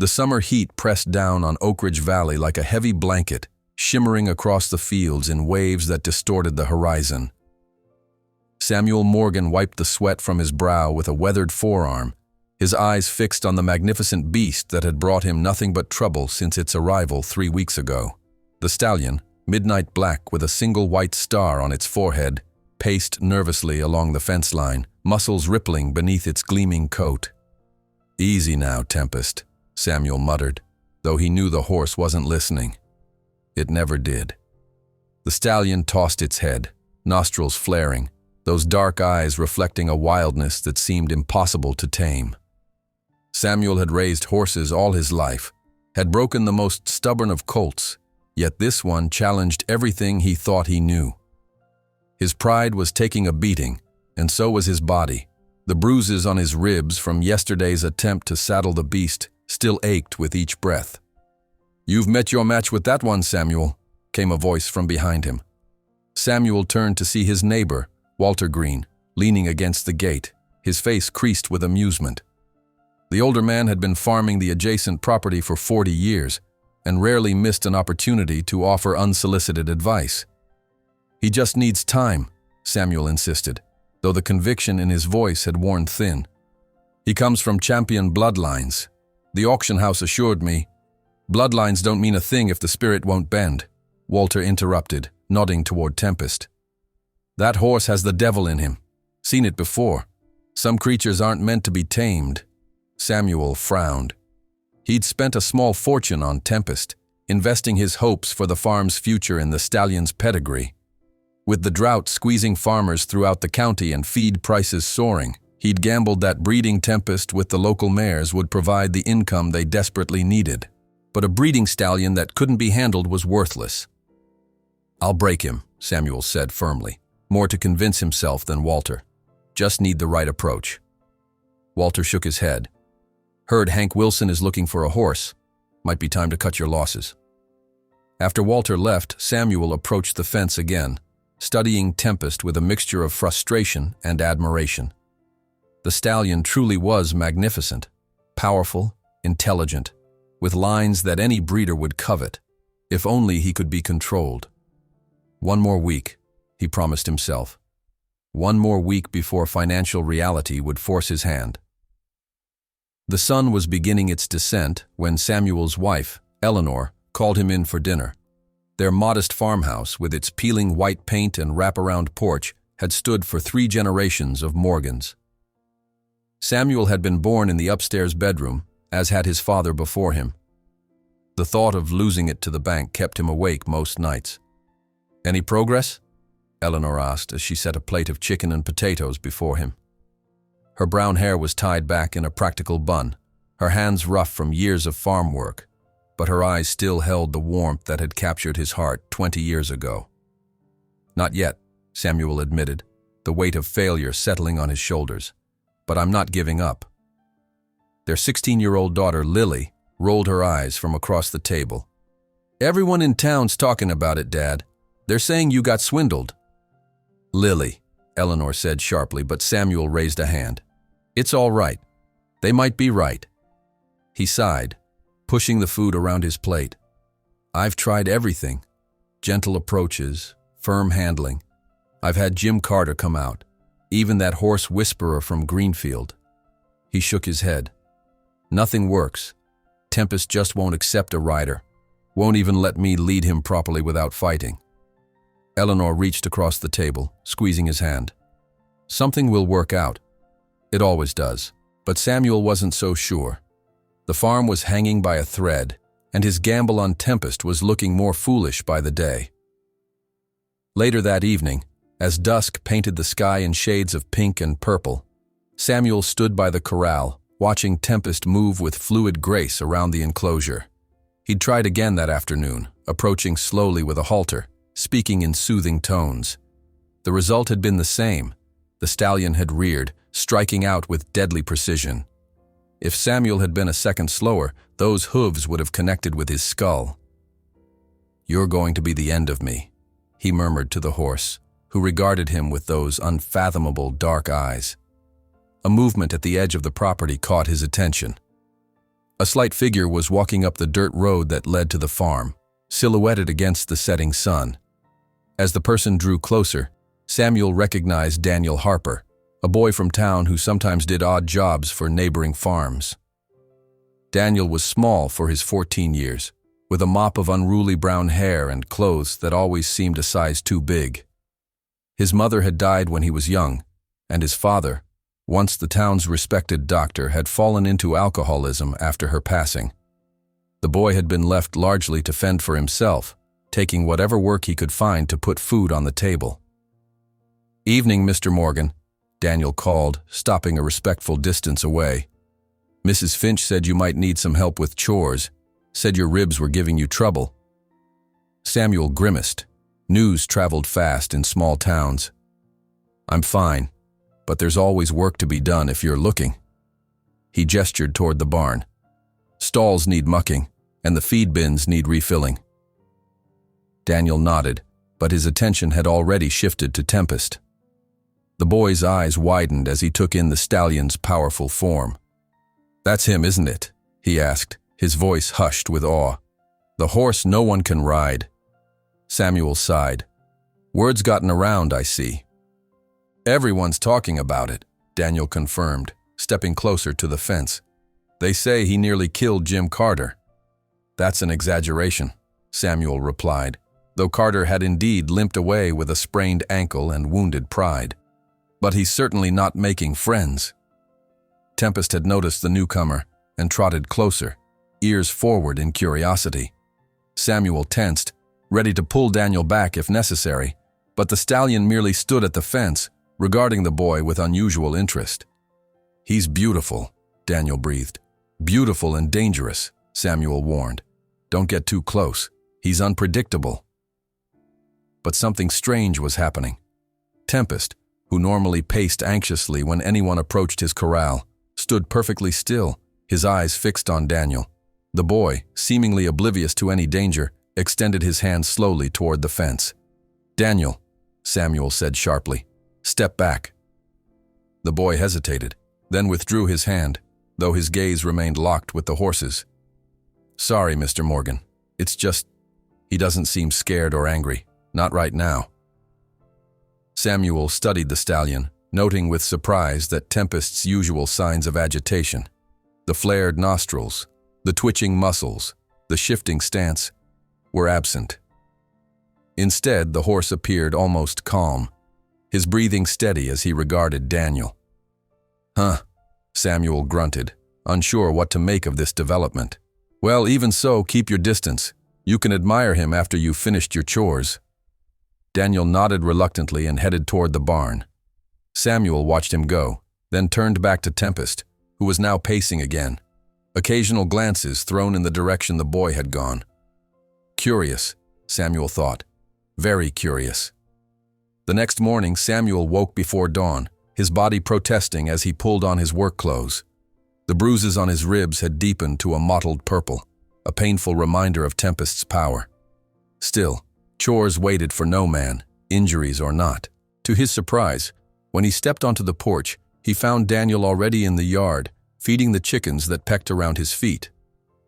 The summer heat pressed down on Oak Ridge Valley like a heavy blanket, shimmering across the fields in waves that distorted the horizon. Samuel Morgan wiped the sweat from his brow with a weathered forearm, his eyes fixed on the magnificent beast that had brought him nothing but trouble since its arrival 3 weeks ago. The stallion, midnight black with a single white star on its forehead, paced nervously along the fence line, muscles rippling beneath its gleaming coat. "Easy now, Tempest," Samuel muttered, though he knew the horse wasn't listening. It never did. The stallion tossed its head, nostrils flaring, those dark eyes reflecting a wildness that seemed impossible to tame. Samuel had raised horses all his life, had broken the most stubborn of colts, yet this one challenged everything he thought he knew. His pride was taking a beating, and so was his body. The bruises on his ribs from yesterday's attempt to saddle the beast still ached with each breath. "You've met your match with that one, Samuel," came a voice from behind him. Samuel turned to see his neighbor, Walter Green, leaning against the gate, his face creased with amusement. The older man had been farming the adjacent property for 40 years and rarely missed an opportunity to offer unsolicited advice. "He just needs time," Samuel insisted, though the conviction in his voice had worn thin. "He comes from champion bloodlines. The auction house assured me." "Bloodlines don't mean a thing if the spirit won't bend," Walter interrupted, nodding toward Tempest. "That horse has the devil in him. Seen it before. Some creatures aren't meant to be tamed." Samuel frowned. He'd spent a small fortune on Tempest, investing his hopes for the farm's future in the stallion's pedigree. With the drought squeezing farmers throughout the county and feed prices soaring, he'd gambled that breeding Tempest with the local mares would provide the income they desperately needed. But a breeding stallion that couldn't be handled was worthless. "I'll break him," Samuel said firmly, more to convince himself than Walter. "Just need the right approach." Walter shook his head. "Heard Hank Wilson is looking for a horse. Might be time to cut your losses." After Walter left, Samuel approached the fence again, studying Tempest with a mixture of frustration and admiration. The stallion truly was magnificent, powerful, intelligent, with lines that any breeder would covet, if only he could be controlled. One more week, he promised himself. One more week before financial reality would force his hand. The sun was beginning its descent when Samuel's wife, Eleanor, called him in for dinner. Their modest farmhouse, with its peeling white paint and wraparound porch, had stood for 3 generations of Morgans. Samuel had been born in the upstairs bedroom, as had his father before him. The thought of losing it to the bank kept him awake most nights. "Any progress?" Eleanor asked as she set a plate of chicken and potatoes before him. Her brown hair was tied back in a practical bun, her hands rough from years of farm work, but her eyes still held the warmth that had captured his heart 20 years ago. "Not yet," Samuel admitted, the weight of failure settling on his shoulders. "But I'm not giving up." Their 16-year-old daughter, Lily, rolled her eyes from across the table. "Everyone in town's talking about it, Dad. They're saying you got swindled." "Lily," Eleanor said sharply, but Samuel raised a hand. "It's all right. They might be right." He sighed, pushing the food around his plate. "I've tried everything. Gentle approaches, firm handling. I've had Jim Carter come out, even that horse whisperer from Greenfield." He shook his head. "Nothing works. Tempest just won't accept a rider. Won't even let me lead him properly without fighting." Eleanor reached across the table, squeezing his hand. "Something will work out. It always does." But Samuel wasn't so sure. The farm was hanging by a thread, and his gamble on Tempest was looking more foolish by the day. Later that evening, as dusk painted the sky in shades of pink and purple, Samuel stood by the corral, watching Tempest move with fluid grace around the enclosure. He'd tried again that afternoon, approaching slowly with a halter, speaking in soothing tones. The result had been the same. The stallion had reared, striking out with deadly precision. If Samuel had been a second slower, those hooves would have connected with his skull. "You're going to be the end of me," he murmured to the horse, who regarded him with those unfathomable dark eyes. A movement at the edge of the property caught his attention. A slight figure was walking up the dirt road that led to the farm, silhouetted against the setting sun. As the person drew closer, Samuel recognized Daniel Harper, a boy from town who sometimes did odd jobs for neighboring farms. Daniel was small for his 14 years, with a mop of unruly brown hair and clothes that always seemed a size too big. His mother had died when he was young, and his father, once the town's respected doctor, had fallen into alcoholism after her passing. The boy had been left largely to fend for himself, taking whatever work he could find to put food on the table. "Evening, Mr. Morgan," Daniel called, stopping a respectful distance away. "Mrs. Finch said you might need some help with chores, said your ribs were giving you trouble." Samuel grimaced. News traveled fast in small towns. "I'm fine, but there's always work to be done if you're looking." He gestured toward the barn. "Stalls need mucking, and the feed bins need refilling." Daniel nodded, but his attention had already shifted to Tempest. The boy's eyes widened as he took in the stallion's powerful form. "That's him, isn't it?" he asked, his voice hushed with awe. "The horse no one can ride." Samuel sighed. "Word's gotten around, I see." "Everyone's talking about it," Daniel confirmed, stepping closer to the fence. "They say he nearly killed Jim Carter." "That's an exaggeration," Samuel replied, though Carter had indeed limped away with a sprained ankle and wounded pride. "But he's certainly not making friends." Tempest had noticed the newcomer and trotted closer, ears forward in curiosity. Samuel tensed, ready to pull Daniel back if necessary, but the stallion merely stood at the fence, regarding the boy with unusual interest. "He's beautiful," Daniel breathed. "Beautiful and dangerous," Samuel warned. "Don't get too close. He's unpredictable." But something strange was happening. Tempest, who normally paced anxiously when anyone approached his corral, stood perfectly still, his eyes fixed on Daniel. The boy, seemingly oblivious to any danger, extended his hand slowly toward the fence. "Daniel," Samuel said sharply, "step back." The boy hesitated, then withdrew his hand, though his gaze remained locked with the horses. "Sorry, Mr. Morgan. It's just, he doesn't seem scared or angry. Not right now." Samuel studied the stallion, noting with surprise that Tempest's usual signs of agitation, the flared nostrils, the twitching muscles, the shifting stance, were absent. Instead, the horse appeared almost calm, his breathing steady as he regarded Daniel. "Huh," Samuel grunted, unsure what to make of this development. "Well, even so, keep your distance. You can admire him after you've finished your chores." Daniel nodded reluctantly and headed toward the barn. Samuel watched him go, then turned back to Tempest, who was now pacing again, occasional glances thrown in the direction the boy had gone. Curious, Samuel thought. Very curious. The next morning, Samuel woke before dawn, his body protesting as he pulled on his work clothes. The bruises on his ribs had deepened to a mottled purple, a painful reminder of Tempest's power. Still, chores waited for no man, injuries or not. To his surprise, when he stepped onto the porch, he found Daniel already in the yard, feeding the chickens that pecked around his feet.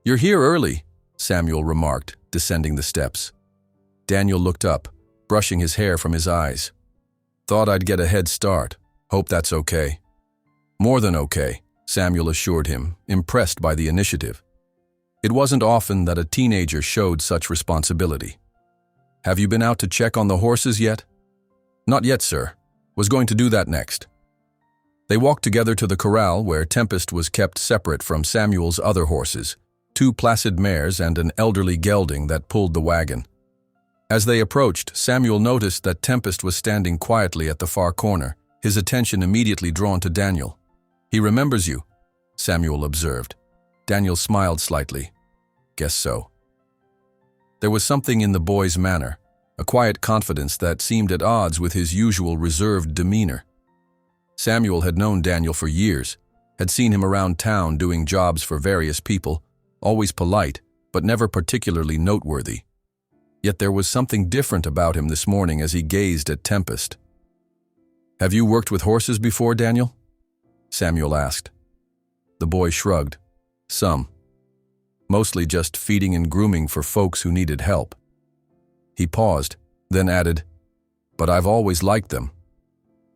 "You're here early," Samuel remarked, descending the steps. Daniel looked up, brushing his hair from his eyes. "Thought I'd get a head start. Hope that's okay." "More than okay," Samuel assured him, impressed by the initiative. It wasn't often that a teenager showed such responsibility. "Have you been out to check on the horses yet?" "Not yet, sir. Was going to do that next." They walked together to the corral where Tempest was kept separate from Samuel's other horses, 2 placid mares and an elderly gelding that pulled the wagon. As they approached, Samuel noticed that Tempest was standing quietly at the far corner, his attention immediately drawn to Daniel. "He remembers you," Samuel observed. Daniel smiled slightly. "Guess so." There was something in the boy's manner, a quiet confidence that seemed at odds with his usual reserved demeanor. Samuel had known Daniel for years, had seen him around town doing jobs for various people, always polite, but never particularly noteworthy. Yet there was something different about him this morning as he gazed at Tempest. "Have you worked with horses before, Daniel?" Samuel asked. The boy shrugged. "Some. mostly just feeding and grooming for folks who needed help. He paused, then added, "But I've always liked them.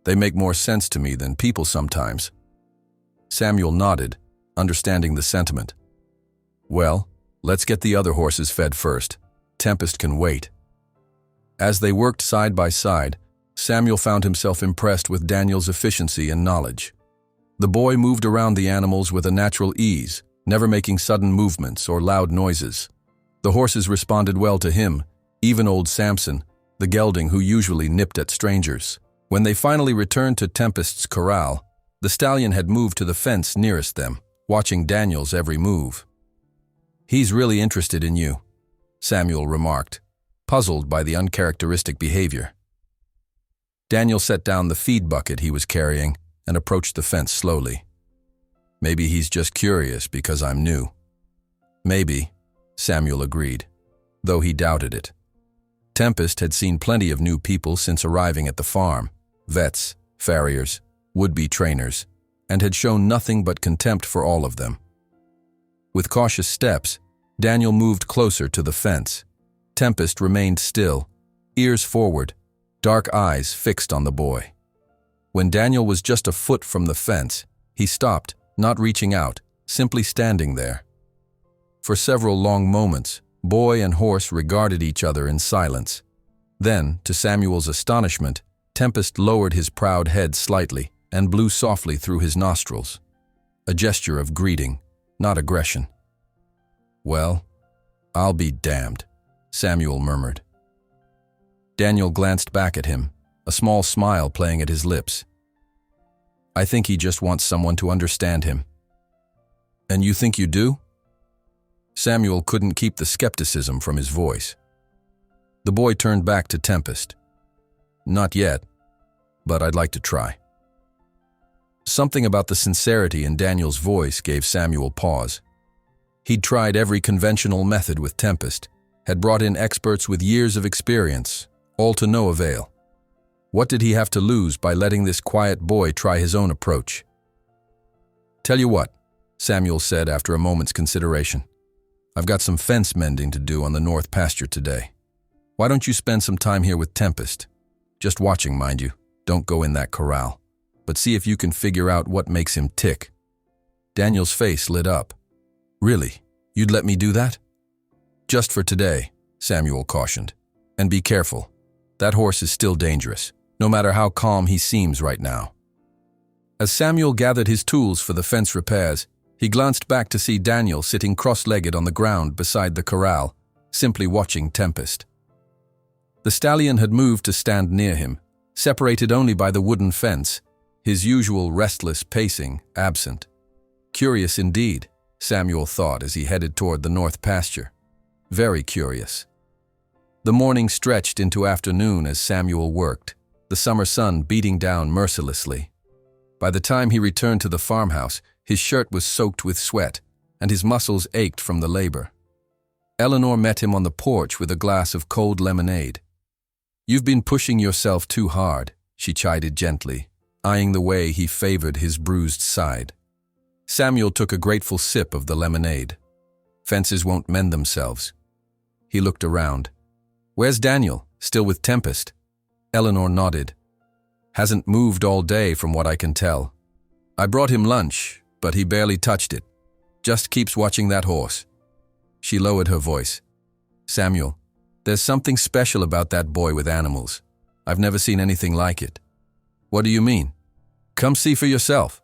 They make more sense to me than people sometimes." Samuel nodded, understanding the sentiment. "Well, let's get the other horses fed first. Tempest can wait." As they worked side by side, Samuel found himself impressed with Daniel's efficiency and knowledge. The boy moved around the animals with a natural ease, never making sudden movements or loud noises. The horses responded well to him, even old Samson, the gelding who usually nipped at strangers. When they finally returned to Tempest's corral, the stallion had moved to the fence nearest them, watching Daniel's every move. "He's really interested in you," Samuel remarked, puzzled by the uncharacteristic behavior. Daniel set down the feed bucket he was carrying and approached the fence slowly. "Maybe he's just curious because I'm new." "Maybe," Samuel agreed, though he doubted it. Tempest had seen plenty of new people since arriving at the farm, vets, farriers, would-be trainers, and had shown nothing but contempt for all of them. With cautious steps, Daniel moved closer to the fence. Tempest remained still, ears forward, dark eyes fixed on the boy. When Daniel was just a foot from the fence, he stopped, not reaching out, simply standing there. For several long moments, boy and horse regarded each other in silence. Then, to Samuel's astonishment, Tempest lowered his proud head slightly and blew softly through his nostrils. A gesture of greeting, not aggression. "Well, I'll be damned," Samuel murmured. Daniel glanced back at him, a small smile playing at his lips. "I think he just wants someone to understand him." "And you think you do?" Samuel couldn't keep the skepticism from his voice. The boy turned back to Tempest. "Not yet, but I'd like to try." Something about the sincerity in Daniel's voice gave Samuel pause. He'd tried every conventional method with Tempest, had brought in experts with years of experience, all to no avail. What did he have to lose by letting this quiet boy try his own approach? "Tell you what," Samuel said after a moment's consideration. "I've got some fence mending to do on the north pasture today. Why don't you spend some time here with Tempest? Just watching, mind you. Don't go in that corral. But see if you can figure out what makes him tick." Daniel's face lit up. "Really? You'd let me do that?" "Just for today," Samuel cautioned. "And be careful. That horse is still dangerous, no matter how calm he seems right now." As Samuel gathered his tools for the fence repairs, he glanced back to see Daniel sitting cross-legged on the ground beside the corral, simply watching Tempest. The stallion had moved to stand near him, separated only by the wooden fence, his usual restless pacing absent. Curious indeed, Samuel thought as he headed toward the north pasture. Very curious. The morning stretched into afternoon as Samuel worked, the summer sun beating down mercilessly. By the time he returned to the farmhouse, his shirt was soaked with sweat, and his muscles ached from the labor. Eleanor met him on the porch with a glass of cold lemonade. "You've been pushing yourself too hard," she chided gently, eyeing the way he favored his bruised side. Samuel took a grateful sip of the lemonade. Fences won't mend themselves. He looked around. "Where's Daniel? Still with Tempest?" Eleanor nodded. "Hasn't moved all day from what I can tell. I brought him lunch, but he barely touched it. Just keeps watching that horse." She lowered her voice. "Samuel, there's something special about that boy with animals. I've never seen anything like it." "What do you mean?" "Come see for yourself."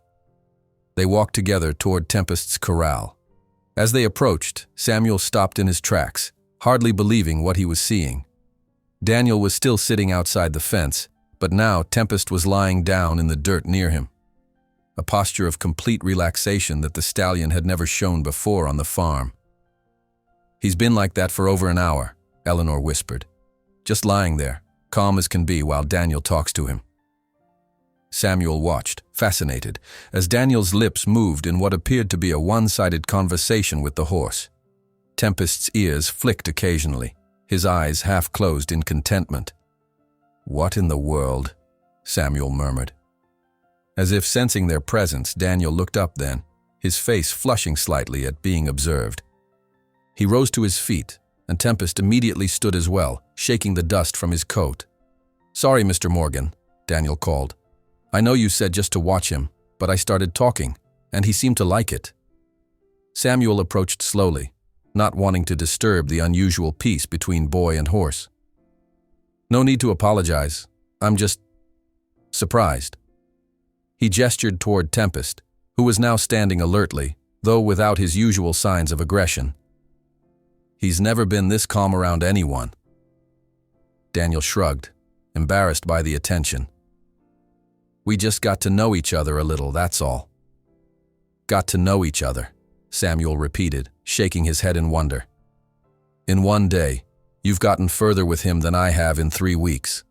They walked together toward Tempest's corral. As they approached, Samuel stopped in his tracks, hardly believing what he was seeing. Daniel was still sitting outside the fence, but now Tempest was lying down in the dirt near him. A posture of complete relaxation that the stallion had never shown before on the farm. "He's been like that for over an hour," Eleanor whispered. "Just lying there, calm as can be while Daniel talks to him." Samuel watched, fascinated, as Daniel's lips moved in what appeared to be a one-sided conversation with the horse. Tempest's ears flicked occasionally, his eyes half closed in contentment. "What in the world?" Samuel murmured. As if sensing their presence, Daniel looked up then, his face flushing slightly at being observed. He rose to his feet, and Tempest immediately stood as well, shaking the dust from his coat. "Sorry, Mr. Morgan," Daniel called. "I know you said just to watch him, but I started talking, and he seemed to like it." Samuel approached slowly, not wanting to disturb the unusual peace between boy and horse. "No need to apologize. I'm just surprised." He gestured toward Tempest, who was now standing alertly, though without his usual signs of aggression. "He's never been this calm around anyone." Daniel shrugged, embarrassed by the attention. "We just got to know each other a little, that's all." "Got to know each other," Samuel repeated, shaking his head in wonder. "In one day, you've gotten further with him than I have in 3 weeks."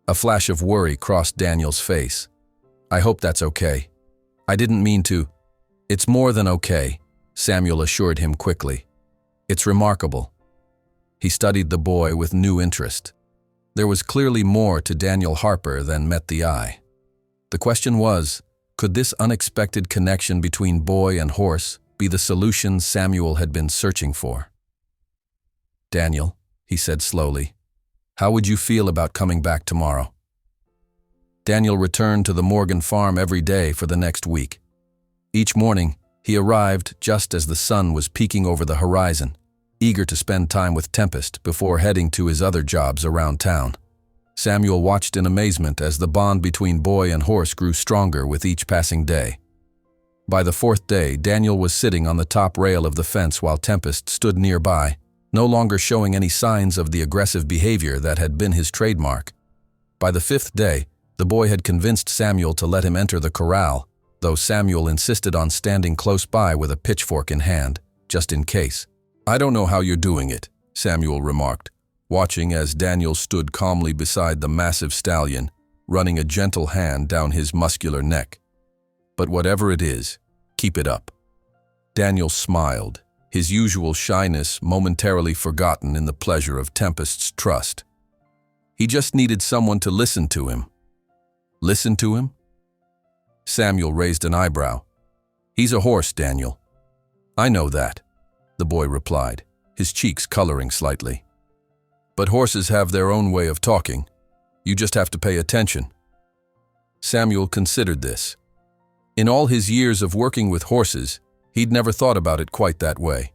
A flash of worry crossed Daniel's face. "I hope that's okay. I didn't mean to." "It's more than okay," Samuel assured him quickly. "It's remarkable." He studied the boy with new interest. There was clearly more to Daniel Harper than met the eye. The question was, could this unexpected connection between boy and horse be the solution Samuel had been searching for? "Daniel," he said slowly, "how would you feel about coming back tomorrow?" Daniel returned to the Morgan farm every day for the next week. Each morning, he arrived just as the sun was peeking over the horizon, eager to spend time with Tempest before heading to his other jobs around town. Samuel watched in amazement as the bond between boy and horse grew stronger with each passing day. By the 4th day, Daniel was sitting on the top rail of the fence while Tempest stood nearby, no longer showing any signs of the aggressive behavior that had been his trademark. By the 5th day, the boy had convinced Samuel to let him enter the corral, though Samuel insisted on standing close by with a pitchfork in hand, just in case. "I don't know how you're doing it," Samuel remarked, watching as Daniel stood calmly beside the massive stallion, running a gentle hand down his muscular neck. "But whatever it is, keep it up." Daniel smiled, his usual shyness momentarily forgotten in the pleasure of Tempest's trust. He just needed someone to listen to him. "Listen to him?" Samuel raised an eyebrow. "He's a horse, Daniel." "I know that," the boy replied, his cheeks coloring slightly. "But horses have their own way of talking. You just have to pay attention." Samuel considered this. In all his years of working with horses, he'd never thought about it quite that way.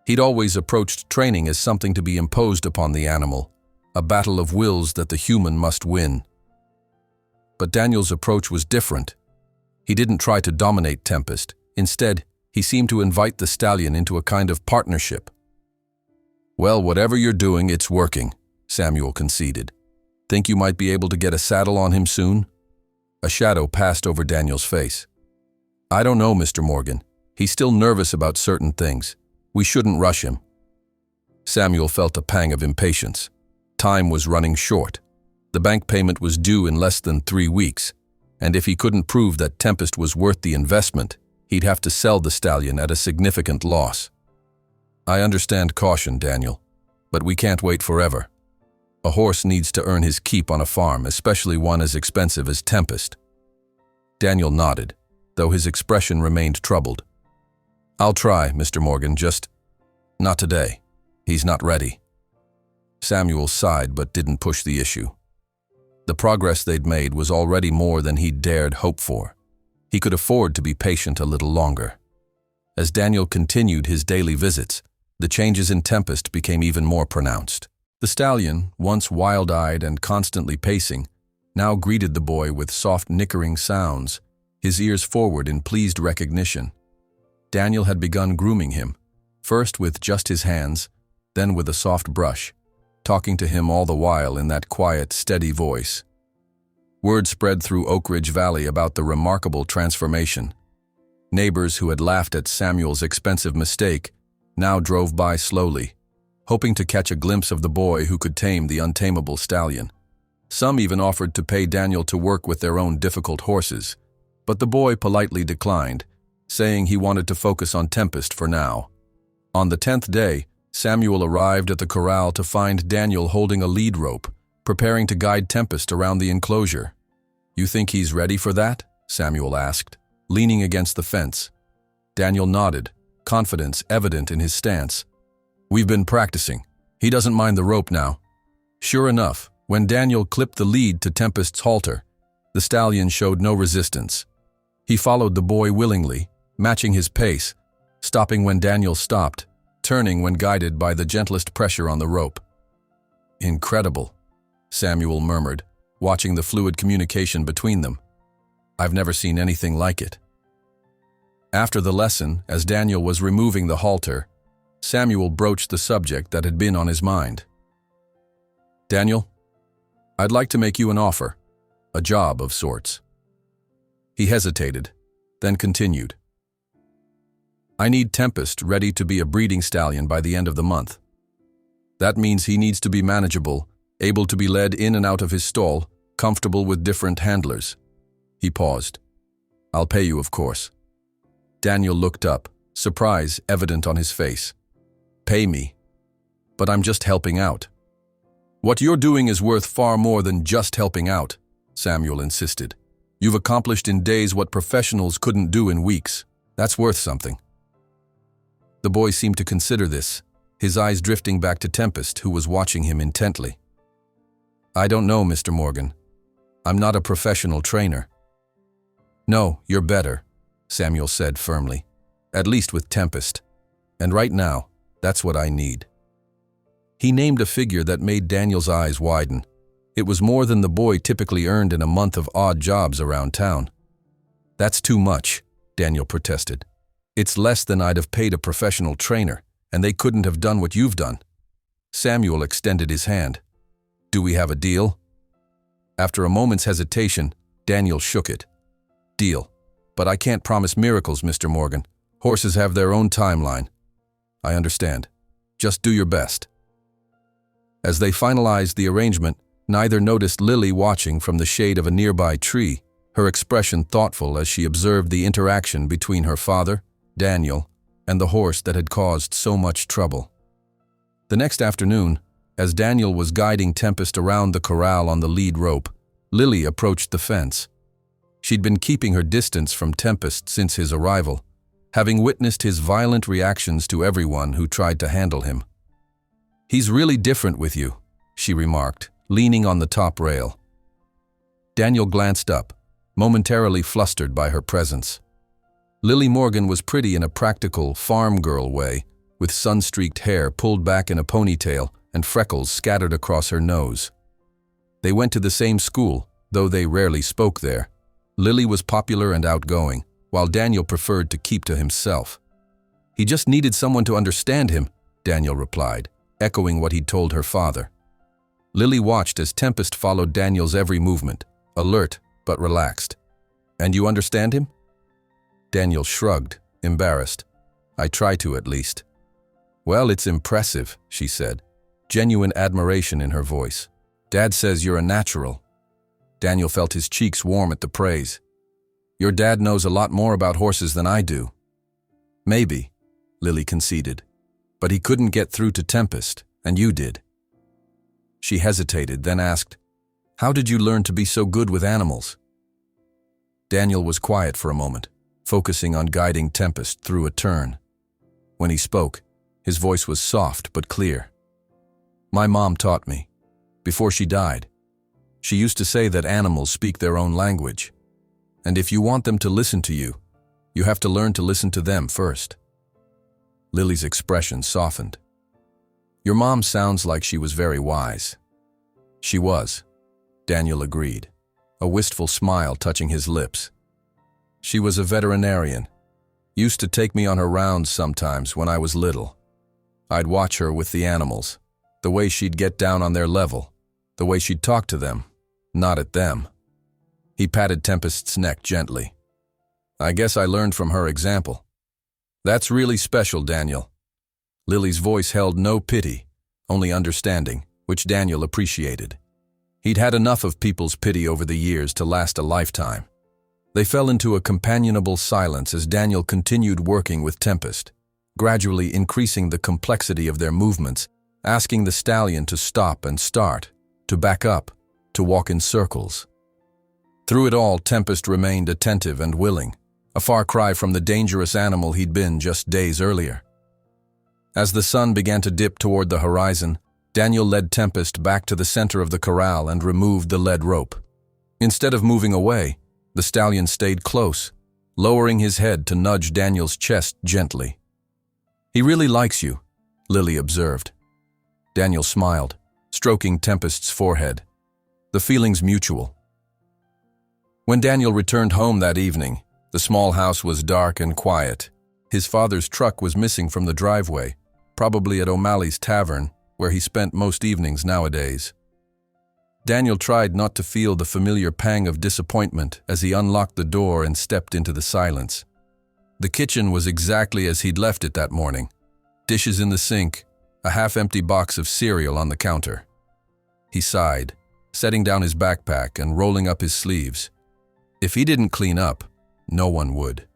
He'd always approached training as something to be imposed upon the animal, a battle of wills that the human must win. But Daniel's approach was different. He didn't try to dominate Tempest. Instead, he seemed to invite the stallion into a kind of partnership. "Well, whatever you're doing, it's working," Samuel conceded. "Think you might be able to get a saddle on him soon?" A shadow passed over Daniel's face. "I don't know, Mr. Morgan. He's still nervous about certain things. We shouldn't rush him." Samuel felt a pang of impatience. Time was running short. The bank payment was due in less than 3 weeks, and if he couldn't prove that Tempest was worth the investment, he'd have to sell the stallion at a significant loss. "I understand caution, Daniel, but we can't wait forever. A horse needs to earn his keep on a farm, especially one as expensive as Tempest." Daniel nodded, though his expression remained troubled. "I'll try, Mr. Morgan, just not today. He's not ready." Samuel sighed but didn't push the issue. The progress they'd made was already more than he'd dared hope for. He could afford to be patient a little longer. As Daniel continued his daily visits, the changes in Tempest became even more pronounced. The stallion, once wild-eyed and constantly pacing, now greeted the boy with soft nickering sounds, his ears forward in pleased recognition. Daniel had begun grooming him, first with just his hands, then with a soft brush, talking to him all the while in that quiet, steady voice. Word spread through Oak Ridge Valley about the remarkable transformation. Neighbors who had laughed at Samuel's expensive mistake now drove by slowly, hoping to catch a glimpse of the boy who could tame the untamable stallion. Some even offered to pay Daniel to work with their own difficult horses, but the boy politely declined, saying he wanted to focus on Tempest for now. On the 10th day, Samuel arrived at the corral to find Daniel holding a lead rope, preparing to guide Tempest around the enclosure. "You think he's ready for that?" Samuel asked, leaning against the fence. Daniel nodded, confidence evident in his stance. We've been practicing. He doesn't mind the rope now. Sure enough, when Daniel clipped the lead to Tempest's halter, the stallion showed no resistance. He followed the boy willingly, matching his pace, stopping when Daniel stopped, turning when guided by the gentlest pressure on the rope. Incredible, Samuel murmured, watching the fluid communication between them. I've never seen anything like it. After the lesson, as Daniel was removing the halter, Samuel broached the subject that had been on his mind. Daniel, I'd like to make you an offer, a job of sorts. He hesitated, then continued. I need Tempest ready to be a breeding stallion by the end of the month. That means he needs to be manageable, able to be led in and out of his stall, comfortable with different handlers. He paused. I'll pay you, of course. Daniel looked up, surprise evident on his face. Pay me? But I'm just helping out. What you're doing is worth far more than just helping out, Samuel insisted. You've accomplished in days what professionals couldn't do in weeks. That's worth something. The boy seemed to consider this, his eyes drifting back to Tempest, who was watching him intently. I don't know, Mr. Morgan. I'm not a professional trainer. No, you're better, Samuel said firmly. At least with Tempest. And right now, that's what I need. He named a figure that made Daniel's eyes widen. It was more than the boy typically earned in a month of odd jobs around town. That's too much, Daniel protested. It's less than I'd have paid a professional trainer, and they couldn't have done what you've done. Samuel extended his hand. Do we have a deal? After a moment's hesitation, Daniel shook it. Deal. But I can't promise miracles, Mr. Morgan. Horses have their own timeline. I understand. Just do your best. As they finalized the arrangement, neither noticed Lily watching from the shade of a nearby tree, her expression thoughtful as she observed the interaction between her father, Daniel, and the horse that had caused so much trouble. The next afternoon, as Daniel was guiding Tempest around the corral on the lead rope, Lily approached the fence. She'd been keeping her distance from Tempest since his arrival, having witnessed his violent reactions to everyone who tried to handle him. He's really different with you, she remarked, leaning on the top rail. Daniel glanced up, momentarily flustered by her presence. Lily Morgan was pretty in a practical, farm girl way, with sun-streaked hair pulled back in a ponytail and freckles scattered across her nose. They went to the same school, though they rarely spoke there. Lily was popular and outgoing, while Daniel preferred to keep to himself. He just needed someone to understand him, Daniel replied, echoing what he'd told her father. Lily watched as Tempest followed Daniel's every movement, alert but relaxed. And you understand him? Daniel shrugged, embarrassed. I try to, at least. Well, it's impressive, she said, genuine admiration in her voice. Dad says you're a natural. Daniel felt his cheeks warm at the praise. Your dad knows a lot more about horses than I do. Maybe, Lily conceded. But he couldn't get through to Tempest, and you did. She hesitated, then asked, How did you learn to be so good with animals? Daniel was quiet for a moment, focusing on guiding Tempest through a turn. When he spoke, his voice was soft but clear. My mom taught me. Before she died, she used to say that animals speak their own language. And if you want them to listen to you, you have to learn to listen to them first. Lily's expression softened. Your mom sounds like she was very wise. She was, Daniel agreed, a wistful smile touching his lips. She was a veterinarian, used to take me on her rounds sometimes when I was little. I'd watch her with the animals, the way she'd get down on their level, the way she'd talk to them, not at them. He patted Tempest's neck gently. I guess I learned from her example. That's really special, Daniel. Lily's voice held no pity, only understanding, which Daniel appreciated. He'd had enough of people's pity over the years to last a lifetime. They fell into a companionable silence as Daniel continued working with Tempest, gradually increasing the complexity of their movements, asking the stallion to stop and start, to back up, to walk in circles. Through it all, Tempest remained attentive and willing, a far cry from the dangerous animal he'd been just days earlier. As the sun began to dip toward the horizon, Daniel led Tempest back to the center of the corral and removed the lead rope. Instead of moving away, the stallion stayed close, lowering his head to nudge Daniel's chest gently. "He really likes you," Lily observed. Daniel smiled, stroking Tempest's forehead. The feeling's mutual. When Daniel returned home that evening, the small house was dark and quiet. His father's truck was missing from the driveway, probably at O'Malley's Tavern, where he spent most evenings nowadays. Daniel tried not to feel the familiar pang of disappointment as he unlocked the door and stepped into the silence. The kitchen was exactly as he'd left it that morning. Dishes in the sink, a half-empty box of cereal on the counter. He sighed, setting down his backpack and rolling up his sleeves. If he didn't clean up, no one would.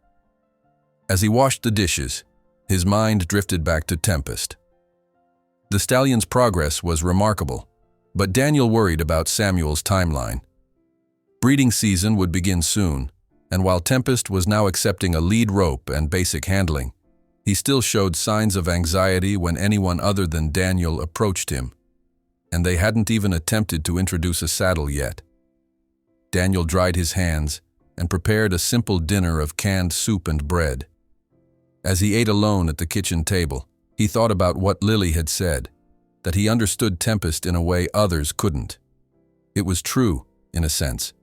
As he washed the dishes, his mind drifted back to Tempest. The stallion's progress was remarkable, but Daniel worried about Samuel's timeline. Breeding season would begin soon, and while Tempest was now accepting a lead rope and basic handling, he still showed signs of anxiety when anyone other than Daniel approached him, and they hadn't even attempted to introduce a saddle yet. Daniel dried his hands and prepared a simple dinner of canned soup and bread. As he ate alone at the kitchen table, he thought about what Lily had said, that he understood Tempest in a way others couldn't. It was true, in a sense.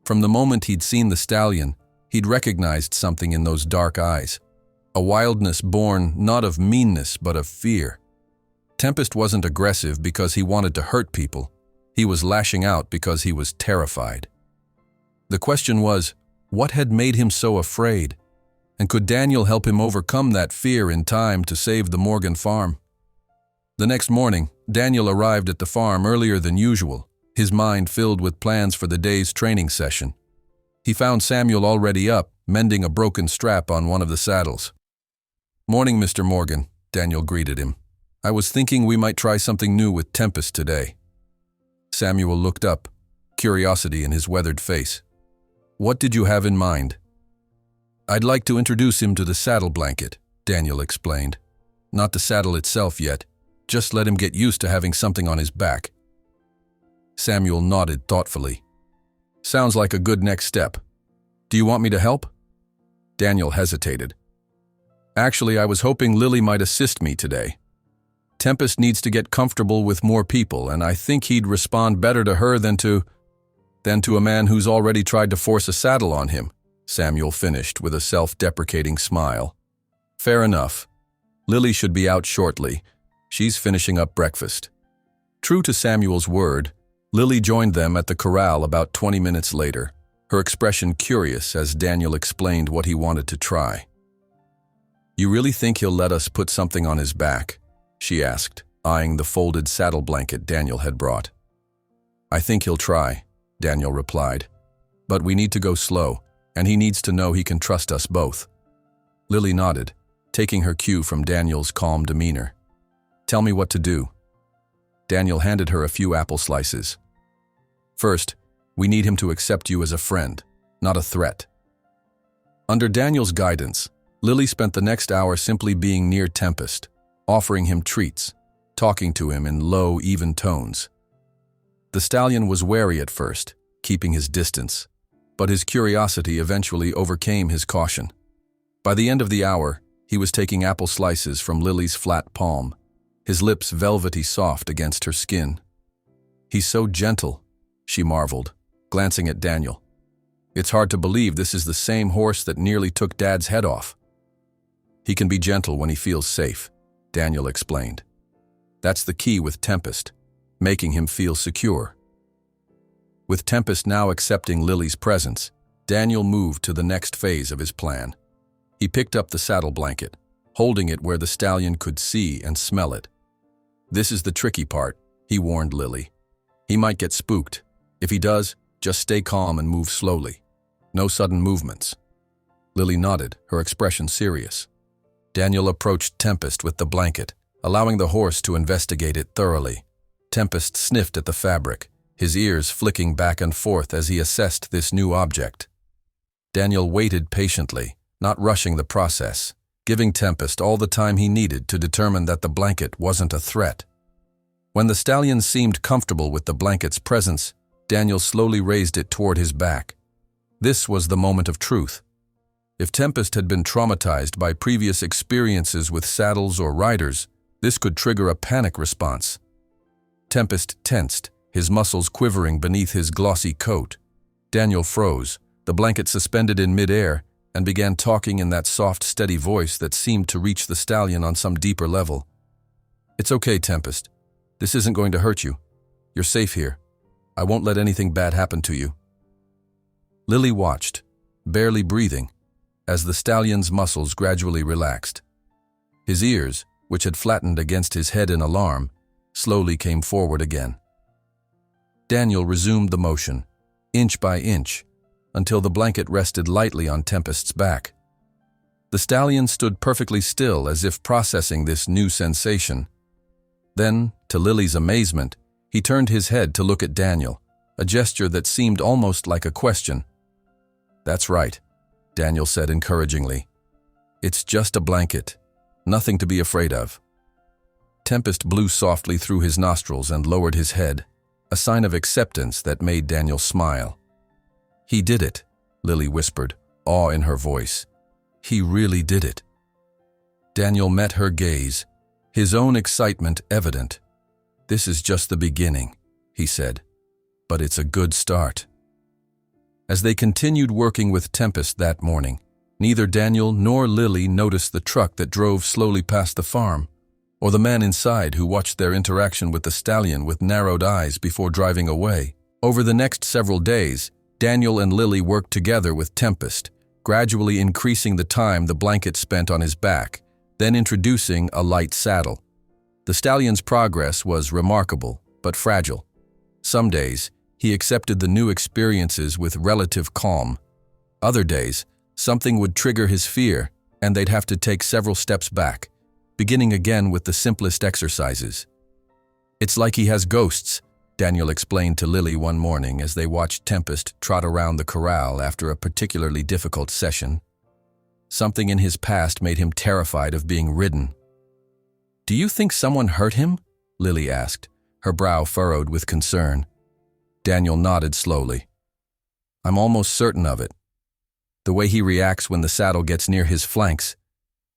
From the moment he'd seen the stallion, he'd recognized something in those dark eyes, a wildness born not of meanness but of fear. Tempest wasn't aggressive because he wanted to hurt people. He was lashing out because he was terrified. The question was, what had made him so afraid? And could Daniel help him overcome that fear in time to save the Morgan farm? The next morning, Daniel arrived at the farm earlier than usual, his mind filled with plans for the day's training session. He found Samuel already up, mending a broken strap on one of the saddles. "Morning, Mr. Morgan," Daniel greeted him. "I was thinking we might try something new with Tempest today." Samuel looked up, curiosity in his weathered face. "What did you have in mind?" "I'd like to introduce him to the saddle blanket," Daniel explained. "Not the saddle itself yet. Just let him get used to having something on his back." Samuel nodded thoughtfully. "Sounds like a good next step. Do you want me to help?" Daniel hesitated. "Actually, I was hoping Lily might assist me today. Tempest needs to get comfortable with more people, and I think he'd respond better to her than to a man who's already tried to force a saddle on him," Samuel finished with a self-deprecating smile. "Fair enough. Lily should be out shortly. She's finishing up breakfast." True to Samuel's word, Lily joined them at the corral about 20 minutes later, her expression curious as Daniel explained what he wanted to try. "You really think he'll let us put something on his back?" she asked, eyeing the folded saddle blanket Daniel had brought. "I think he'll try," Daniel replied. "But we need to go slow, and he needs to know he can trust us both." Lily nodded, taking her cue from Daniel's calm demeanor. "Tell me what to do." Daniel handed her a few apple slices. "First, we need him to accept you as a friend, not a threat." Under Daniel's guidance, Lily spent the next hour simply being near Tempest, offering him treats, talking to him in low, even tones. The stallion was wary at first, keeping his distance, but his curiosity eventually overcame his caution. By the end of the hour, he was taking apple slices from Lily's flat palm, his lips velvety soft against her skin. "He's so gentle," she marveled, glancing at Daniel. "It's hard to believe this is the same horse that nearly took Dad's head off." "He can be gentle when he feels safe," Daniel explained. "That's the key with Tempest, making him feel secure." With Tempest now accepting Lily's presence, Daniel moved to the next phase of his plan. He picked up the saddle blanket, holding it where the stallion could see and smell it. "This is the tricky part," he warned Lily. "He might get spooked. If he does, just stay calm and move slowly. No sudden movements." Lily nodded, her expression serious. Daniel approached Tempest with the blanket, allowing the horse to investigate it thoroughly. Tempest sniffed at the fabric, his ears flicking back and forth as he assessed this new object. Daniel waited patiently, not rushing the process, giving Tempest all the time he needed to determine that the blanket wasn't a threat. When the stallion seemed comfortable with the blanket's presence, Daniel slowly raised it toward his back. This was the moment of truth. If Tempest had been traumatized by previous experiences with saddles or riders, this could trigger a panic response. Tempest tensed, his muscles quivering beneath his glossy coat. Daniel froze, the blanket suspended in midair, and began talking in that soft, steady voice that seemed to reach the stallion on some deeper level. "It's okay, Tempest. This isn't going to hurt you. You're safe here. I won't let anything bad happen to you." Lily watched, barely breathing, as the stallion's muscles gradually relaxed. His ears, which had flattened against his head in alarm, slowly came forward again. Daniel resumed the motion, inch by inch, until the blanket rested lightly on Tempest's back. The stallion stood perfectly still as if processing this new sensation. Then, to Lily's amazement, he turned his head to look at Daniel, a gesture that seemed almost like a question. "That's right," Daniel said encouragingly. "It's just a blanket. Nothing to be afraid of." Tempest blew softly through his nostrils and lowered his head, a sign of acceptance that made Daniel smile. "He did it," Lily whispered, awe in her voice. "He really did it." Daniel met her gaze, his own excitement evident. "This is just the beginning," he said, "but it's a good start." As they continued working with Tempest that morning, neither Daniel nor Lily noticed the truck that drove slowly past the farm, or the man inside who watched their interaction with the stallion with narrowed eyes before driving away. Over the next several days, Daniel and Lily worked together with Tempest, gradually increasing the time the blanket spent on his back, then introducing a light saddle. The stallion's progress was remarkable, but fragile. Some days, he accepted the new experiences with relative calm. Other days, something would trigger his fear, and they'd have to take several steps back, beginning again with the simplest exercises. "It's like he has ghosts," Daniel explained to Lily one morning as they watched Tempest trot around the corral after a particularly difficult session. Something in his past made him terrified of being ridden. "Do you think someone hurt him?" Lily asked, her brow furrowed with concern. Daniel nodded slowly. "I'm almost certain of it. The way he reacts when the saddle gets near his flanks,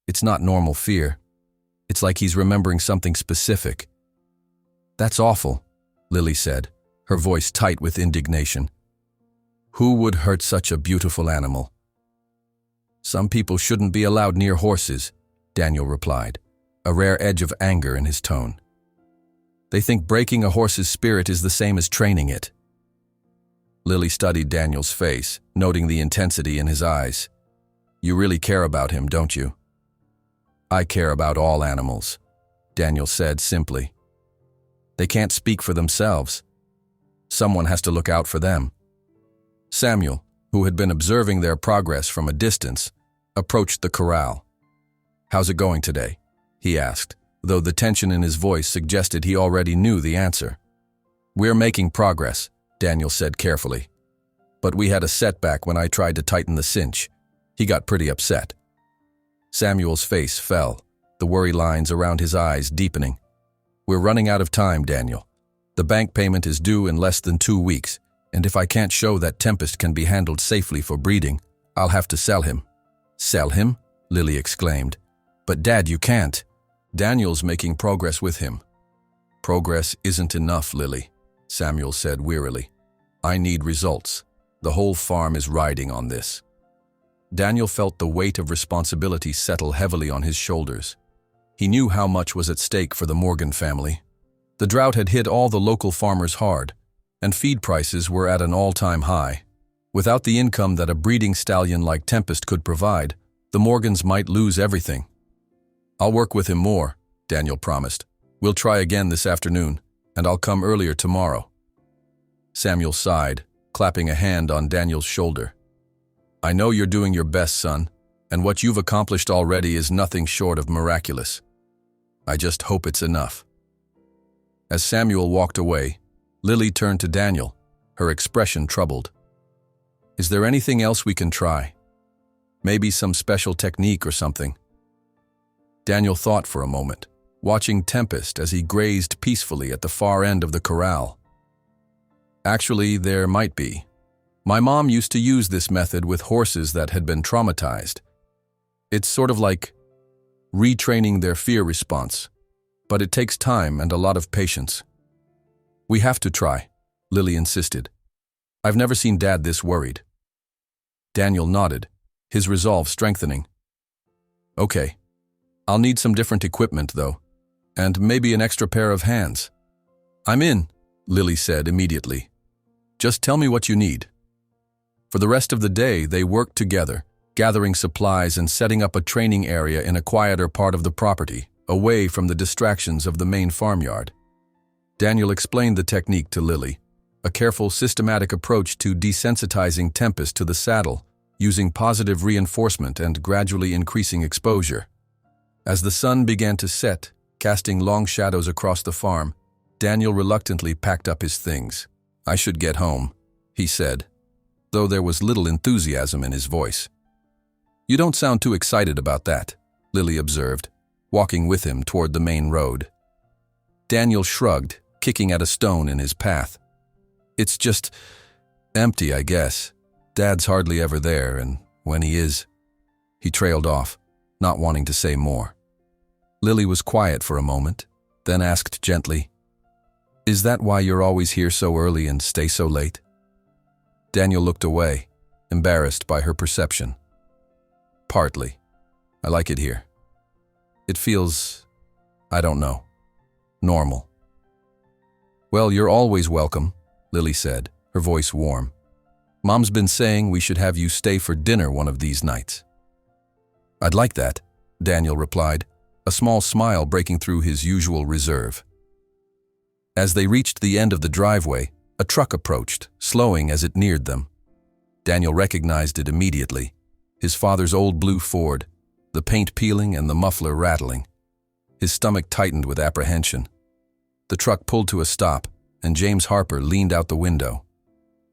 it's not normal fear. It's like he's remembering something specific." "That's awful," Lily said, her voice tight with indignation. "Who would hurt such a beautiful animal?" "Some people shouldn't be allowed near horses," Daniel replied, a rare edge of anger in his tone. "They think breaking a horse's spirit is the same as training it." Lily studied Daniel's face, noting the intensity in his eyes. "You really care about him, don't you?" "I care about all animals," Daniel said simply. "They can't speak for themselves. Someone has to look out for them." Samuel, who had been observing their progress from a distance, approached the corral. "How's it going today?" he asked, though the tension in his voice suggested he already knew the answer. "We're making progress," Daniel said carefully. "But we had a setback when I tried to tighten the cinch. He got pretty upset." Samuel's face fell, the worry lines around his eyes deepening. "We're running out of time, Daniel. The bank payment is due in less than 2 weeks, and if I can't show that Tempest can be handled safely for breeding, I'll have to sell him." "Sell him?" Lily exclaimed. "But Dad, you can't." "Daniel's making progress with him." "Progress isn't enough, Lily," Samuel said wearily. "I need results. The whole farm is riding on this." Daniel felt the weight of responsibility settle heavily on his shoulders. He knew how much was at stake for the Morgan family. The drought had hit all the local farmers hard, and feed prices were at an all-time high. Without the income that a breeding stallion like Tempest could provide, the Morgans might lose everything. "I'll work with him more," Daniel promised. "We'll try again this afternoon, and I'll come earlier tomorrow." Samuel sighed, clapping a hand on Daniel's shoulder. "I know you're doing your best, son, and what you've accomplished already is nothing short of miraculous. I just hope it's enough." As Samuel walked away, Lily turned to Daniel, her expression troubled. "Is there anything else we can try? Maybe some special technique or something?" Daniel thought for a moment, watching Tempest as he grazed peacefully at the far end of the corral. Actually, there might be. My mom used to use this method with horses that had been traumatized. It's sort of like retraining their fear response, but it takes time and a lot of patience. We have to try, Lily insisted. I've never seen Dad this worried. Daniel nodded, his resolve strengthening. Okay, I'll need some different equipment though, and maybe an extra pair of hands. I'm in, Lily said immediately. Just tell me what you need. For the rest of the day, they worked together, gathering supplies and setting up a training area in a quieter part of the property, away from the distractions of the main farmyard. Daniel explained the technique to Lily, a careful, systematic approach to desensitizing Tempest to the saddle, using positive reinforcement and gradually increasing exposure. As the sun began to set, casting long shadows across the farm, Daniel reluctantly packed up his things. I should get home, he said, though there was little enthusiasm in his voice. You don't sound too excited about that, Lily observed, walking with him toward the main road. Daniel shrugged, kicking at a stone in his path. It's just empty, I guess. Dad's hardly ever there, and when he is, he trailed off, not wanting to say more. Lily was quiet for a moment, then asked gently, Is that why you're always here so early and stay so late? Daniel looked away, embarrassed by her perception. Partly. I like it here. It feels, I don't know, normal. Well, you're always welcome, Lily said, her voice warm. Mom's been saying we should have you stay for dinner one of these nights. I'd like that, Daniel replied, a small smile breaking through his usual reserve. As they reached the end of the driveway, a truck approached, slowing as it neared them. Daniel recognized it immediately, his father's old blue Ford, the paint peeling and the muffler rattling. His stomach tightened with apprehension. The truck pulled to a stop, and James Harper leaned out the window.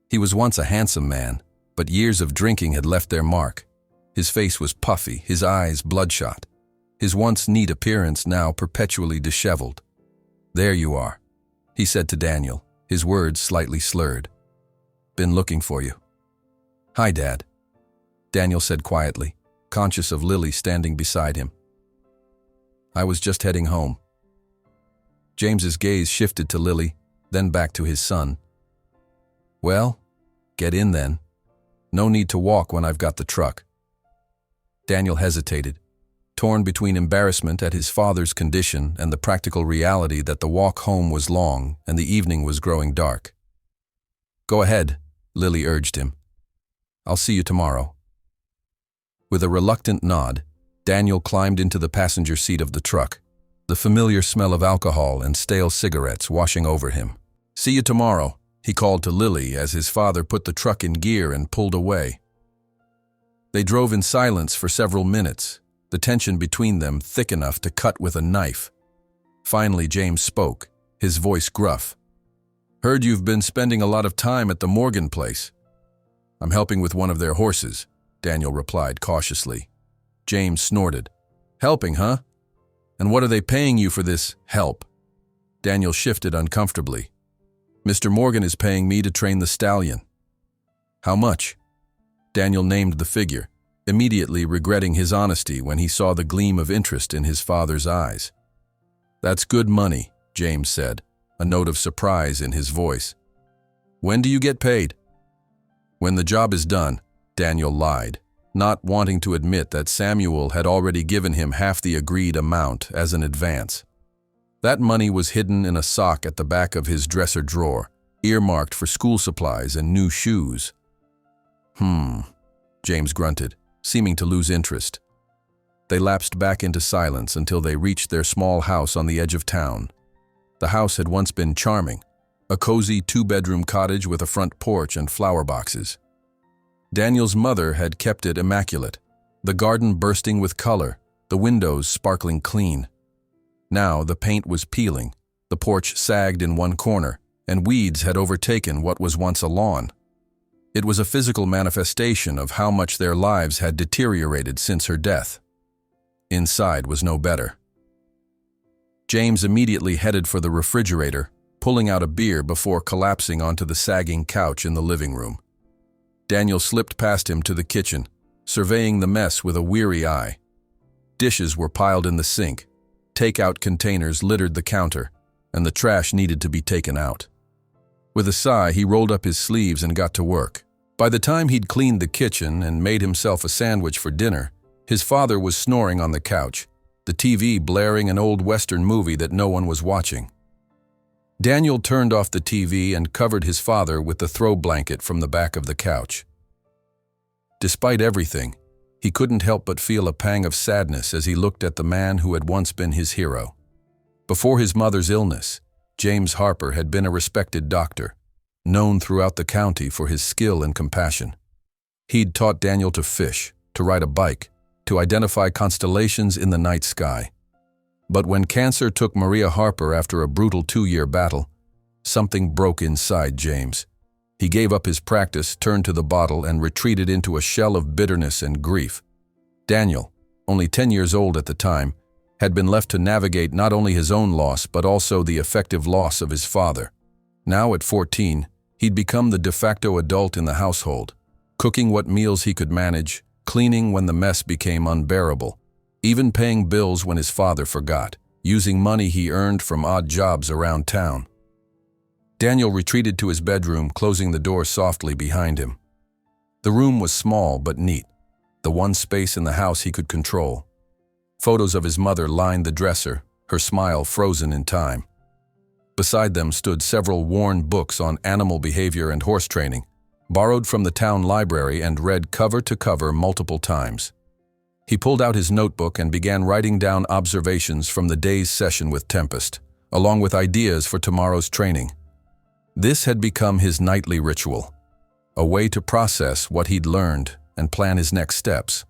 He was once a handsome man, but years of drinking had left their mark. His face was puffy, his eyes bloodshot, his once neat appearance now perpetually disheveled. There you are, he said to Daniel, his words slightly slurred. Been looking for you. Hi, Dad, Daniel said quietly, conscious of Lily standing beside him. I was just heading home. James's gaze shifted to Lily, then back to his son. Well, get in then. No need to walk when I've got the truck. Daniel hesitated, torn between embarrassment at his father's condition and the practical reality that the walk home was long and the evening was growing dark. Go ahead, Lily urged him. I'll see you tomorrow. With a reluctant nod, Daniel climbed into the passenger seat of the truck, the familiar smell of alcohol and stale cigarettes washing over him. See you tomorrow, he called to Lily as his father put the truck in gear and pulled away. They drove in silence for several minutes, the tension between them thick enough to cut with a knife. Finally, James spoke, his voice gruff. Heard you've been spending a lot of time at the Morgan place. I'm helping with one of their horses, Daniel replied cautiously. James snorted. Helping, huh? And what are they paying you for this help? Daniel shifted uncomfortably. Mr. Morgan is paying me to train the stallion. How much? Daniel named the figure, immediately regretting his honesty when he saw the gleam of interest in his father's eyes. That's good money, James said, a note of surprise in his voice. When do you get paid? When the job is done, Daniel lied, not wanting to admit that Samuel had already given him half the agreed amount as an advance. That money was hidden in a sock at the back of his dresser drawer, earmarked for school supplies and new shoes. James grunted, seeming to lose interest. They lapsed back into silence until they reached their small house on the edge of town. The house had once been charming, a cozy two-bedroom cottage with a front porch and flower boxes. Daniel's mother had kept it immaculate, the garden bursting with color, the windows sparkling clean. Now the paint was peeling, the porch sagged in one corner, and weeds had overtaken what was once a lawn. It was a physical manifestation of how much their lives had deteriorated since her death. Inside was no better. James immediately headed for the refrigerator, pulling out a beer before collapsing onto the sagging couch in the living room. Daniel slipped past him to the kitchen, surveying the mess with a weary eye. Dishes were piled in the sink, takeout containers littered the counter, and the trash needed to be taken out. With a sigh, he rolled up his sleeves and got to work. By the time he'd cleaned the kitchen and made himself a sandwich for dinner, his father was snoring on the couch, the TV blaring an old Western movie that no one was watching. Daniel turned off the TV and covered his father with the throw blanket from the back of the couch. Despite everything, he couldn't help but feel a pang of sadness as he looked at the man who had once been his hero. Before his mother's illness, James Harper had been a respected doctor, known throughout the county for his skill and compassion. He'd taught Daniel to fish, to ride a bike, to identify constellations in the night sky. But when cancer took Maria Harper after a brutal 2-year battle, something broke inside James. He gave up his practice, turned to the bottle, and retreated into a shell of bitterness and grief. Daniel, only 10 years old at the time, had been left to navigate not only his own loss but also the effective loss of his father. Now at 14, he'd become the de facto adult in the household, cooking what meals he could manage, cleaning when the mess became unbearable, even paying bills when his father forgot, using money he earned from odd jobs around town. Daniel retreated to his bedroom, closing the door softly behind him. The room was small but neat, the one space in the house he could control. Photos of his mother lined the dresser, her smile frozen in time. Beside them stood several worn books on animal behavior and horse training, borrowed from the town library and read cover to cover multiple times. He pulled out his notebook and began writing down observations from the day's session with Tempest, along with ideas for tomorrow's training. This had become his nightly ritual, a way to process what he'd learned and plan his next steps.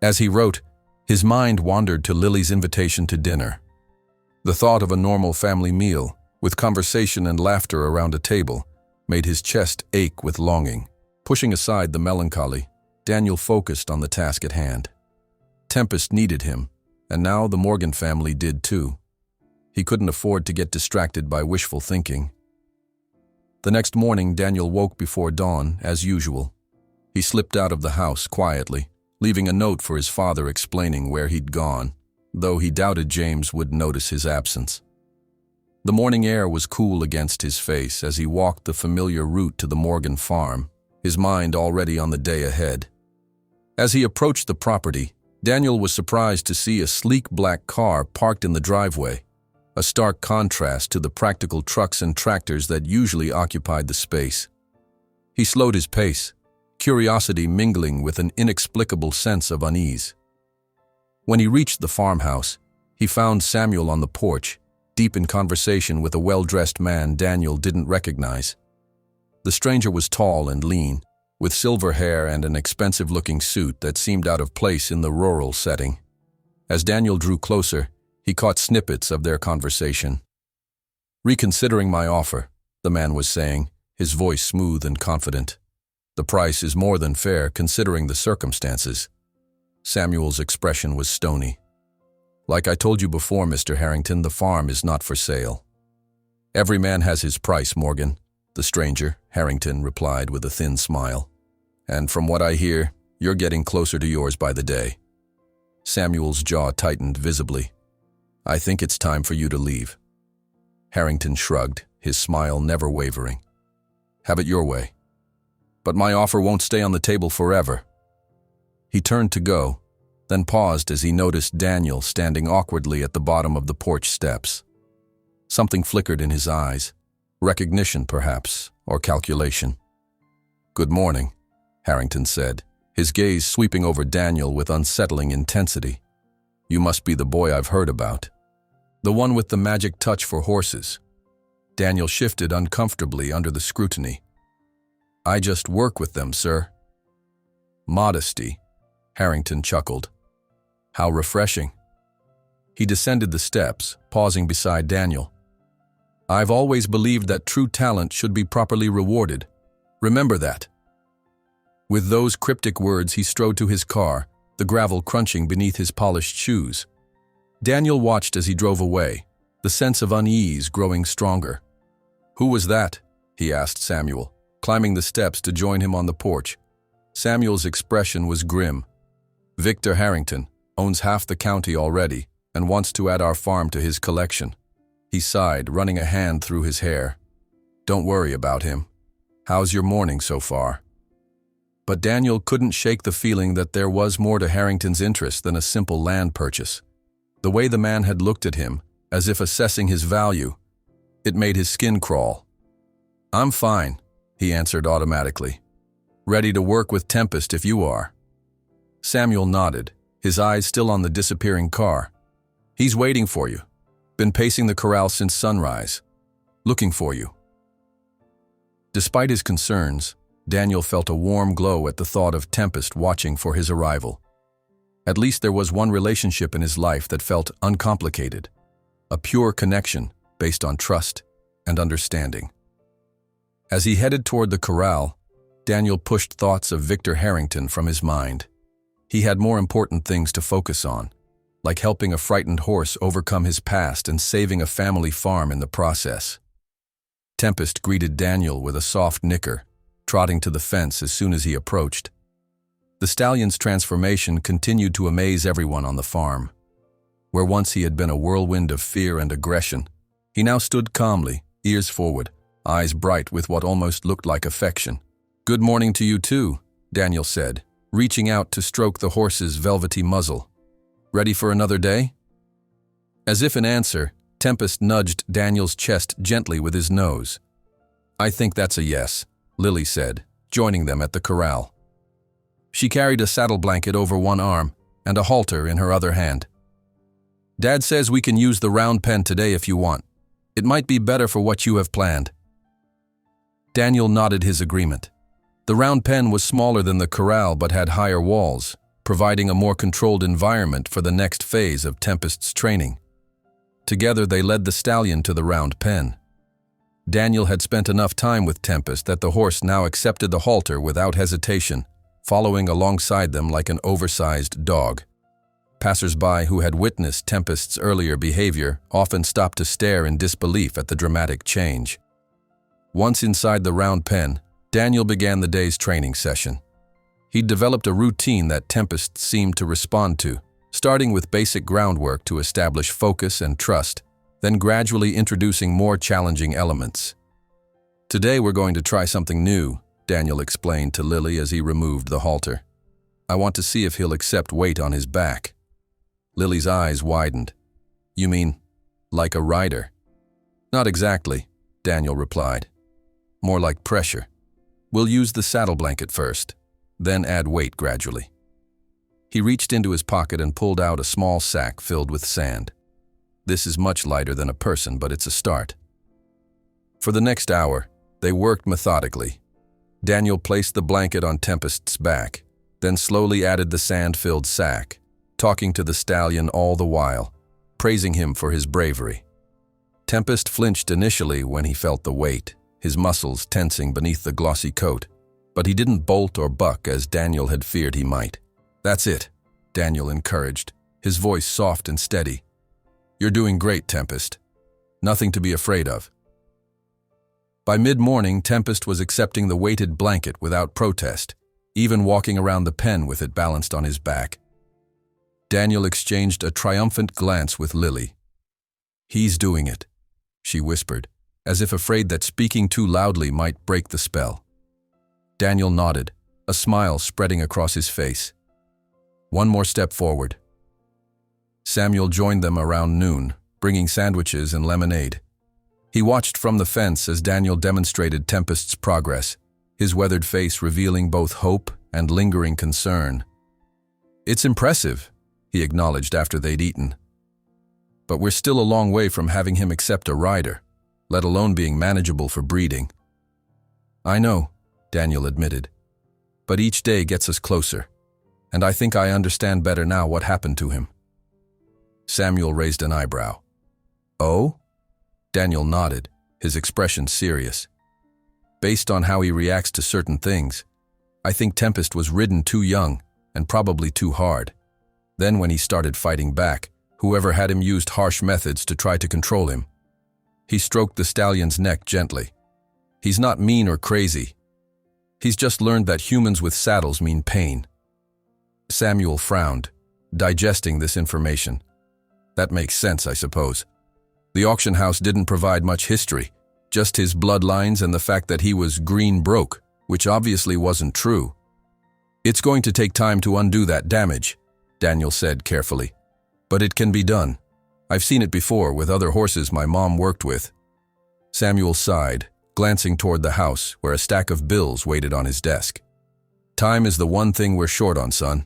As he wrote, his mind wandered to Lily's invitation to dinner. The thought of a normal family meal, with conversation and laughter around a table, made his chest ache with longing. Pushing aside the melancholy, Daniel focused on the task at hand. Tempest needed him, and now the Morgan family did too. He couldn't afford to get distracted by wishful thinking. The next morning, Daniel woke before dawn, as usual. He slipped out of the house quietly, leaving a note for his father explaining where he'd gone, though he doubted James would notice his absence. The morning air was cool against his face as he walked the familiar route to the Morgan farm, his mind already on the day ahead. As he approached the property, Daniel was surprised to see a sleek black car parked in the driveway, a stark contrast to the practical trucks and tractors that usually occupied the space. He slowed his pace, curiosity mingling with an inexplicable sense of unease. When he reached the farmhouse, he found Samuel on the porch, deep in conversation with a well-dressed man Daniel didn't recognize. The stranger was tall and lean, with silver hair and an expensive-looking suit that seemed out of place in the rural setting. As Daniel drew closer, he caught snippets of their conversation. "Reconsidering my offer," the man was saying, his voice smooth and confident. "The price is more than fair considering the circumstances." Samuel's expression was stony. "Like I told you before, Mr. Harrington, the farm is not for sale." "Every man has his price, Morgan," the stranger, Harrington, replied with a thin smile. "And from what I hear, you're getting closer to yours by the day." Samuel's jaw tightened visibly. "I think it's time for you to leave." Harrington shrugged, his smile never wavering. "Have it your way. But my offer won't stay on the table forever." He turned to go, then paused as he noticed Daniel standing awkwardly at the bottom of the porch steps. Something flickered in his eyes, recognition perhaps, or calculation. "Good morning," Harrington said, his gaze sweeping over Daniel with unsettling intensity. "You must be the boy I've heard about. The one with the magic touch for horses." Daniel shifted uncomfortably under the scrutiny. "I just work with them, sir." "Modesty," Harrington chuckled. "How refreshing." He descended the steps, pausing beside Daniel. "I've always believed that true talent should be properly rewarded. Remember that." With those cryptic words, he strode to his car, the gravel crunching beneath his polished shoes. Daniel watched as he drove away, the sense of unease growing stronger. "Who was that?" he asked Samuel, climbing the steps to join him on the porch. Samuel's expression was grim. "Victor Harrington owns half the county already and wants to add our farm to his collection." He sighed, running a hand through his hair. "Don't worry about him. How's your morning so far?" But Daniel couldn't shake the feeling that there was more to Harrington's interest than a simple land purchase. The way the man had looked at him, as if assessing his value, it made his skin crawl. "I'm fine," he answered automatically. "Ready to work with Tempest if you are." Samuel nodded, his eyes still on the disappearing car. "He's waiting for you. Been pacing the corral since sunrise. Looking for you." Despite his concerns, Daniel felt a warm glow at the thought of Tempest watching for his arrival. At least there was one relationship in his life that felt uncomplicated, a pure connection based on trust and understanding. As he headed toward the corral, Daniel pushed thoughts of Victor Harrington from his mind. He had more important things to focus on, like helping a frightened horse overcome his past and saving a family farm in the process. Tempest greeted Daniel with a soft nicker, trotting to the fence as soon as he approached. The stallion's transformation continued to amaze everyone on the farm. Where once he had been a whirlwind of fear and aggression, he now stood calmly, ears forward, eyes bright with what almost looked like affection. "Good morning to you too," Daniel said, reaching out to stroke the horse's velvety muzzle. "Ready for another day?" As if in answer, Tempest nudged Daniel's chest gently with his nose. "I think that's a yes," Lily said, joining them at the corral. She carried a saddle blanket over one arm and a halter in her other hand. "Dad says we can use the round pen today if you want. It might be better for what you have planned." Daniel nodded his agreement. The round pen was smaller than the corral but had higher walls, providing a more controlled environment for the next phase of Tempest's training. Together they led the stallion to the round pen. Daniel had spent enough time with Tempest that the horse now accepted the halter without hesitation, following alongside them like an oversized dog. Passers-by who had witnessed Tempest's earlier behavior often stopped to stare in disbelief at the dramatic change. Once inside the round pen, Daniel began the day's training session. He'd developed a routine that Tempest seemed to respond to, starting with basic groundwork to establish focus and trust, then gradually introducing more challenging elements. "Today we're going to try something new," Daniel explained to Lily as he removed the halter. "I want to see if he'll accept weight on his back." Lily's eyes widened. "You mean, like a rider?" "Not exactly," Daniel replied. "More like pressure. We'll use the saddle blanket first, then add weight gradually." He reached into his pocket and pulled out a small sack filled with sand. "This is much lighter than a person, but it's a start." For the next hour, they worked methodically. Daniel placed the blanket on Tempest's back, then slowly added the sand-filled sack, talking to the stallion all the while, praising him for his bravery. Tempest flinched initially when he felt the weight, his muscles tensing beneath the glossy coat, but he didn't bolt or buck as Daniel had feared he might. "That's it," Daniel encouraged, his voice soft and steady. "You're doing great, Tempest. Nothing to be afraid of." By mid-morning, Tempest was accepting the weighted blanket without protest, even walking around the pen with it balanced on his back. Daniel exchanged a triumphant glance with Lily. "He's doing it," she whispered, as if afraid that speaking too loudly might break the spell. Daniel nodded, a smile spreading across his face. "One more step forward." Samuel joined them around noon, bringing sandwiches and lemonade. He watched from the fence as Daniel demonstrated Tempest's progress, his weathered face revealing both hope and lingering concern. "It's impressive," he acknowledged after they'd eaten. "But we're still a long way from having him accept a rider, let alone being manageable for breeding." "I know," Daniel admitted, "but each day gets us closer, and I think I understand better now what happened to him." Samuel raised an eyebrow. "Oh?" Daniel nodded, his expression serious. "Based on how he reacts to certain things, I think Tempest was ridden too young and probably too hard. Then when he started fighting back, whoever had him used harsh methods to try to control him. He stroked the stallion's neck gently. He's not mean or crazy. He's just learned that humans with saddles mean pain. Samuel frowned, digesting this information. That makes sense, I suppose. The auction house didn't provide much history, just his bloodlines and the fact that he was green broke, which obviously wasn't true. It's going to take time to undo that damage, Daniel said carefully. But it can be done. I've seen it before with other horses my mom worked with. Samuel sighed, glancing toward the house where a stack of bills waited on his desk. Time is the one thing we're short on, son.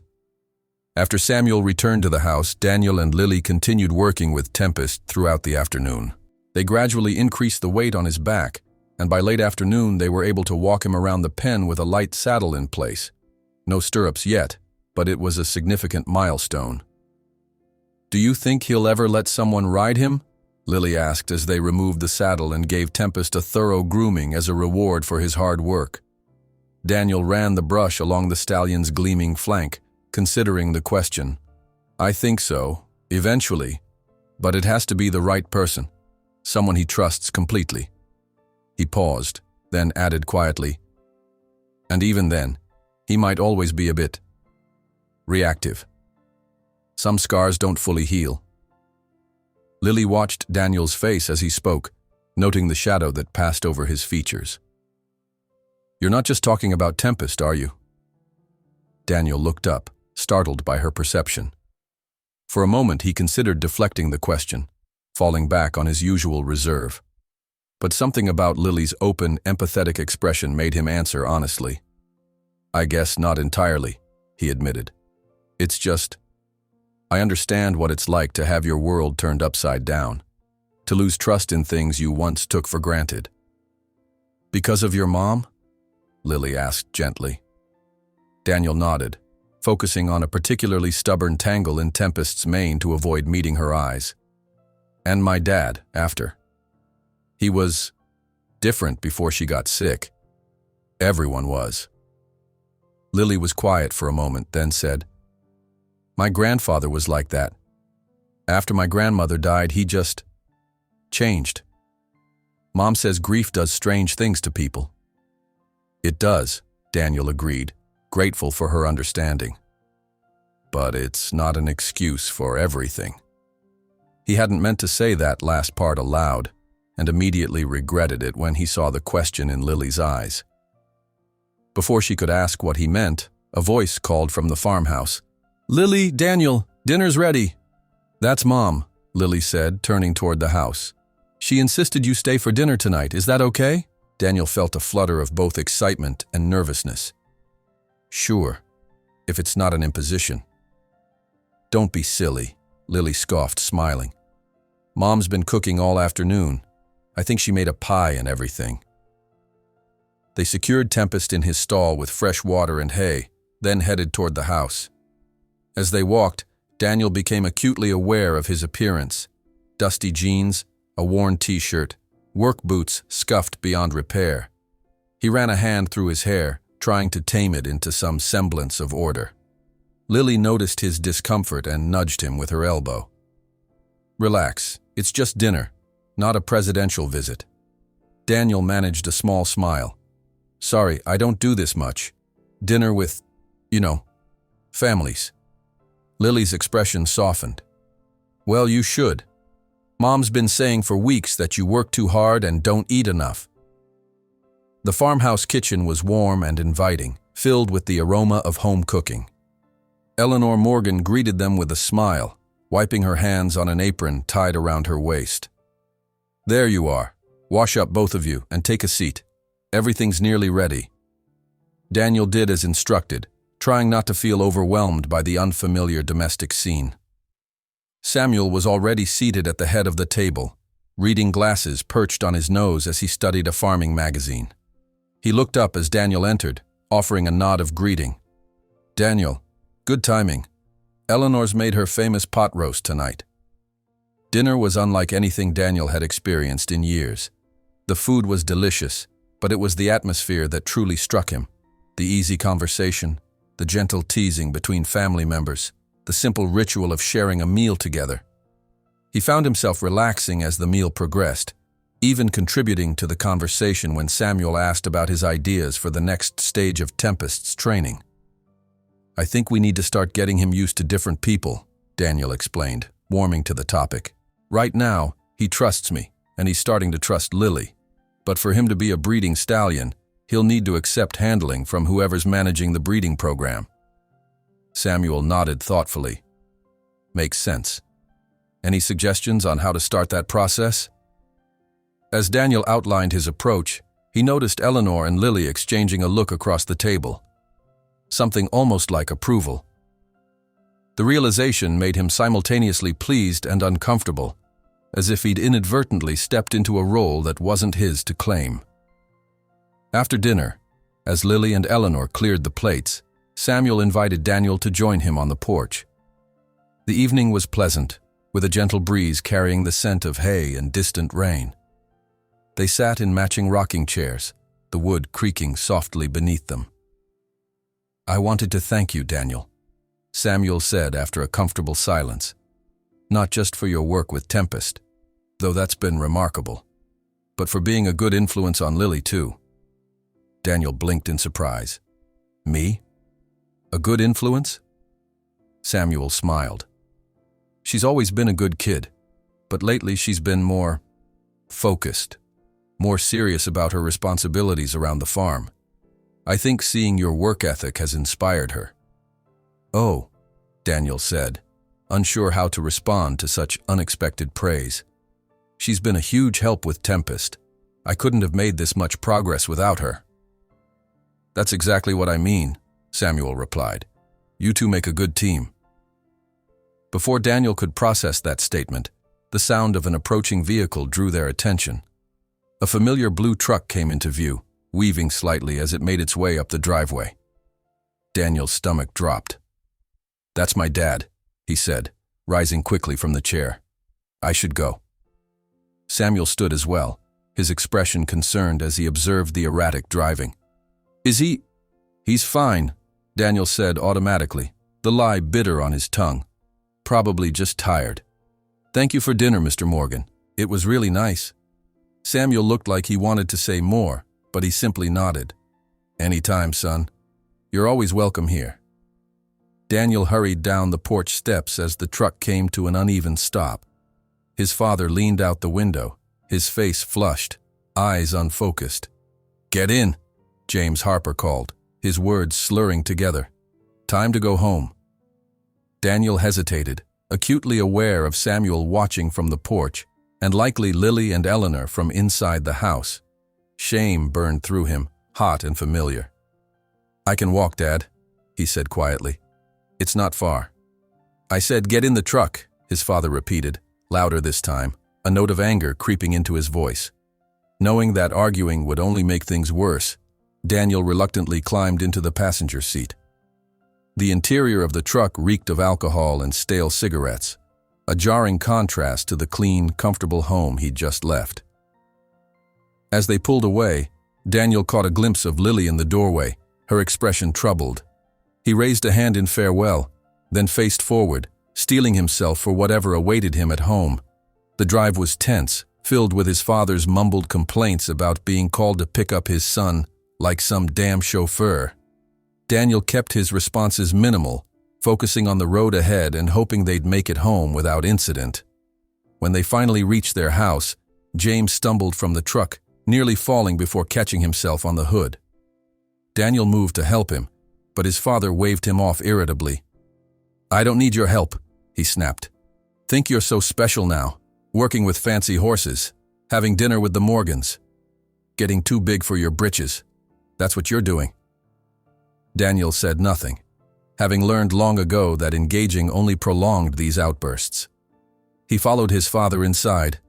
After Samuel returned to the house, Daniel and Lily continued working with Tempest throughout the afternoon. They gradually increased the weight on his back, and by late afternoon they were able to walk him around the pen with a light saddle in place. No stirrups yet, but it was a significant milestone. "Do you think he'll ever let someone ride him?" Lily asked as they removed the saddle and gave Tempest a thorough grooming as a reward for his hard work. Daniel ran the brush along the stallion's gleaming flank, considering the question. "I think so, eventually, but it has to be the right person, someone he trusts completely." He paused, then added quietly, "And even then, he might always be a bit reactive. Some scars don't fully heal." Lily watched Daniel's face as he spoke, noting the shadow that passed over his features. "You're not just talking about Tempest, are you?" Daniel looked up, startled by her perception. For a moment he considered deflecting the question, falling back on his usual reserve. But something about Lily's open, empathetic expression made him answer honestly. "I guess not entirely," he admitted. "It's just, I understand what it's like to have your world turned upside down, to lose trust in things you once took for granted." "Because of your mom?" Lily asked gently. Daniel nodded, focusing on a particularly stubborn tangle in Tempest's mane to avoid meeting her eyes. "And my dad, after. He was different before she got sick. Everyone was." Lily was quiet for a moment, then said, "My grandfather was like that. After my grandmother died, he just changed. Mom says grief does strange things to people." "It does," Daniel agreed, grateful for her understanding. "But it's not an excuse for everything." He hadn't meant to say that last part aloud, and immediately regretted it when he saw the question in Lily's eyes. Before she could ask what he meant, a voice called from the farmhouse. "Lily, Daniel, dinner's ready." "That's Mom," Lily said, turning toward the house. "She insisted you stay for dinner tonight. Is that okay?" Daniel felt a flutter of both excitement and nervousness. "Sure, if it's not an imposition." "Don't be silly," Lily scoffed, smiling. "Mom's been cooking all afternoon. I think she made a pie and everything." They secured Tempest in his stall with fresh water and hay, then headed toward the house. As they walked, Daniel became acutely aware of his appearance. Dusty jeans, a worn t-shirt, work boots scuffed beyond repair. He ran a hand through his hair, trying to tame it into some semblance of order. Lily noticed his discomfort and nudged him with her elbow. "Relax, it's just dinner, not a presidential visit." Daniel managed a small smile. "Sorry, I don't do this much. Dinner with, families." Lily's expression softened. "Well, you should. Mom's been saying for weeks that you work too hard and don't eat enough." The farmhouse kitchen was warm and inviting, filled with the aroma of home cooking. Eleanor Morgan greeted them with a smile, wiping her hands on an apron tied around her waist. "There you are. Wash up, both of you, and take a seat. Everything's nearly ready." Daniel did as instructed, trying not to feel overwhelmed by the unfamiliar domestic scene. Samuel was already seated at the head of the table, reading glasses perched on his nose as he studied a farming magazine. He looked up as Daniel entered, offering a nod of greeting. "Daniel, good timing. Eleanor's made her famous pot roast tonight." Dinner was unlike anything Daniel had experienced in years. The food was delicious, but it was the atmosphere that truly struck him. The easy conversation, the gentle teasing between family members, the simple ritual of sharing a meal together. He found himself relaxing as the meal progressed, even contributing to the conversation when Samuel asked about his ideas for the next stage of Tempest's training. "I think we need to start getting him used to different people," Daniel explained, warming to the topic. "Right now, he trusts me, and he's starting to trust Lily. But for him to be a breeding stallion, he'll need to accept handling from whoever's managing the breeding program." Samuel nodded thoughtfully. "Makes sense. Any suggestions on how to start that process?" As Daniel outlined his approach, he noticed Eleanor and Lily exchanging a look across the table. Something almost like approval. The realization made him simultaneously pleased and uncomfortable, as if he'd inadvertently stepped into a role that wasn't his to claim. After dinner, as Lily and Eleanor cleared the plates, Samuel invited Daniel to join him on the porch. The evening was pleasant, with a gentle breeze carrying the scent of hay and distant rain. They sat in matching rocking chairs, the wood creaking softly beneath them. "I wanted to thank you, Daniel," Samuel said after a comfortable silence. "Not just for your work with Tempest, though that's been remarkable, but for being a good influence on Lily too." Daniel blinked in surprise. "Me? A good influence?" Samuel smiled. "She's always been a good kid, but lately she's been more focused, more serious about her responsibilities around the farm. I think seeing your work ethic has inspired her." "Oh," Daniel said, unsure how to respond to such unexpected praise. "She's been a huge help with Tempest. I couldn't have made this much progress without her." "That's exactly what I mean," Samuel replied. "You two make a good team." Before Daniel could process that statement, the sound of an approaching vehicle drew their attention. A familiar blue truck came into view, weaving slightly as it made its way up the driveway. Daniel's stomach dropped. "That's my dad," he said, rising quickly from the chair. "I should go." Samuel stood as well, his expression concerned as he observed the erratic driving. "Is he—" "He's fine," Daniel said automatically, the lie bitter on his tongue. "Probably just tired. Thank you for dinner, Mr. Morgan. It was really nice." Samuel looked like he wanted to say more, but he simply nodded. "Anytime, son. You're always welcome here." Daniel hurried down the porch steps as the truck came to an uneven stop. His father leaned out the window, his face flushed, eyes unfocused. "Get in," James Harper called, his words slurring together. "Time to go home." Daniel hesitated, acutely aware of Samuel watching from the porch, and likely Lily and Eleanor from inside the house. Shame burned through him, hot and familiar. "I can walk, Dad," he said quietly. "It's not far." "I said get in the truck," his father repeated, louder this time, a note of anger creeping into his voice. Knowing that arguing would only make things worse, Daniel reluctantly climbed into the passenger seat. The interior of the truck reeked of alcohol and stale cigarettes, a jarring contrast to the clean, comfortable home he'd just left. As they pulled away, Daniel caught a glimpse of Lily in the doorway, her expression troubled. He raised a hand in farewell, then faced forward, steeling himself for whatever awaited him at home. The drive was tense, filled with his father's mumbled complaints about being called to pick up his son, like some damn chauffeur. Daniel kept his responses minimal, focusing on the road ahead and hoping they'd make it home without incident. When they finally reached their house, James stumbled from the truck, nearly falling before catching himself on the hood. Daniel moved to help him, but his father waved him off irritably. "I don't need your help," he snapped. "Think you're so special now, working with fancy horses, having dinner with the Morgans. Getting too big for your britches. That's what you're doing." Daniel said nothing, having learned long ago that engaging only prolonged these outbursts. He followed his father inside,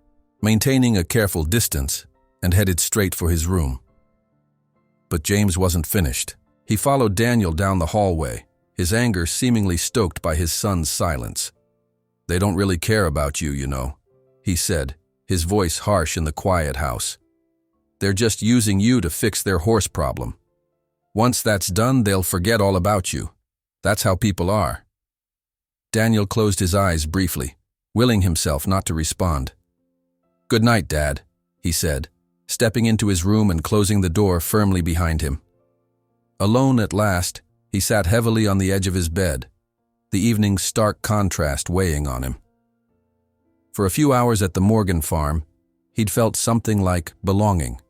maintaining a careful distance, and headed straight for his room. But James wasn't finished. He followed Daniel down the hallway, his anger seemingly stoked by his son's silence. "They don't really care about you, you know," he said, his voice harsh in the quiet house. "They're just using you to fix their horse problem. Once that's done, they'll forget all about you, That's how people are. Daniel closed his eyes briefly, willing himself not to respond. "Good night, Dad," he said, stepping into his room and closing the door firmly behind him. Alone at last, he sat heavily on the edge of his bed, the evening's stark contrast weighing on him. For a few hours at the Morgan farm, he'd felt something like belonging,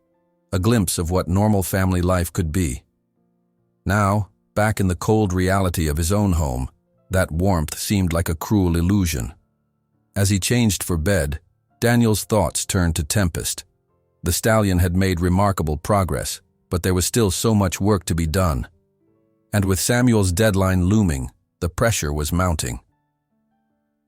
a glimpse of what normal family life could be. Now, back in the cold reality of his own home, that warmth seemed like a cruel illusion. As he changed for bed, Daniel's thoughts turned to Tempest. The stallion had made remarkable progress, but there was still so much work to be done. And with Samuel's deadline looming, the pressure was mounting.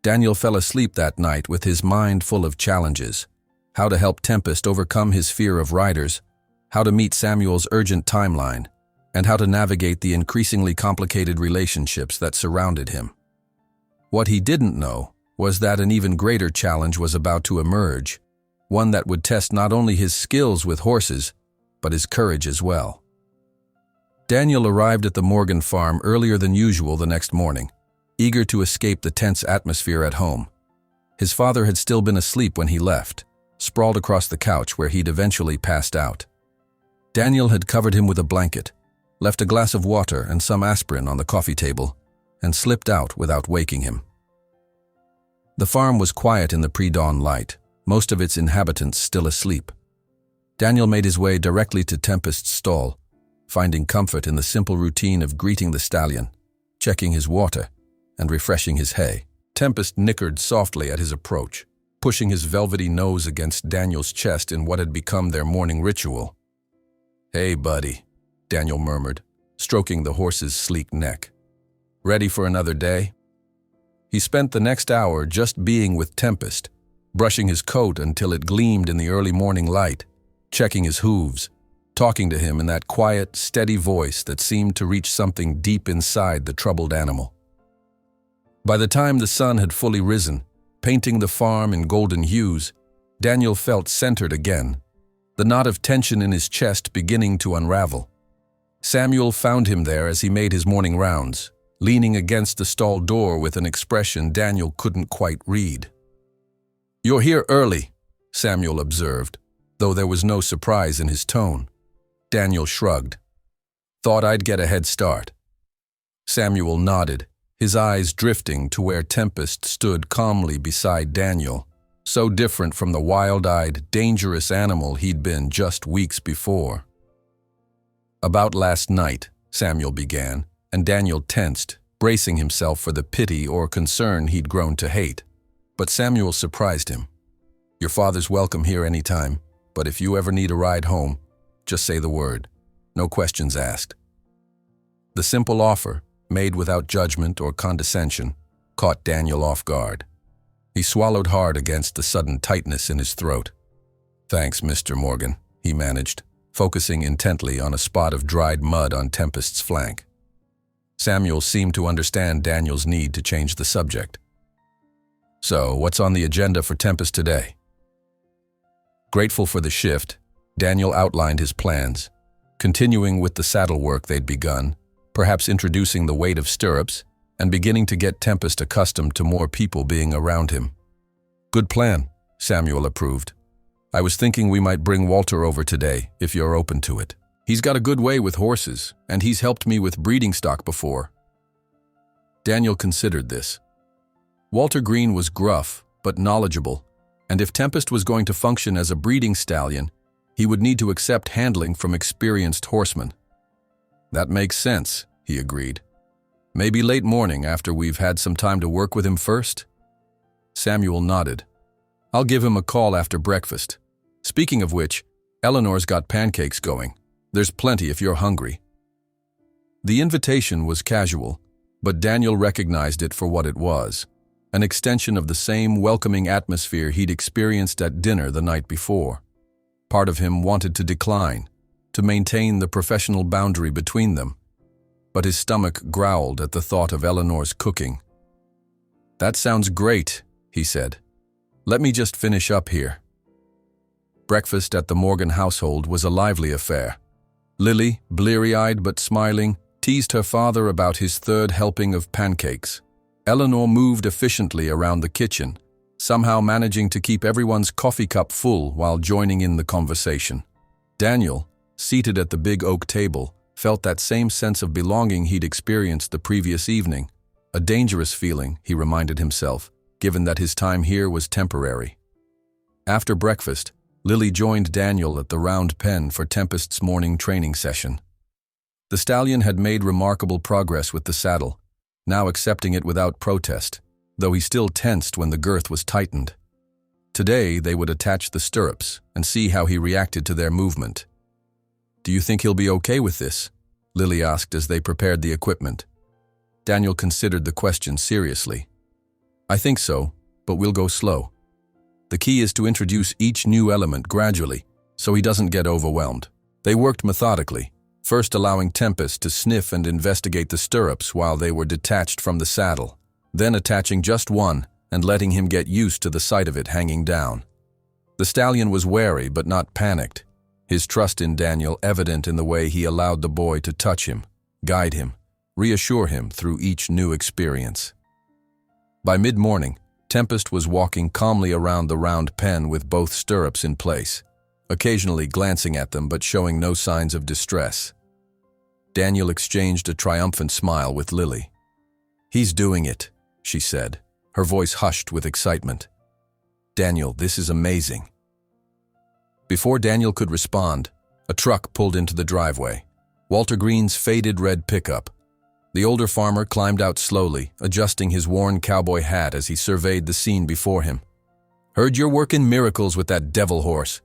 Daniel fell asleep that night with his mind full of challenges: how to help Tempest overcome his fear of riders, how to meet Samuel's urgent timeline, and how to navigate the increasingly complicated relationships that surrounded him. What he didn't know was that an even greater challenge was about to emerge, one that would test not only his skills with horses, but his courage as well. Daniel arrived at the Morgan farm earlier than usual the next morning, eager to escape the tense atmosphere at home. His father had still been asleep when he left, sprawled across the couch where he'd eventually passed out. Daniel had covered him with a blanket, left a glass of water and some aspirin on the coffee table, and slipped out without waking him. The farm was quiet in the pre-dawn light, most of its inhabitants still asleep. Daniel made his way directly to Tempest's stall, finding comfort in the simple routine of greeting the stallion, checking his water, and refreshing his hay. Tempest nickered softly at his approach, pushing his velvety nose against Daniel's chest in what had become their morning ritual. "Hey, buddy," Daniel murmured, stroking the horse's sleek neck. "Ready for another day?" He spent the next hour just being with Tempest, brushing his coat until it gleamed in the early morning light, checking his hooves, talking to him in that quiet, steady voice that seemed to reach something deep inside the troubled animal. By the time the sun had fully risen, painting the farm in golden hues, Daniel felt centered again, the knot of tension in his chest beginning to unravel. Samuel found him there as he made his morning rounds, leaning against the stall door with an expression Daniel couldn't quite read. "You're here early," Samuel observed, though there was no surprise in his tone. Daniel shrugged. "Thought I'd get a head start." Samuel nodded, his eyes drifting to where Tempest stood calmly beside Daniel, so different from the wild-eyed, dangerous animal he'd been just weeks before. "About last night," Samuel began, and Daniel tensed, bracing himself for the pity or concern he'd grown to hate. But Samuel surprised him. "Your father's welcome here anytime, but if you ever need a ride home, just say the word. No questions asked." The simple offer, made without judgment or condescension, caught Daniel off guard. He swallowed hard against the sudden tightness in his throat. "Thanks, Mr. Morgan," he managed, focusing intently on a spot of dried mud on Tempest's flank. Samuel seemed to understand Daniel's need to change the subject. "So, what's on the agenda for Tempest today?" Grateful for the shift, Daniel outlined his plans, continuing with the saddle work they'd begun, perhaps introducing the weight of stirrups, and beginning to get Tempest accustomed to more people being around him. "Good plan," Samuel approved. "I was thinking we might bring Walter over today, if you're open to it. He's got a good way with horses, and he's helped me with breeding stock before." Daniel considered this. Walter Green was gruff, but knowledgeable, and if Tempest was going to function as a breeding stallion, he would need to accept handling from experienced horsemen. "That makes sense," he agreed. "Maybe late morning after we've had some time to work with him first?" Samuel nodded. "I'll give him a call after breakfast. Speaking of which, Eleanor's got pancakes going. There's plenty if you're hungry." The invitation was casual, but Daniel recognized it for what it was, an extension of the same welcoming atmosphere he'd experienced at dinner the night before. Part of him wanted to decline, to maintain the professional boundary between them, but his stomach growled at the thought of Eleanor's cooking. "That sounds great," he said. "Let me just finish up here." Breakfast at the Morgan household was a lively affair. Lily, bleary-eyed but smiling, teased her father about his third helping of pancakes. Eleanor moved efficiently around the kitchen, somehow managing to keep everyone's coffee cup full while joining in the conversation. Daniel, seated at the big oak table, felt that same sense of belonging he'd experienced the previous evening. A dangerous feeling, he reminded himself, given that his time here was temporary. After breakfast, Lily joined Daniel at the round pen for Tempest's morning training session. The stallion had made remarkable progress with the saddle, now accepting it without protest, though he still tensed when the girth was tightened. Today, they would attach the stirrups and see how he reacted to their movement. "Do you think he'll be okay with this?" Lily asked as they prepared the equipment. Daniel considered the question seriously. "I think so, but we'll go slow. The key is to introduce each new element gradually, so he doesn't get overwhelmed." They worked methodically, first allowing Tempest to sniff and investigate the stirrups while they were detached from the saddle, then attaching just one and letting him get used to the sight of it hanging down. The stallion was wary but not panicked, his trust in Daniel evident in the way he allowed the boy to touch him, guide him, reassure him through each new experience. By mid-morning, Tempest was walking calmly around the round pen with both stirrups in place, occasionally glancing at them but showing no signs of distress. Daniel exchanged a triumphant smile with Lily. "He's doing it," she said, her voice hushed with excitement. "Daniel, this is amazing." Before Daniel could respond, a truck pulled into the driveway, Walter Green's faded red pickup. The older farmer climbed out slowly, adjusting his worn cowboy hat as he surveyed the scene before him. "Heard you're working miracles with that devil horse,"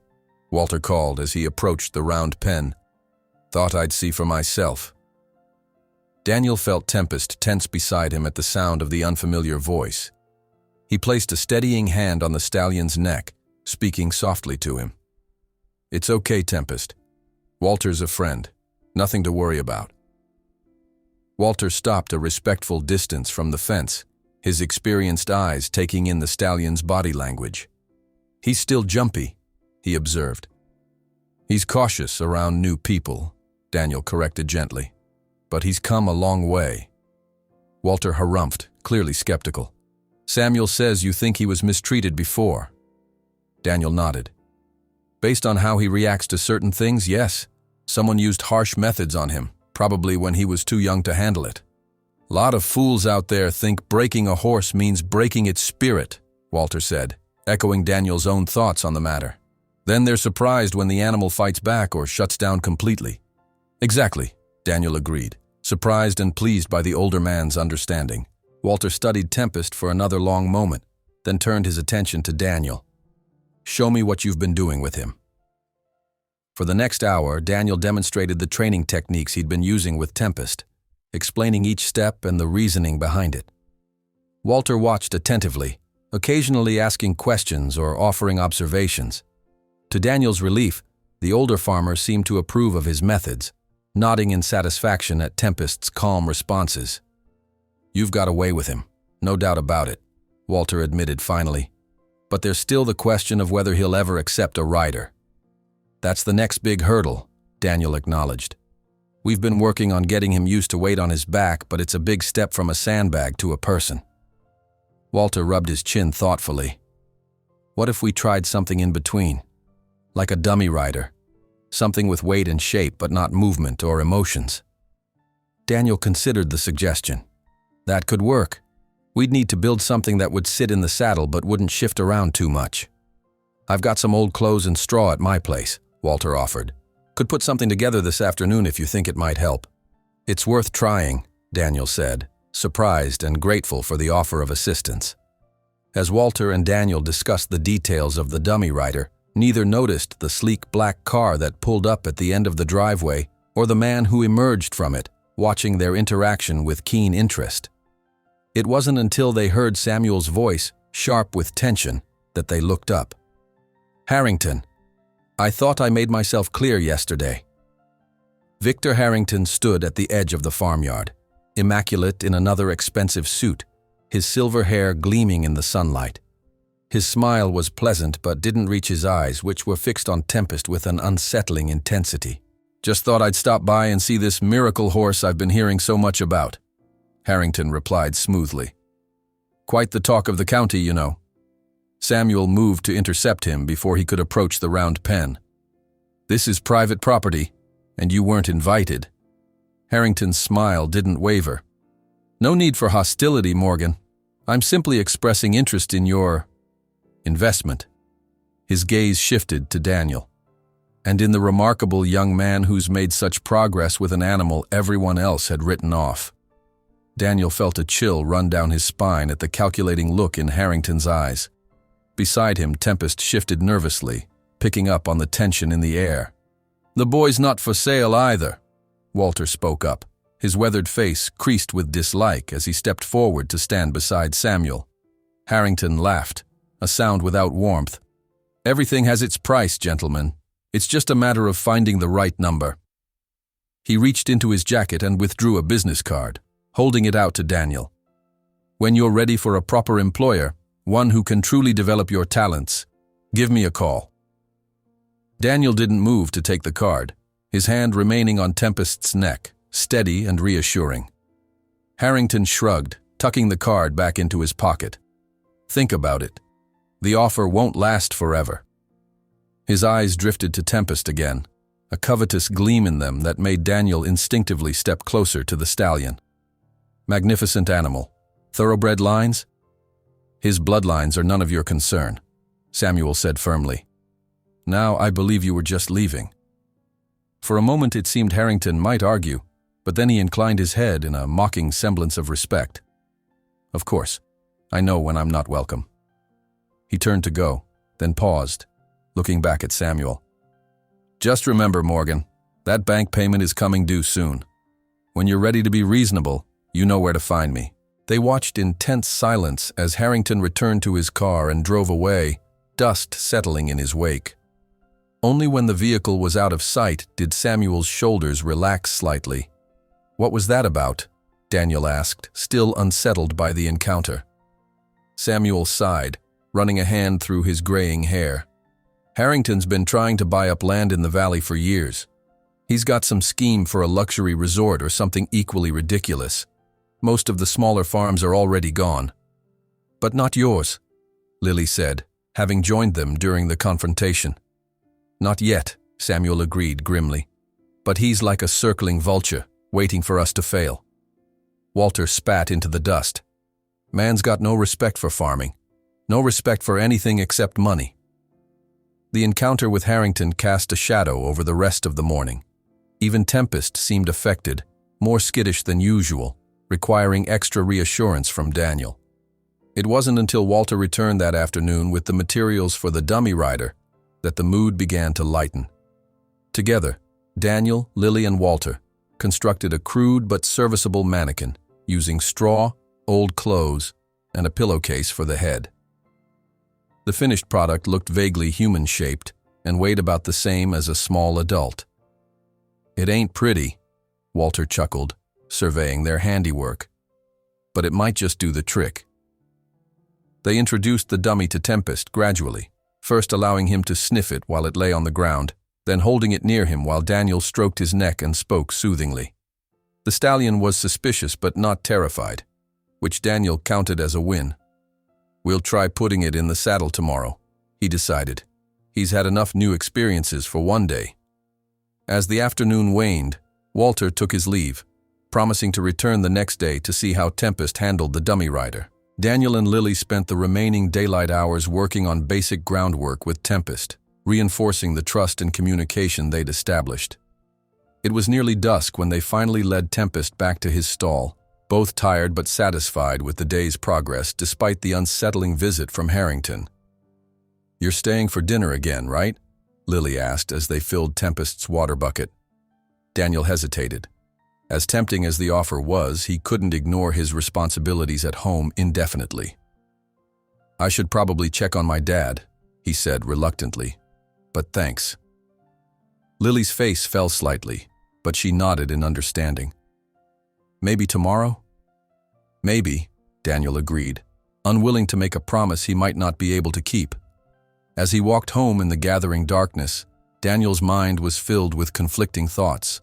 Walter called as he approached the round pen. "Thought I'd see for myself." Daniel felt Tempest tense beside him at the sound of the unfamiliar voice. He placed a steadying hand on the stallion's neck, speaking softly to him. "It's okay, Tempest. Walter's a friend. Nothing to worry about." Walter stopped a respectful distance from the fence, his experienced eyes taking in the stallion's body language. "He's still jumpy," he observed. "He's cautious around new people," Daniel corrected gently. "But he's come a long way." Walter harumphed, clearly skeptical. "Samuel says you think he was mistreated before." Daniel nodded. "Based on how he reacts to certain things, yes. Someone used harsh methods on him, probably when he was too young to handle it. Lot of fools out there think breaking a horse means breaking its spirit," Walter said, echoing Daniel's own thoughts on the matter. "Then they're surprised when the animal fights back or shuts down completely." "Exactly," Daniel agreed, surprised and pleased by the older man's understanding. Walter studied Tempest for another long moment, then turned his attention to Daniel. "Show me what you've been doing with him." For the next hour, Daniel demonstrated the training techniques he'd been using with Tempest, explaining each step and the reasoning behind it. Walter watched attentively, occasionally asking questions or offering observations. To Daniel's relief, the older farmer seemed to approve of his methods, nodding in satisfaction at Tempest's calm responses. "You've got away with him, no doubt about it," Walter admitted finally. "But there's still the question of whether he'll ever accept a rider." "That's the next big hurdle," Daniel acknowledged. "We've been working on getting him used to weight on his back, but it's a big step from a sandbag to a person." Walter rubbed his chin thoughtfully. "What if we tried something in between? Like a dummy rider. Something with weight and shape but not movement or emotions." Daniel considered the suggestion. "That could work. We'd need to build something that would sit in the saddle but wouldn't shift around too much. I've got some old clothes and straw at my place," Walter offered. "Could put something together this afternoon if you think it might help." "It's worth trying," Daniel said, surprised and grateful for the offer of assistance. As Walter and Daniel discussed the details of the dummy rider, neither noticed the sleek black car that pulled up at the end of the driveway or the man who emerged from it, watching their interaction with keen interest. It wasn't until they heard Samuel's voice, sharp with tension, that they looked up. "Harrington, I thought I made myself clear yesterday." Victor Harrington stood at the edge of the farmyard, immaculate in another expensive suit, his silver hair gleaming in the sunlight. His smile was pleasant but didn't reach his eyes, which were fixed on Tempest with an unsettling intensity. Just thought I'd stop by and see this miracle horse I've been hearing so much about," Harrington replied smoothly. "Quite the talk of the county, you know." Samuel moved to intercept him before he could approach the round pen. "This is private property, and you weren't invited." Harrington's smile didn't waver. "No need for hostility, Morgan. I'm simply expressing interest in your investment." His gaze shifted to Daniel. "And in the remarkable young man who's made such progress with an animal everyone else had written off." Daniel felt a chill run down his spine at the calculating look in Harrington's eyes. Beside him, Tempest shifted nervously, picking up on the tension in the air. "The boy's not for sale either," Walter spoke up, his weathered face creased with dislike as he stepped forward to stand beside Samuel. Harrington laughed, a sound without warmth. "Everything has its price, gentlemen. It's just a matter of finding the right number." He reached into his jacket and withdrew a business card, holding it out to Daniel. "When you're ready for a proper employer, one who can truly develop your talents, give me a call." Daniel didn't move to take the card, his hand remaining on Tempest's neck, steady and reassuring. Harrington shrugged, tucking the card back into his pocket. "Think about it. The offer won't last forever." His eyes drifted to Tempest again, a covetous gleam in them that made Daniel instinctively step closer to the stallion. Magnificent animal. Thoroughbred lines? "His bloodlines are none of your concern," Samuel said firmly. "Now I believe you were just leaving." For a moment it seemed Harrington might argue, but then he inclined his head in a mocking semblance of respect. "Of course, I know when I'm not welcome." He turned to go, then paused, looking back at Samuel. "Just remember, Morgan, that bank payment is coming due soon. When you're ready to be reasonable, you know where to find me." They watched in tense silence as Harrington returned to his car and drove away, dust settling in his wake. Only when the vehicle was out of sight did Samuel's shoulders relax slightly. "What was that about?" Daniel asked, still unsettled by the encounter. Samuel sighed, running a hand through his graying hair. "Harrington's been trying to buy up land in the valley for years. He's got some scheme for a luxury resort or something equally ridiculous. Most of the smaller farms are already gone." "But not yours," Lily said, having joined them during the confrontation. "Not yet," Samuel agreed grimly. "But he's like a circling vulture, waiting for us to fail." Walter spat into the dust. "Man's got no respect for farming. No respect for anything except money." The encounter with Harrington cast a shadow over the rest of the morning. Even Tempest seemed affected, more skittish than usual, requiring extra reassurance from Daniel. It wasn't until Walter returned that afternoon with the materials for the dummy rider that the mood began to lighten. Together, Daniel, Lily, and Walter constructed a crude but serviceable mannequin using straw, old clothes, and a pillowcase for the head. The finished product looked vaguely human-shaped and weighed about the same as a small adult. "It ain't pretty," Walter chuckled, surveying their handiwork. "But it might just do the trick." They introduced the dummy to Tempest gradually, first allowing him to sniff it while it lay on the ground, then holding it near him while Daniel stroked his neck and spoke soothingly. The stallion was suspicious but not terrified, which Daniel counted as a win. "We'll try putting it in the saddle tomorrow," he decided. He's had enough new experiences for one day. As the afternoon waned, Walter took his leave, promising to return the next day to see how Tempest handled the dummy rider. Daniel and Lily spent the remaining daylight hours working on basic groundwork with Tempest, reinforcing the trust and communication they'd established. It was nearly dusk when they finally led Tempest back to his stall, both tired but satisfied with the day's progress despite the unsettling visit from Harrington. "You're staying for dinner again, right?" Lily asked as they filled Tempest's water bucket. Daniel hesitated. As tempting as the offer was, he couldn't ignore his responsibilities at home indefinitely. "I should probably check on my dad," he said reluctantly, "but thanks." Lily's face fell slightly, but she nodded in understanding. "Maybe tomorrow?" "Maybe," Daniel agreed, unwilling to make a promise he might not be able to keep. As he walked home in the gathering darkness, Daniel's mind was filled with conflicting thoughts.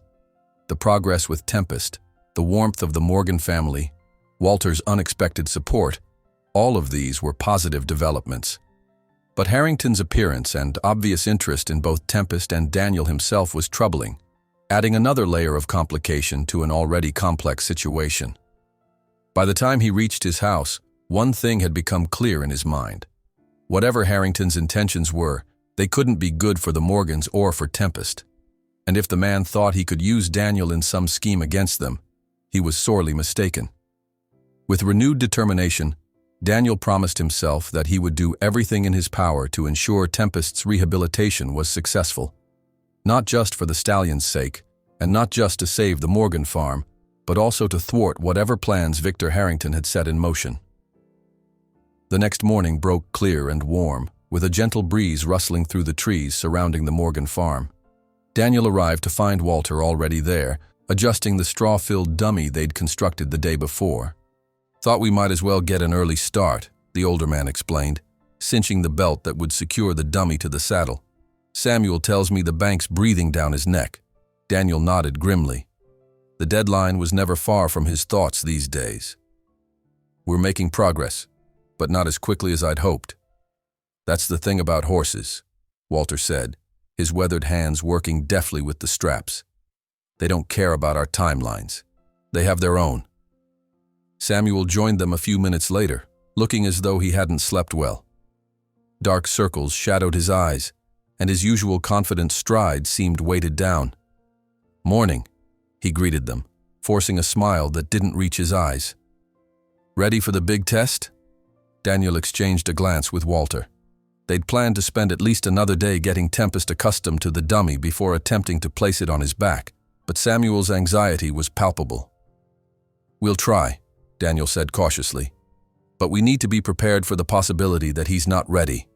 The progress with Tempest, the warmth of the Morgan family, Walter's unexpected support, all of these were positive developments. But Harrington's appearance and obvious interest in both Tempest and Daniel himself was troubling, adding another layer of complication to an already complex situation. By the time he reached his house, one thing had become clear in his mind. Whatever Harrington's intentions were, they couldn't be good for the Morgans or for Tempest. And if the man thought he could use Daniel in some scheme against them, he was sorely mistaken. With renewed determination, Daniel promised himself that he would do everything in his power to ensure Tempest's rehabilitation was successful. Not just for the stallion's sake, and not just to save the Morgan farm, but also to thwart whatever plans Victor Harrington had set in motion. The next morning broke clear and warm, with a gentle breeze rustling through the trees surrounding the Morgan farm. Daniel arrived to find Walter already there, adjusting the straw-filled dummy they'd constructed the day before. "Thought we might as well get an early start," the older man explained, cinching the belt that would secure the dummy to the saddle. "Samuel tells me the bank's breathing down his neck." Daniel nodded grimly. The deadline was never far from his thoughts these days. "We're making progress, but not as quickly as I'd hoped. That's the thing about horses," Walter said, his weathered hands working deftly with the straps. "They don't care about our timelines. They have their own." Samuel joined them a few minutes later, looking as though he hadn't slept well. Dark circles shadowed his eyes, and his usual confident stride seemed weighted down. "Morning," he greeted them, forcing a smile that didn't reach his eyes. "Ready for the big test?" Daniel exchanged a glance with Walter. They'd planned to spend at least another day getting Tempest accustomed to the dummy before attempting to place it on his back, but Samuel's anxiety was palpable. "We'll try," Daniel said cautiously, "but we need to be prepared for the possibility that he's not ready."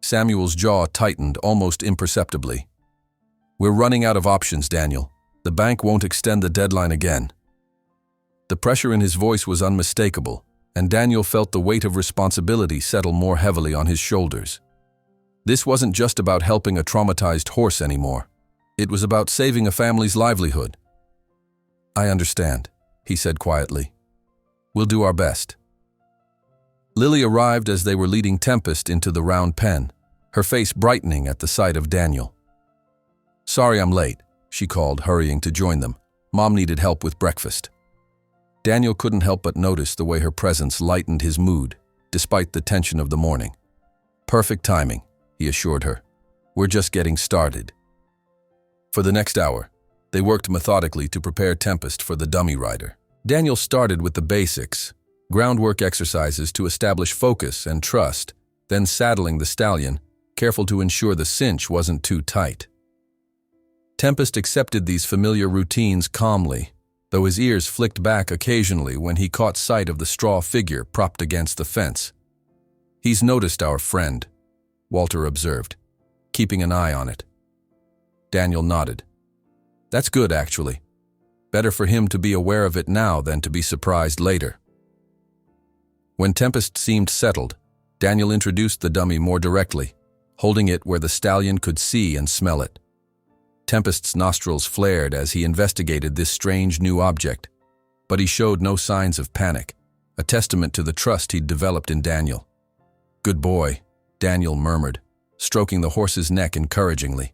Samuel's jaw tightened almost imperceptibly. "We're running out of options, Daniel. The bank won't extend the deadline again." The pressure in his voice was unmistakable, and Daniel felt the weight of responsibility settle more heavily on his shoulders. This wasn't just about helping a traumatized horse anymore. It was about saving a family's livelihood. "I understand," he said quietly. "We'll do our best." Lily arrived as they were leading Tempest into the round pen, her face brightening at the sight of Daniel. "Sorry I'm late," she called, hurrying to join them. "Mom needed help with breakfast." Daniel couldn't help but notice the way her presence lightened his mood, despite the tension of the morning. "Perfect timing," he assured her. "We're just getting started." For the next hour, they worked methodically to prepare Tempest for the dummy rider. Daniel started with the basics, groundwork exercises to establish focus and trust, then saddling the stallion, careful to ensure the cinch wasn't too tight. Tempest accepted these familiar routines calmly, though his ears flicked back occasionally when he caught sight of the straw figure propped against the fence. "He's noticed our friend," Walter observed, keeping an eye on it. Daniel nodded. "That's good, actually. Better for him to be aware of it now than to be surprised later." When Tempest seemed settled, Daniel introduced the dummy more directly, holding it where the stallion could see and smell it. Tempest's nostrils flared as he investigated this strange new object, but he showed no signs of panic, a testament to the trust he'd developed in Daniel. "Good boy," Daniel murmured, stroking the horse's neck encouragingly.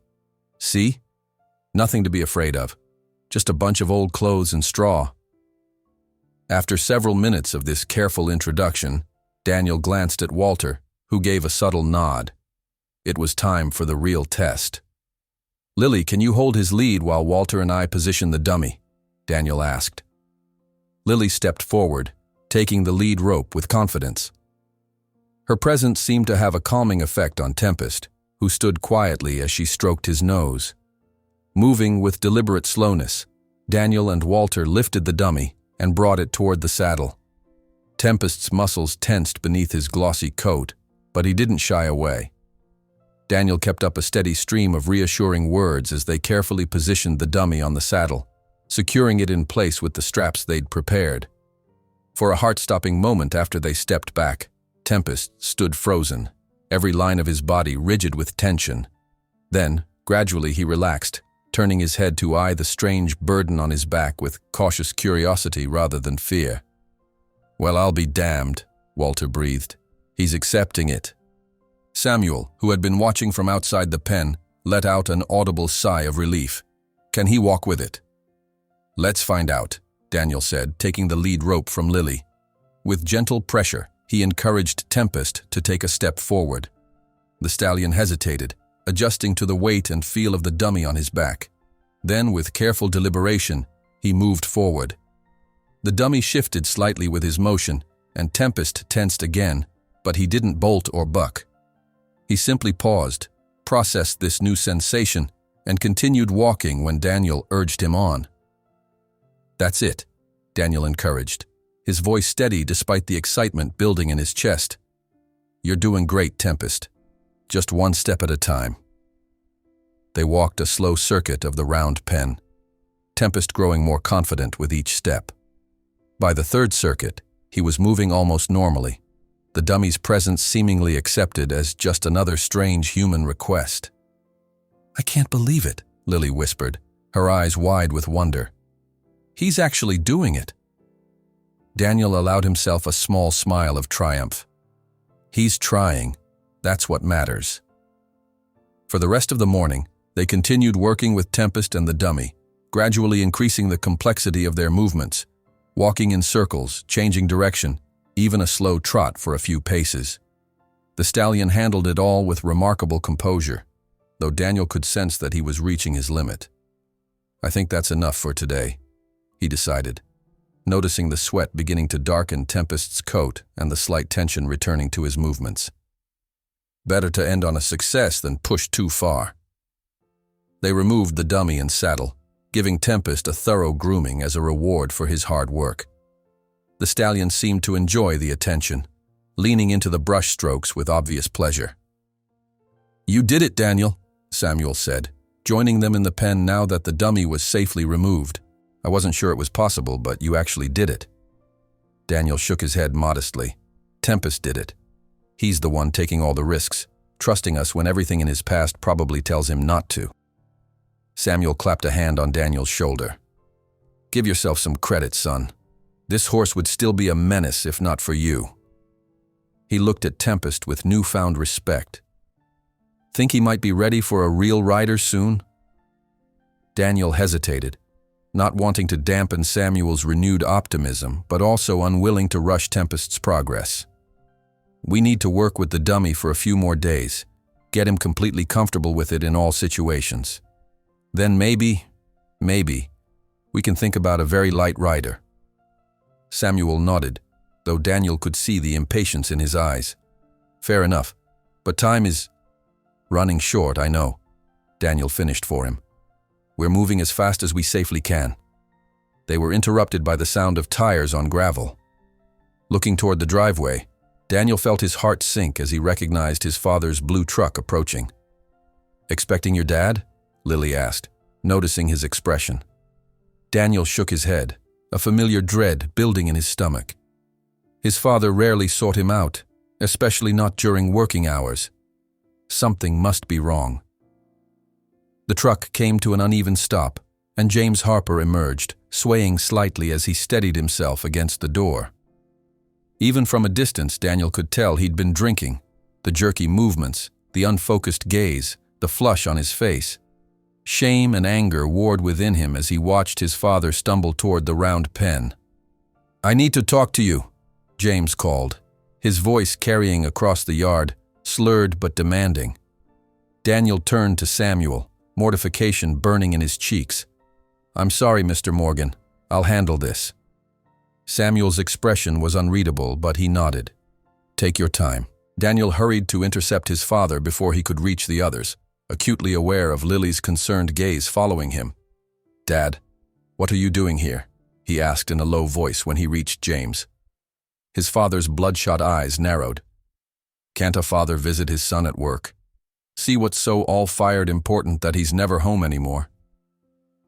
"See? Nothing to be afraid of. Just a bunch of old clothes and straw." After several minutes of this careful introduction, Daniel glanced at Walter, who gave a subtle nod. It was time for the real test. "Lily, can you hold his lead while Walter and I position the dummy?" Daniel asked. Lily stepped forward, taking the lead rope with confidence. Her presence seemed to have a calming effect on Tempest, who stood quietly as she stroked his nose. Moving with deliberate slowness, Daniel and Walter lifted the dummy and brought it toward the saddle. Tempest's muscles tensed beneath his glossy coat, but he didn't shy away. Daniel kept up a steady stream of reassuring words as they carefully positioned the dummy on the saddle, securing it in place with the straps they'd prepared. For a heart-stopping moment after they stepped back, Tempest stood frozen, every line of his body rigid with tension. Then, Gradually he relaxed, turning his head to eye the strange burden on his back with cautious curiosity rather than fear. "Well, I'll be damned," Walter breathed. "He's accepting it." Samuel, who had been watching from outside the pen, let out an audible sigh of relief. "Can he walk with it?" "Let's find out," Daniel said, taking the lead rope from Lily. With gentle pressure, he encouraged Tempest to take a step forward. The stallion hesitated, adjusting to the weight and feel of the dummy on his back. Then, with careful deliberation, he moved forward. The dummy shifted slightly with his motion, and Tempest tensed again, but he didn't bolt or buck. He simply paused, processed this new sensation, and continued walking when Daniel urged him on. "That's it," Daniel encouraged, his voice steady despite the excitement building in his chest. "You're doing great, Tempest. Just one step at a time." They walked a slow circuit of the round pen, Tempest growing more confident with each step. By the third circuit, he was moving almost normally, the dummy's presence seemingly accepted as just another strange human request. "I can't believe it," Lily whispered, her eyes wide with wonder. "He's actually doing it." Daniel allowed himself a small smile of triumph. He's trying. That's what matters. For the rest of the morning, they continued working with Tempest and the dummy, gradually increasing the complexity of their movements, walking in circles, changing direction, even a slow trot for a few paces. The stallion handled it all with remarkable composure, though Daniel could sense that he was reaching his limit. "I think that's enough for today," he decided, noticing the sweat beginning to darken Tempest's coat and the slight tension returning to his movements. Better to end on a success than push too far. They removed the dummy and saddle, giving Tempest a thorough grooming as a reward for his hard work. The stallion seemed to enjoy the attention, leaning into the brush strokes with obvious pleasure. "You did it, Daniel," Samuel said, joining them in the pen now that the dummy was safely removed. "I wasn't sure it was possible, but you actually did it." Daniel shook his head modestly. "Tempest did it. He's the one taking all the risks, trusting us when everything in his past probably tells him not to." Samuel clapped a hand on Daniel's shoulder. "Give yourself some credit, son. This horse would still be a menace if not for you." He looked at Tempest with newfound respect. "Think he might be ready for a real rider soon?" Daniel hesitated, not wanting to dampen Samuel's renewed optimism, but also unwilling to rush Tempest's progress. "We need to work with the dummy for a few more days, get him completely comfortable with it in all situations. Then maybe, we can think about a very light rider." Samuel nodded, though Daniel could see the impatience in his eyes. "Fair enough, but time is running short, I know," Daniel finished for him. "We're moving as fast as we safely can." They were interrupted by the sound of tires on gravel. Looking toward the driveway, Daniel felt his heart sink as he recognized his father's blue truck approaching. "Expecting your dad?" Lily asked, noticing his expression. Daniel shook his head, a familiar dread building in his stomach. His father rarely sought him out, especially not during working hours. Something must be wrong. The truck came to an uneven stop, and James Harper emerged, swaying slightly as he steadied himself against the door. Even from a distance, Daniel could tell he'd been drinking. The jerky movements, the unfocused gaze, the flush on his face. Shame and anger warred within him as he watched his father stumble toward the round pen. "I need to talk to you," James called, his voice carrying across the yard, slurred but demanding. Daniel turned to Samuel, mortification burning in his cheeks. "I'm sorry, Mr. Morgan. I'll handle this." Samuel's expression was unreadable, but he nodded. "Take your time." Daniel hurried to intercept his father before he could reach the others, acutely aware of Lily's concerned gaze following him. "Dad, what are you doing here?" he asked in a low voice when he reached James. His father's bloodshot eyes narrowed. Can't a father visit his son at work? See what's so all-fired important that he's never home anymore?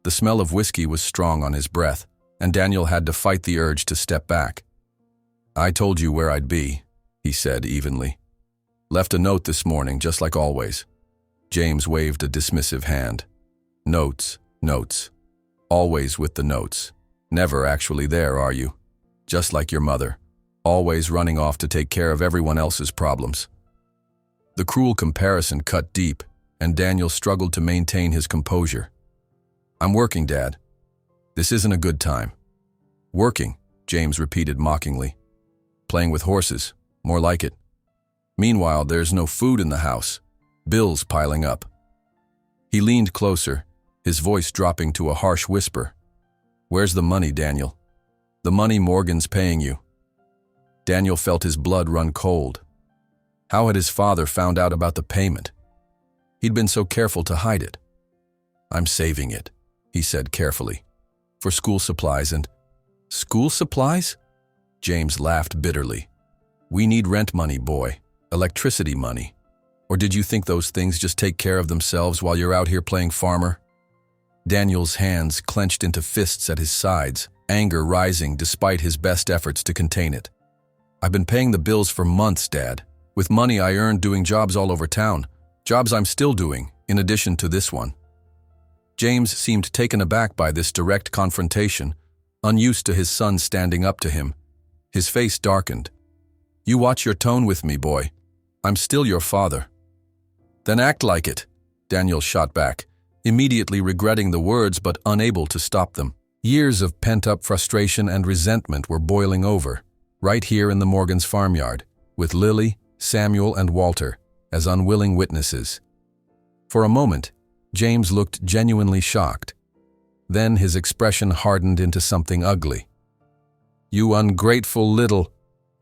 The smell of whiskey was strong on his breath, and Daniel had to fight the urge to step back. "I told you where I'd be," he said evenly. "Left a note this morning, just like always. James waved a dismissive hand. Notes, notes. Always with the notes. Never actually there, are you? Just like your mother. Always running off to take care of everyone else's problems. The cruel comparison cut deep, and Daniel struggled to maintain his composure. I'm working, Dad. This isn't a good time. Working, James repeated mockingly. Playing with horses, more like it. Meanwhile, there's no food in the house. Bills piling up. He leaned closer, his voice dropping to a harsh whisper. Where's the money, Daniel? The money Morgan's paying you. Daniel felt his blood run cold. How had his father found out about the payment? He'd been so careful to hide it. I'm saving it, he said carefully. For school supplies and… School supplies? James laughed bitterly. We need rent money, boy. Electricity money. Or did you think those things just take care of themselves while you're out here playing farmer? Daniel's hands clenched into fists at his sides, anger rising despite his best efforts to contain it. I've been paying the bills for months, Dad, with money I earned doing jobs all over town, jobs I'm still doing, in addition to this one. James seemed taken aback by this direct confrontation, unused to his son standing up to him. His face darkened. You watch your tone with me, boy. I'm still your father. Then act like it, Daniel shot back, immediately regretting the words but unable to stop them. Years of pent-up frustration and resentment were boiling over, right here in the Morgans' farmyard, with Lily, Samuel, and Walter as unwilling witnesses. For a moment, James looked genuinely shocked. Then his expression hardened into something ugly. You ungrateful little…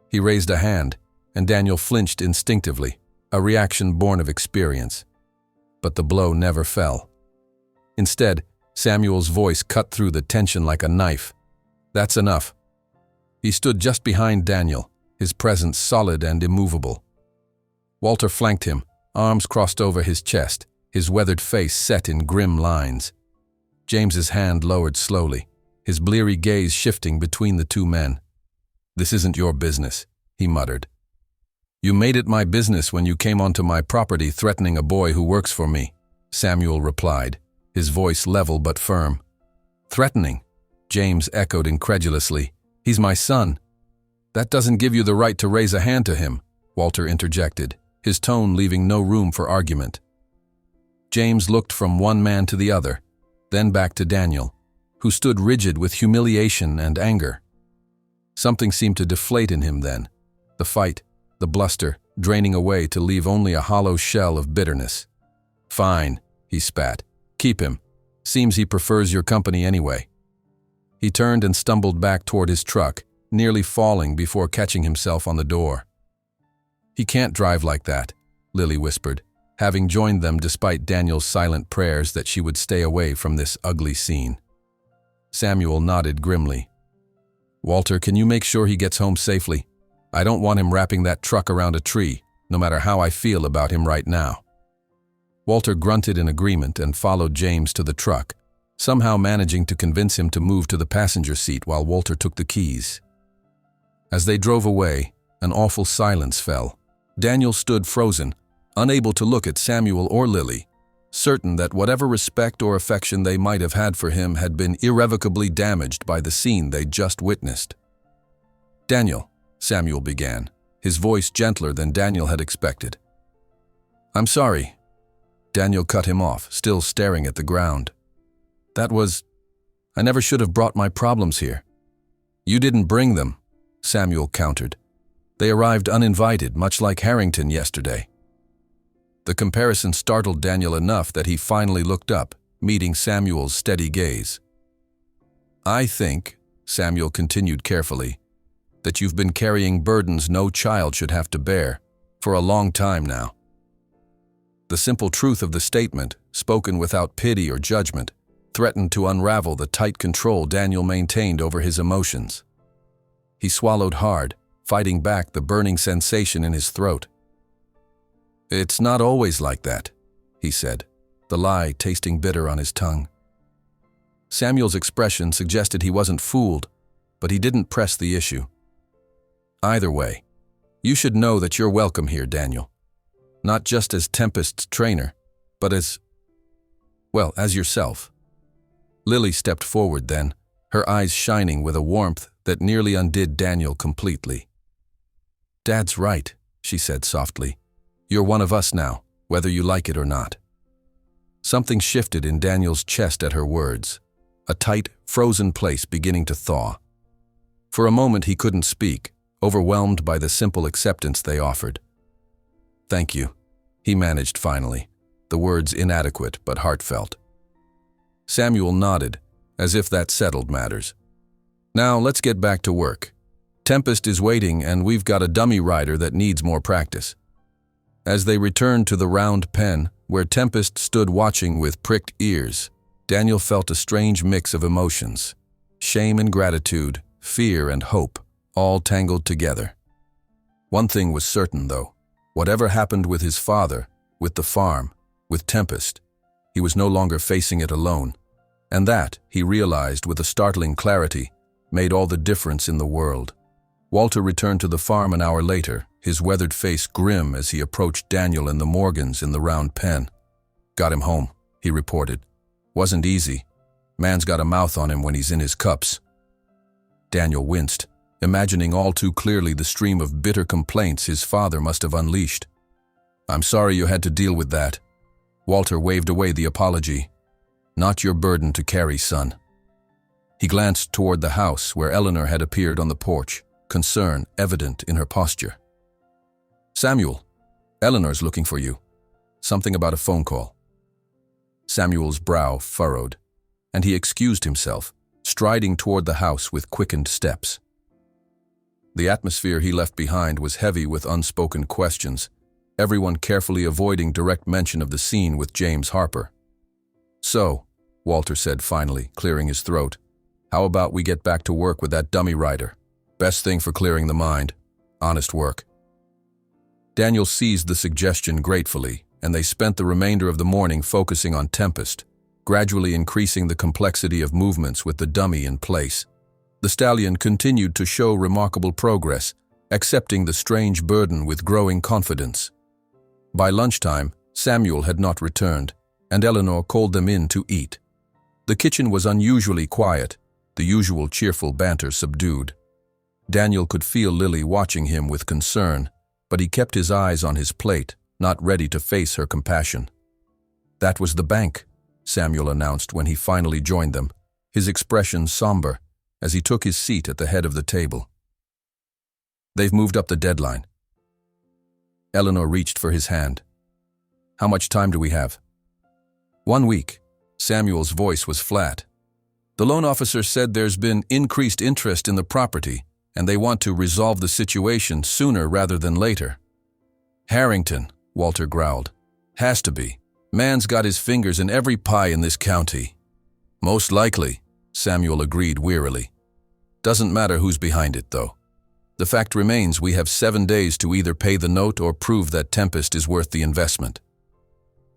He raised a hand, and Daniel flinched instinctively, a reaction born of experience. But the blow never fell. Instead, Samuel's voice cut through the tension like a knife. That's enough. He stood just behind Daniel, his presence solid and immovable. Walter flanked him, arms crossed over his chest, his weathered face set in grim lines. James's hand lowered slowly, his bleary gaze shifting between the two men. This isn't your business, he muttered. You made it my business when you came onto my property threatening a boy who works for me, Samuel replied, his voice level but firm. Threatening? James echoed incredulously. He's my son. That doesn't give you the right to raise a hand to him, Walter interjected, his tone leaving no room for argument. James looked from one man to the other, then back to Daniel, who stood rigid with humiliation and anger. Something seemed to deflate in him then, the fight, the bluster, draining away to leave only a hollow shell of bitterness. Fine, he spat. Keep him. Seems he prefers your company anyway. He turned and stumbled back toward his truck, nearly falling before catching himself on the door. He can't drive like that, Lily whispered, having joined them despite Daniel's silent prayers that she would stay away from this ugly scene. Samuel nodded grimly. Walter, can you make sure he gets home safely? I don't want him wrapping that truck around a tree, no matter how I feel about him right now. Walter grunted in agreement and followed James to the truck, somehow managing to convince him to move to the passenger seat while Walter took the keys. As they drove away, an awful silence fell. Daniel stood frozen, unable to look at Samuel or Lily, certain that whatever respect or affection they might have had for him had been irrevocably damaged by the scene they'd just witnessed. Daniel, Samuel began, his voice gentler than Daniel had expected. I'm sorry. Daniel cut him off, still staring at the ground. I never should have brought my problems here. You didn't bring them, Samuel countered. They arrived uninvited, much like Harrington yesterday. The comparison startled Daniel enough that he finally looked up, meeting Samuel's steady gaze. I think, Samuel continued carefully, that you've been carrying burdens no child should have to bear for a long time now. The simple truth of the statement, spoken without pity or judgment, threatened to unravel the tight control Daniel maintained over his emotions. He swallowed hard, fighting back the burning sensation in his throat. It's not always like that, he said, the lie tasting bitter on his tongue. Samuel's expression suggested he wasn't fooled, but he didn't press the issue. Either way, you should know that you're welcome here, Daniel. Not just as Tempest's trainer, but as yourself." Lily stepped forward then, her eyes shining with a warmth that nearly undid Daniel completely. "Dad's right," she said softly. "You're one of us now, whether you like it or not." Something shifted in Daniel's chest at her words, a tight, frozen place beginning to thaw. For a moment he couldn't speak, overwhelmed by the simple acceptance they offered. "Thank you," he managed finally, the words inadequate but heartfelt. Samuel nodded, as if that settled matters. "Now let's get back to work. Tempest is waiting and we've got a dummy rider that needs more practice." As they returned to the round pen, where Tempest stood watching with pricked ears, Daniel felt a strange mix of emotions: shame and gratitude, fear and hope, all tangled together. One thing was certain, though. Whatever happened with his father, with the farm, with Tempest, he was no longer facing it alone. And that, he realized with a startling clarity, made all the difference in the world. Walter returned to the farm an hour later, his weathered face grim as he approached Daniel and the Morgans in the round pen. "Got him home," he reported. "Wasn't easy. Man's got a mouth on him when he's in his cups." Daniel winced, imagining all too clearly the stream of bitter complaints his father must have unleashed. "I'm sorry you had to deal with that." Walter waved away the apology. "Not your burden to carry, son." He glanced toward the house where Eleanor had appeared on the porch, concern evident in her posture. "Samuel, Eleanor's looking for you. Something about a phone call." Samuel's brow furrowed, and he excused himself, striding toward the house with quickened steps. The atmosphere he left behind was heavy with unspoken questions, everyone carefully avoiding direct mention of the scene with James Harper. "So," Walter said finally, clearing his throat, "how about we get back to work with that dummy rider? Best thing for clearing the mind. Honest work." Daniel seized the suggestion gratefully, and they spent the remainder of the morning focusing on Tempest, gradually increasing the complexity of movements with the dummy in place. The stallion continued to show remarkable progress, accepting the strange burden with growing confidence. By lunchtime, Samuel had not returned, and Eleanor called them in to eat. The kitchen was unusually quiet, the usual cheerful banter subdued. Daniel could feel Lily watching him with concern, but he kept his eyes on his plate, not ready to face her compassion. "That was the bank," Samuel announced when he finally joined them, his expression somber as he took his seat at the head of the table. "They've moved up the deadline." Eleanor reached for his hand. "How much time do we have?" "1 week." Samuel's voice was flat. "The loan officer said there's been increased interest in the property, and they want to resolve the situation sooner rather than later." "Harrington," Walter growled. "Has to be. Man's got his fingers in every pie in this county." "Most likely," Samuel agreed wearily. "Doesn't matter who's behind it, though. The fact remains we have 7 days to either pay the note or prove that Tempest is worth the investment."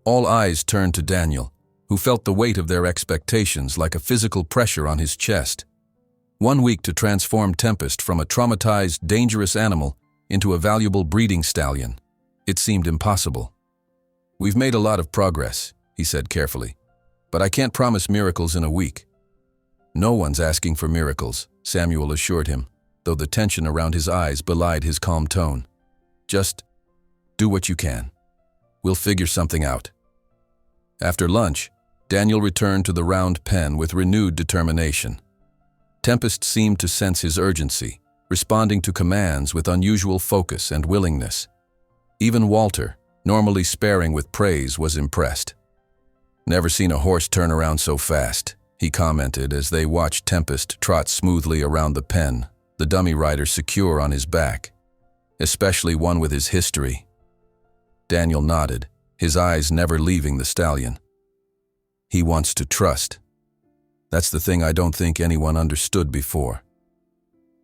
All eyes turned to Daniel, who felt the weight of their expectations like a physical pressure on his chest. 1 week to transform Tempest from a traumatized, dangerous animal into a valuable breeding stallion. It seemed impossible. "We've made a lot of progress," he said carefully, "but I can't promise miracles in a week." "No one's asking for miracles," Samuel assured him, though the tension around his eyes belied his calm tone. "Just do what you can. We'll figure something out." After lunch, Daniel returned to the round pen with renewed determination. Tempest seemed to sense his urgency, responding to commands with unusual focus and willingness. Even Walter, normally sparing with praise, was impressed. "Never seen a horse turn around so fast," he commented as they watched Tempest trot smoothly around the pen, the dummy rider secure on his back. "Especially one with his history." Daniel nodded, his eyes never leaving the stallion. "He wants to trust. That's the thing I don't think anyone understood before.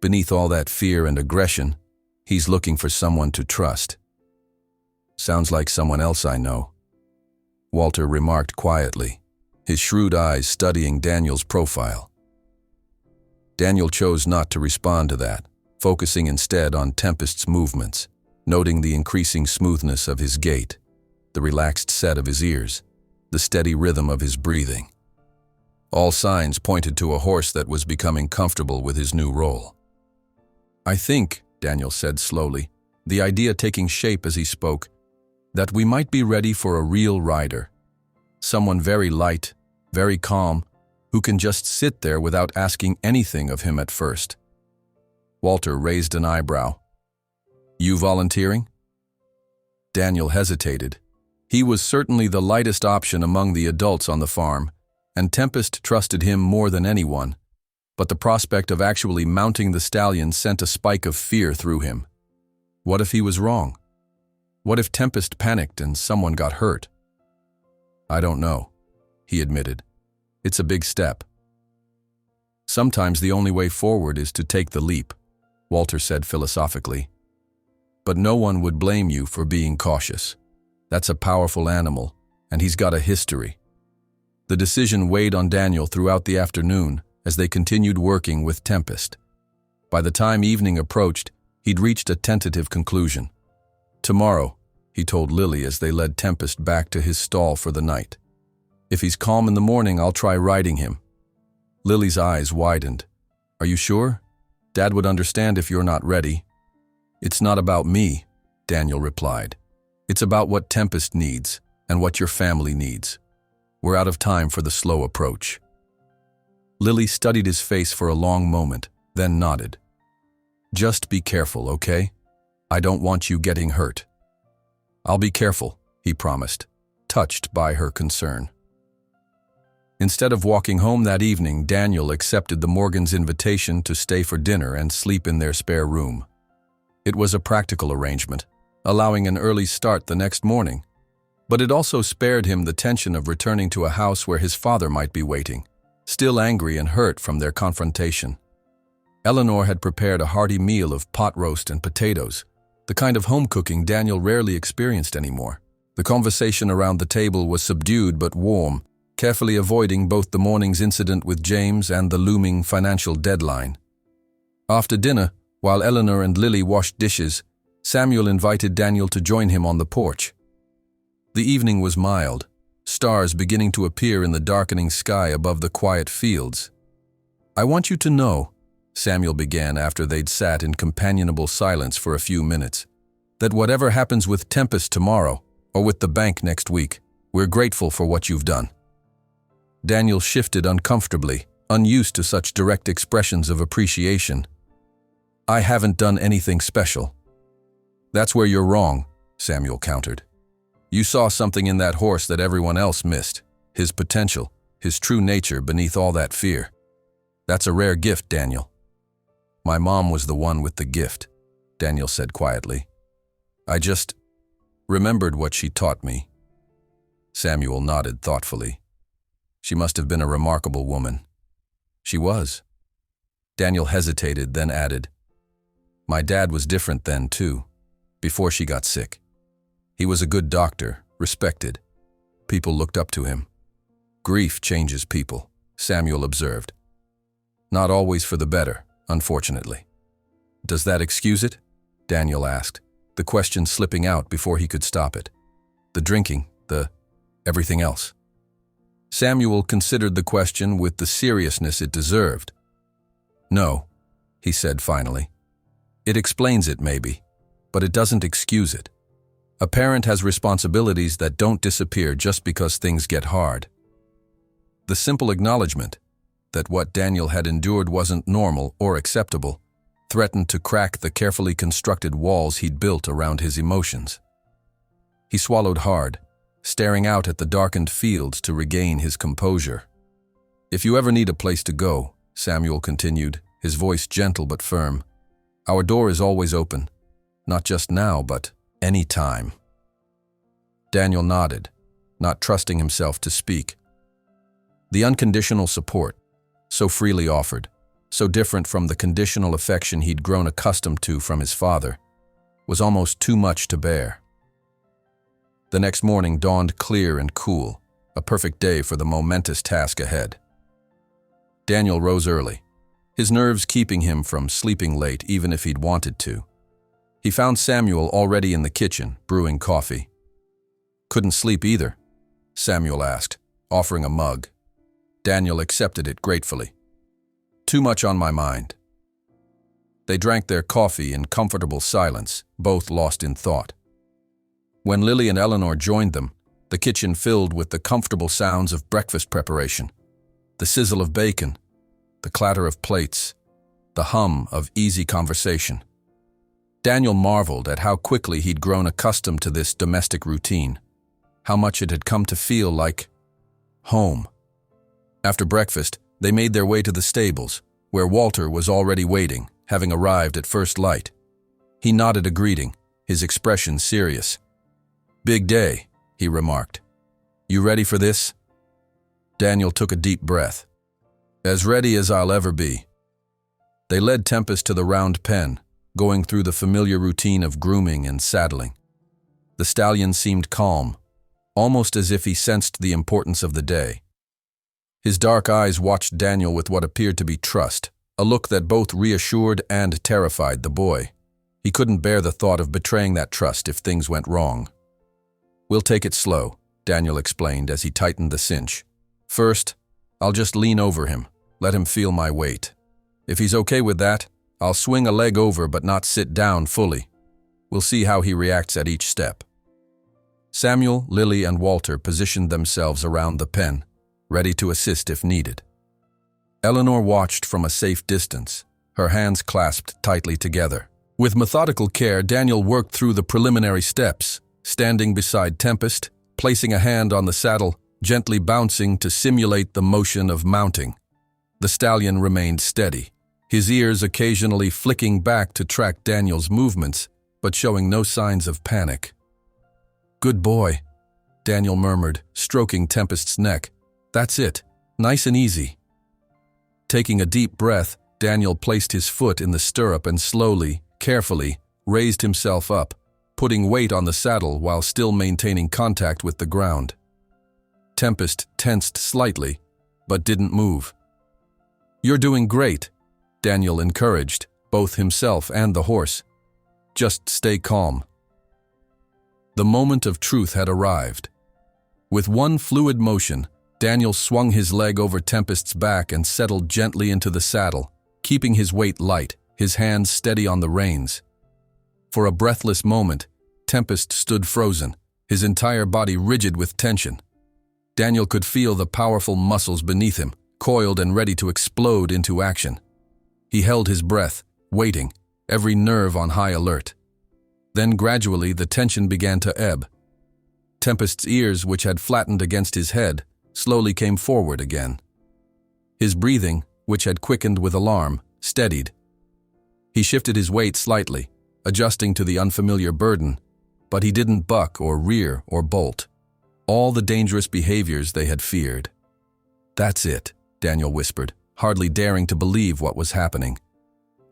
Beneath all that fear and aggression, he's looking for someone to trust." "Sounds like someone else I know," Walter remarked quietly, his shrewd eyes studying Daniel's profile. Daniel chose not to respond to that, focusing instead on Tempest's movements, noting the increasing smoothness of his gait, the relaxed set of his ears, the steady rhythm of his breathing. All signs pointed to a horse that was becoming comfortable with his new role. "I think," Daniel said slowly, the idea taking shape as he spoke, "that we might be ready for a real rider. Someone very light, very calm, who can just sit there without asking anything of him at first." Walter raised an eyebrow. "You volunteering?" Daniel hesitated. He was certainly the lightest option among the adults on the farm, and Tempest trusted him more than anyone, but the prospect of actually mounting the stallion sent a spike of fear through him. What if he was wrong? What if Tempest panicked and someone got hurt? "I don't know," he admitted. "It's a big step." "Sometimes the only way forward is to take the leap," Walter said philosophically. "But no one would blame you for being cautious. That's a powerful animal, and he's got a history." The decision weighed on Daniel throughout the afternoon as they continued working with Tempest. By the time evening approached, he'd reached a tentative conclusion. "Tomorrow," he told Lily as they led Tempest back to his stall for the night. "If he's calm in the morning, I'll try riding him." Lily's eyes widened. "Are you sure? Dad would understand if you're not ready." "It's not about me," Daniel replied. "It's about what Tempest needs and what your family needs. We're out of time for the slow approach." Lily studied his face for a long moment, then nodded. "Just be careful, okay? I don't want you getting hurt." "I'll be careful," he promised, touched by her concern. Instead of walking home that evening, Daniel accepted the Morgans' invitation to stay for dinner and sleep in their spare room. It was a practical arrangement, allowing an early start the next morning, but it also spared him the tension of returning to a house where his father might be waiting, still angry and hurt from their confrontation. Eleanor had prepared a hearty meal of pot roast and potatoes, the kind of home cooking Daniel rarely experienced anymore. The conversation around the table was subdued but warm, carefully avoiding both the morning's incident with James and the looming financial deadline. After dinner, while Eleanor and Lily washed dishes, Samuel invited Daniel to join him on the porch. The evening was mild, stars beginning to appear in the darkening sky above the quiet fields. "I want you to know," Samuel began after they'd sat in companionable silence for a few minutes, "that whatever happens with Tempest tomorrow, or with the bank next week, we're grateful for what you've done." Daniel shifted uncomfortably, unused to such direct expressions of appreciation. "I haven't done anything special." "That's where you're wrong," Samuel countered. "You saw something in that horse that everyone else missed, his potential, his true nature beneath all that fear. That's a rare gift, Daniel." "My mom was the one with the gift," Daniel said quietly. "I just remembered what she taught me." Samuel nodded thoughtfully. "She must have been a remarkable woman." "She was." Daniel hesitated, then added, "My dad was different then, too, before she got sick. He was a good doctor, respected. People looked up to him." "Grief changes people," Samuel observed. "Not always for the better, unfortunately." "Does that excuse it?" Daniel asked, the question slipping out before he could stop it. "The drinking, the everything else?" Samuel considered the question with the seriousness it deserved. "No," he said finally. "It explains it, maybe, but it doesn't excuse it. A parent has responsibilities that don't disappear just because things get hard." The simple acknowledgement that what Daniel had endured wasn't normal or acceptable threatened to crack the carefully constructed walls he'd built around his emotions. He swallowed hard, staring out at the darkened fields to regain his composure. "If you ever need a place to go," Samuel continued, his voice gentle but firm, "our door is always open, not just now, but any time." Daniel nodded, not trusting himself to speak. The unconditional support, so freely offered, so different from the conditional affection he'd grown accustomed to from his father, was almost too much to bear. The next morning dawned clear and cool, a perfect day for the momentous task ahead. Daniel rose early, his nerves keeping him from sleeping late even if he'd wanted to. He found Samuel already in the kitchen, brewing coffee. "Couldn't sleep either," Samuel asked, offering a mug. Daniel accepted it gratefully. Too much on my mind. They drank their coffee in comfortable silence, both lost in thought. When Lily and Eleanor joined them, the kitchen filled with the comfortable sounds of breakfast preparation, the sizzle of bacon, the clatter of plates, the hum of easy conversation. Daniel marveled at how quickly he'd grown accustomed to this domestic routine, how much it had come to feel like home. After breakfast, they made their way to the stables, where Walter was already waiting, having arrived at first light. He nodded a greeting, his expression serious. "Big day," he remarked. "You ready for this?" Daniel took a deep breath. "As ready as I'll ever be." They led Tempest to the round pen, going through the familiar routine of grooming and saddling. The stallion seemed calm, almost as if he sensed the importance of the day. His dark eyes watched Daniel with what appeared to be trust, a look that both reassured and terrified the boy. He couldn't bear the thought of betraying that trust if things went wrong. "We'll take it slow," Daniel explained as he tightened the cinch. "First, I'll just lean over him, let him feel my weight. If he's okay with that, I'll swing a leg over but not sit down fully. We'll see how he reacts at each step." Samuel, Lily, and Walter positioned themselves around the pen, ready to assist if needed. Eleanor watched from a safe distance, her hands clasped tightly together. With methodical care, Daniel worked through the preliminary steps, standing beside Tempest, placing a hand on the saddle, gently bouncing to simulate the motion of mounting. The stallion remained steady, his ears occasionally flicking back to track Daniel's movements, but showing no signs of panic. "Good boy," Daniel murmured, stroking Tempest's neck. "That's it, nice and easy." Taking a deep breath, Daniel placed his foot in the stirrup and slowly, carefully, raised himself up, putting weight on the saddle while still maintaining contact with the ground. Tempest tensed slightly, but didn't move. "You're doing great," Daniel encouraged, both himself and the horse. "Just stay calm." The moment of truth had arrived. With one fluid motion, Daniel swung his leg over Tempest's back and settled gently into the saddle, keeping his weight light, his hands steady on the reins. For a breathless moment, Tempest stood frozen, his entire body rigid with tension. Daniel could feel the powerful muscles beneath him, coiled and ready to explode into action. He held his breath, waiting, every nerve on high alert. Then gradually the tension began to ebb. Tempest's ears, which had flattened against his head, slowly came forward again. His breathing, which had quickened with alarm, steadied. He shifted his weight slightly, adjusting to the unfamiliar burden, but he didn't buck or rear or bolt. All the dangerous behaviors they had feared. "That's it," Daniel whispered, hardly daring to believe what was happening.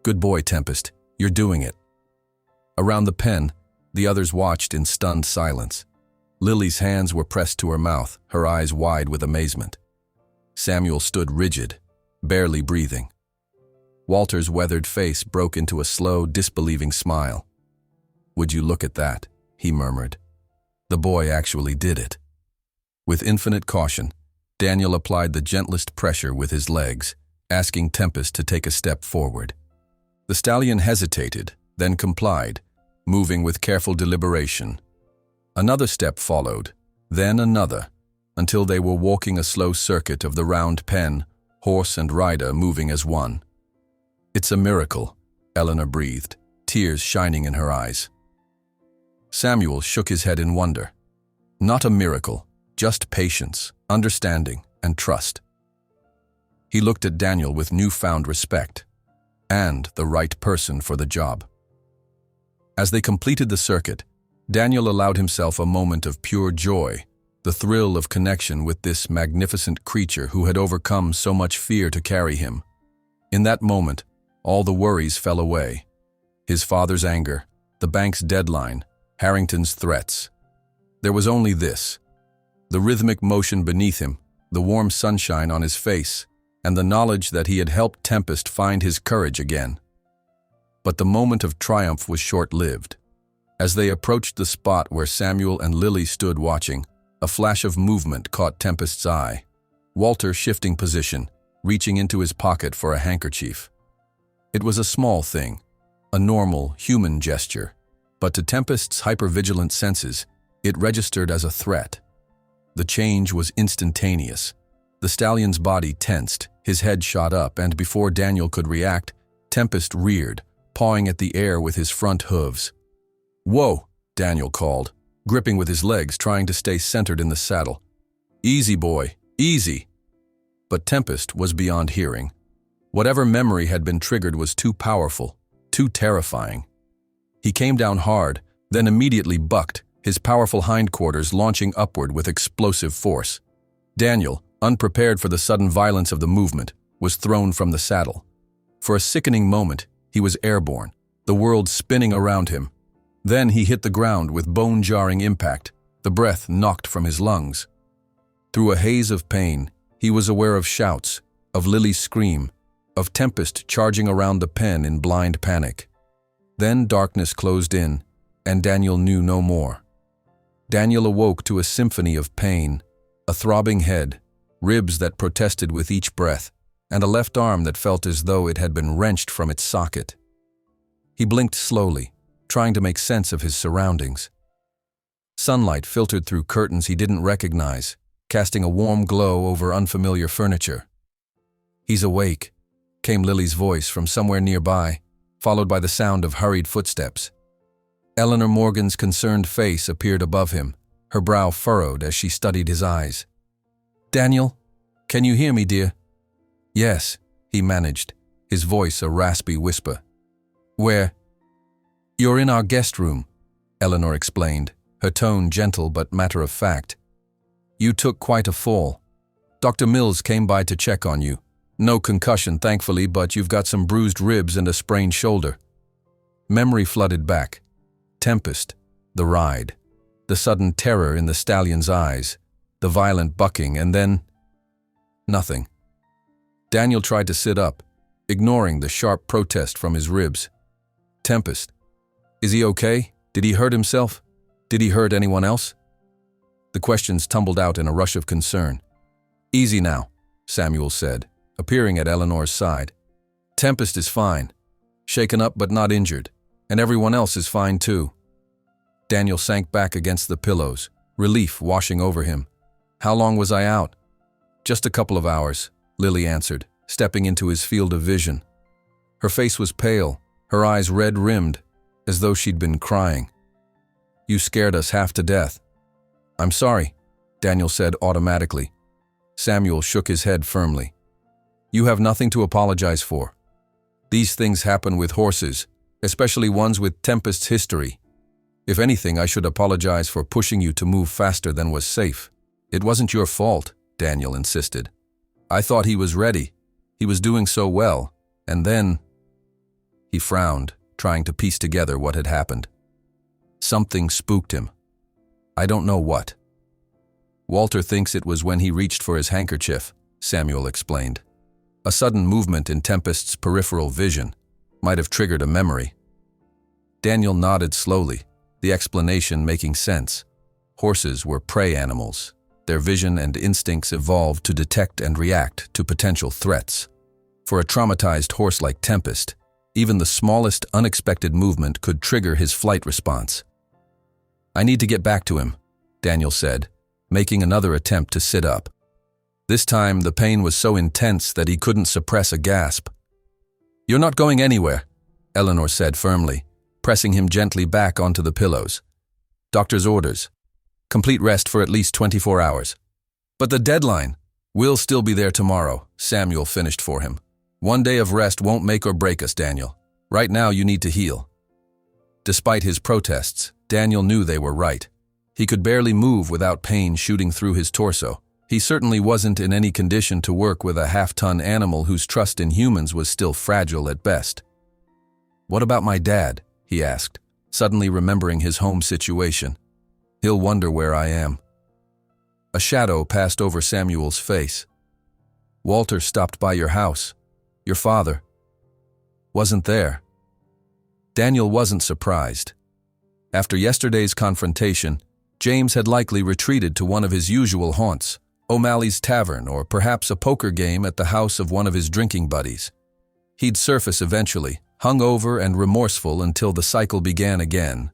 "Good boy, Tempest, you're doing it." Around the pen, the others watched in stunned silence. Lily's hands were pressed to her mouth, her eyes wide with amazement. Samuel stood rigid, barely breathing. Walter's weathered face broke into a slow, disbelieving smile. "Would you look at that?" he murmured. The boy actually did it. With infinite caution, Daniel applied the gentlest pressure with his legs, asking Tempest to take a step forward. The stallion hesitated, then complied, moving with careful deliberation. Another step followed, then another, until they were walking a slow circuit of the round pen, horse and rider moving as one. "It's a miracle," Eleanor breathed, tears shining in her eyes. Samuel shook his head in wonder. "Not a miracle, just patience, understanding, and trust." He looked at Daniel with newfound respect, and the right person for the job. As they completed the circuit, Daniel allowed himself a moment of pure joy, the thrill of connection with this magnificent creature who had overcome so much fear to carry him. In that moment, all the worries fell away. His father's anger, the bank's deadline, Harrington's threats. There was only this: the rhythmic motion beneath him, the warm sunshine on his face, and the knowledge that he had helped Tempest find his courage again. But the moment of triumph was short-lived. As they approached the spot where Samuel and Lily stood watching, A flash of movement caught Tempest's eye. Walter shifting position, reaching into his pocket for a handkerchief. It was a small thing, a normal, human gesture, but to Tempest's hypervigilant senses, it registered as a threat. The change was instantaneous. The stallion's body tensed, his head shot up, and before Daniel could react, Tempest reared, pawing at the air with his front hooves. "Whoa," Daniel called, gripping with his legs, trying to stay centered in the saddle. "Easy, boy, easy." But Tempest was beyond hearing. Whatever memory had been triggered was too powerful, too terrifying. He came down hard, then immediately bucked, his powerful hindquarters launching upward with explosive force. Daniel, unprepared for the sudden violence of the movement, was thrown from the saddle. For a sickening moment, he was airborne, the world spinning around him. Then he hit the ground with bone-jarring impact, the breath knocked from his lungs. Through a haze of pain, he was aware of shouts, of Lily's scream, of Tempest charging around the pen in blind panic. Then darkness closed in, and Daniel knew no more. Daniel awoke to a symphony of pain, a throbbing head, ribs that protested with each breath, and a left arm that felt as though it had been wrenched from its socket. He blinked slowly, trying to make sense of his surroundings. Sunlight filtered through curtains he didn't recognize, casting a warm glow over unfamiliar furniture. "He's awake," came Lily's voice from somewhere nearby, followed by the sound of hurried footsteps. Eleanor Morgan's concerned face appeared above him, her brow furrowed as she studied his eyes. "Daniel, can you hear me, dear?" "Yes," he managed, his voice a raspy whisper. "Where?" "You're in our guest room," Eleanor explained, her tone gentle but matter-of-fact. "You took quite a fall. Dr. Mills came by to check on you. No concussion, thankfully, but you've got some bruised ribs and a sprained shoulder." Memory flooded back. Tempest, the ride, the sudden terror in the stallion's eyes, the violent bucking, and then nothing. Daniel tried to sit up, ignoring the sharp protest from his ribs. "Tempest, is he okay? Did he hurt himself? Did he hurt anyone else?" The questions tumbled out in a rush of concern. "Easy now," Samuel said, appearing at Eleanor's side. "Tempest is fine, shaken up but not injured, and everyone else is fine too." Daniel sank back against the pillows, relief washing over him. "How long was I out?" "Just a couple of hours," Lily answered, stepping into his field of vision. Her face was pale, her eyes red-rimmed, as though she'd been crying. "You scared us half to death." "I'm sorry," Daniel said automatically. Samuel shook his head firmly. "You have nothing to apologize for. These things happen with horses, especially ones with Tempest's history. If anything, I should apologize for pushing you to move faster than was safe." "It wasn't your fault," Daniel insisted. "I thought he was ready. He was doing so well, and then—" He frowned, trying to piece together what had happened. Something spooked him. I don't know what. "Walter thinks it was when he reached for his handkerchief," Samuel explained. A sudden movement in Tempest's peripheral vision might have triggered a memory. Daniel nodded slowly, the explanation making sense. Horses were prey animals. Their vision and instincts evolved to detect and react to potential threats. For a traumatized horse like Tempest, even the smallest unexpected movement could trigger his flight response. "I need to get back to him," Daniel said, making another attempt to sit up. This time, the pain was so intense that he couldn't suppress a gasp. "You're not going anywhere," Eleanor said firmly, pressing him gently back onto the pillows. "Doctor's orders. Complete rest for at least 24 hours. But the deadline. We'll still be there tomorrow," Samuel finished for him. "One day of rest won't make or break us, Daniel. Right now you need to heal." Despite his protests, Daniel knew they were right. He could barely move without pain shooting through his torso. He certainly wasn't in any condition to work with a half-ton animal whose trust in humans was still fragile at best. "What about my dad?" he asked, suddenly remembering his home situation. "He'll wonder where I am." A shadow passed over Samuel's face. "Walter stopped by your house. Your father wasn't there." Daniel wasn't surprised. After yesterday's confrontation, James had likely retreated to one of his usual haunts, O'Malley's Tavern, or perhaps a poker game at the house of one of his drinking buddies. He'd surface eventually, hungover and remorseful until the cycle began again.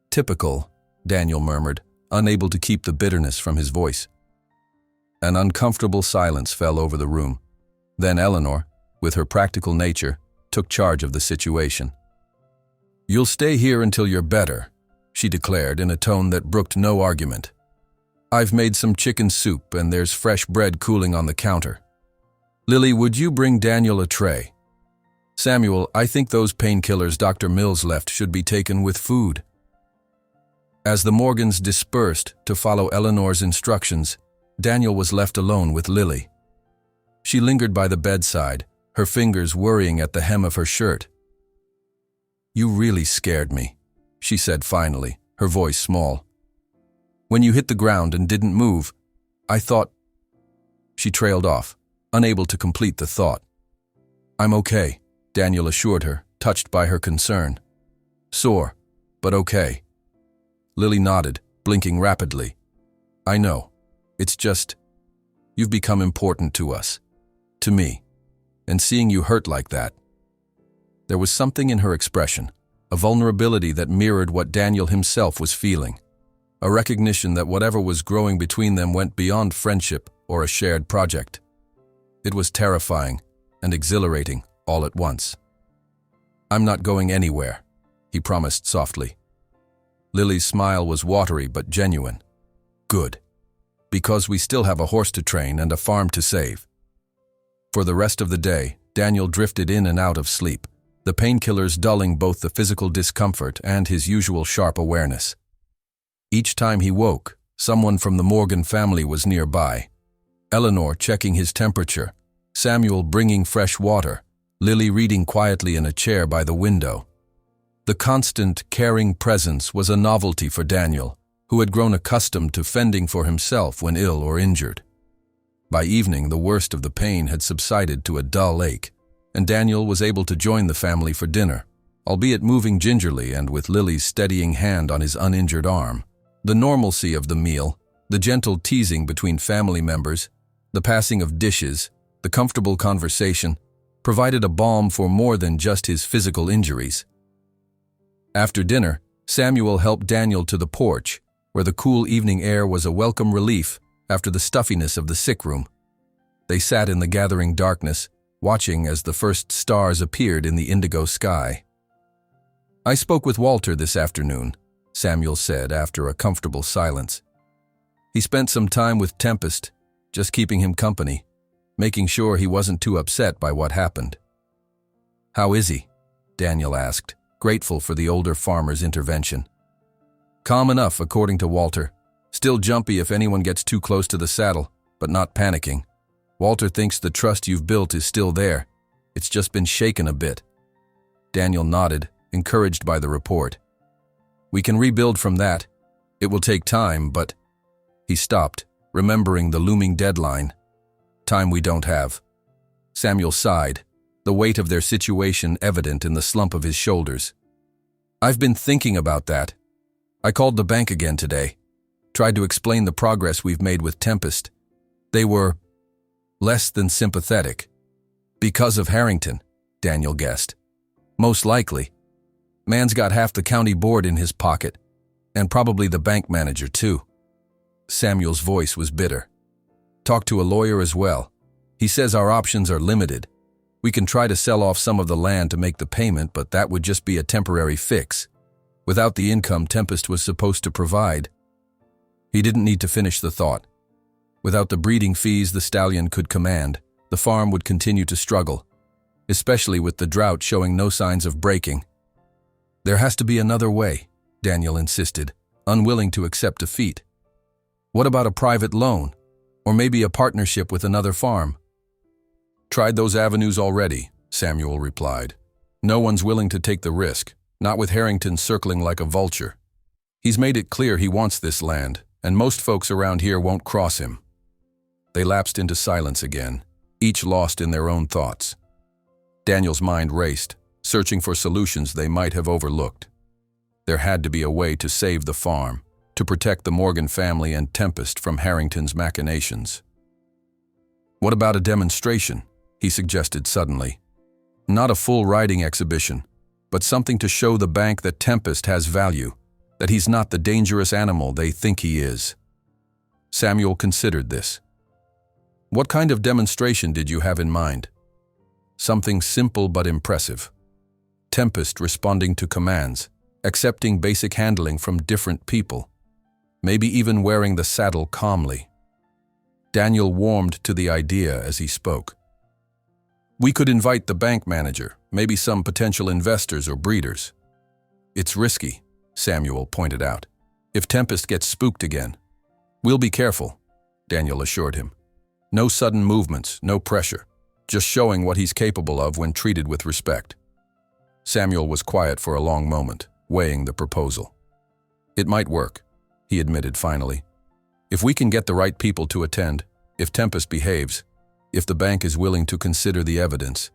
"Typical," Daniel murmured, unable to keep the bitterness from his voice. An uncomfortable silence fell over the room. Then Eleanor, with her practical nature, took charge of the situation. "You'll stay here until you're better," she declared in a tone that brooked no argument. "I've made some chicken soup and there's fresh bread cooling on the counter. Lily, would you bring Daniel a tray? Samuel, I think those painkillers Dr. Mills left should be taken with food." As the Morgans dispersed to follow Eleanor's instructions, Daniel was left alone with Lily. She lingered by the bedside, her fingers worrying at the hem of her shirt. "You really scared me," she said finally, her voice small. "When you hit the ground and didn't move, I thought—" She trailed off, unable to complete the thought. "I'm okay," Daniel assured her, touched by her concern. "Sore, but okay." Lily nodded, blinking rapidly. "I know. It's just, you've become important to us. To me. And seeing you hurt like that." There was something in her expression, a vulnerability that mirrored what Daniel himself was feeling. A recognition that whatever was growing between them went beyond friendship or a shared project. It was terrifying and exhilarating all at once. "I'm not going anywhere," he promised softly. Lily's smile was watery but genuine. "Good. Because we still have a horse to train and a farm to save." For the rest of the day, Daniel drifted in and out of sleep, the painkillers dulling both the physical discomfort and his usual sharp awareness. Each time he woke, someone from the Morgan family was nearby. Eleanor checking his temperature, Samuel bringing fresh water, Lily reading quietly in a chair by the window. The constant, caring presence was a novelty for Daniel, who had grown accustomed to fending for himself when ill or injured. By evening, the worst of the pain had subsided to a dull ache, and Daniel was able to join the family for dinner, albeit moving gingerly and with Lily's steadying hand on his uninjured arm. The normalcy of the meal, the gentle teasing between family members, the passing of dishes, the comfortable conversation, provided a balm for more than just his physical injuries. After dinner, Samuel helped Daniel to the porch, where the cool evening air was a welcome relief after the stuffiness of the sick room. They sat in the gathering darkness, watching as the first stars appeared in the indigo sky. "I spoke with Walter this afternoon," Samuel said after a comfortable silence. "He spent some time with Tempest, just keeping him company, making sure he wasn't too upset by what happened." "How is he?" Daniel asked, grateful for the older farmer's intervention. "Calm enough, according to Walter. Still jumpy if anyone gets too close to the saddle, but not panicking. Walter thinks the trust you've built is still there. It's just been shaken a bit." Daniel nodded, encouraged by the report. "We can rebuild from that. It will take time, but—" He stopped, remembering the looming deadline. "Time we don't have." Samuel sighed, the weight of their situation evident in the slump of his shoulders. "I've been thinking about that. I called the bank again today. Tried to explain the progress we've made with Tempest. They were less than sympathetic. Because of Harrington," Daniel guessed. "Most likely. Man's got half the county board in his pocket, and probably the bank manager too." Samuel's voice was bitter. "Talked to a lawyer as well. He says our options are limited. We can try to sell off some of the land to make the payment, but that would just be a temporary fix, without the income Tempest was supposed to provide." He didn't need to finish the thought. Without the breeding fees the stallion could command, the farm would continue to struggle, especially with the drought showing no signs of breaking. "There has to be another way," Daniel insisted, unwilling to accept defeat. "What about a private loan? Or maybe a partnership with another farm?" "Tried those avenues already," Samuel replied. "No one's willing to take the risk, not with Harrington circling like a vulture. He's made it clear he wants this land, and most folks around here won't cross him." They lapsed into silence again, each lost in their own thoughts. Daniel's mind raced, searching for solutions they might have overlooked. There had to be a way to save the farm, to protect the Morgan family and Tempest from Harrington's machinations. "What about a demonstration?" he suggested suddenly. "Not a full riding exhibition, but something to show the bank that Tempest has value, that he's not the dangerous animal they think he is." Samuel considered this. "What kind of demonstration did you have in mind?" "Something simple but impressive. Tempest responding to commands, accepting basic handling from different people, maybe even wearing the saddle calmly." Daniel warmed to the idea as he spoke. "We could invite the bank manager, maybe some potential investors or breeders." "It's risky," Samuel pointed out. "If Tempest gets spooked again." "We'll be careful," Daniel assured him. "No sudden movements, no pressure, just showing what he's capable of when treated with respect." Samuel was quiet for a long moment, weighing the proposal. "It might work," he admitted finally. "If we can get the right people to attend, if Tempest behaves, if the bank is willing to consider the evidence.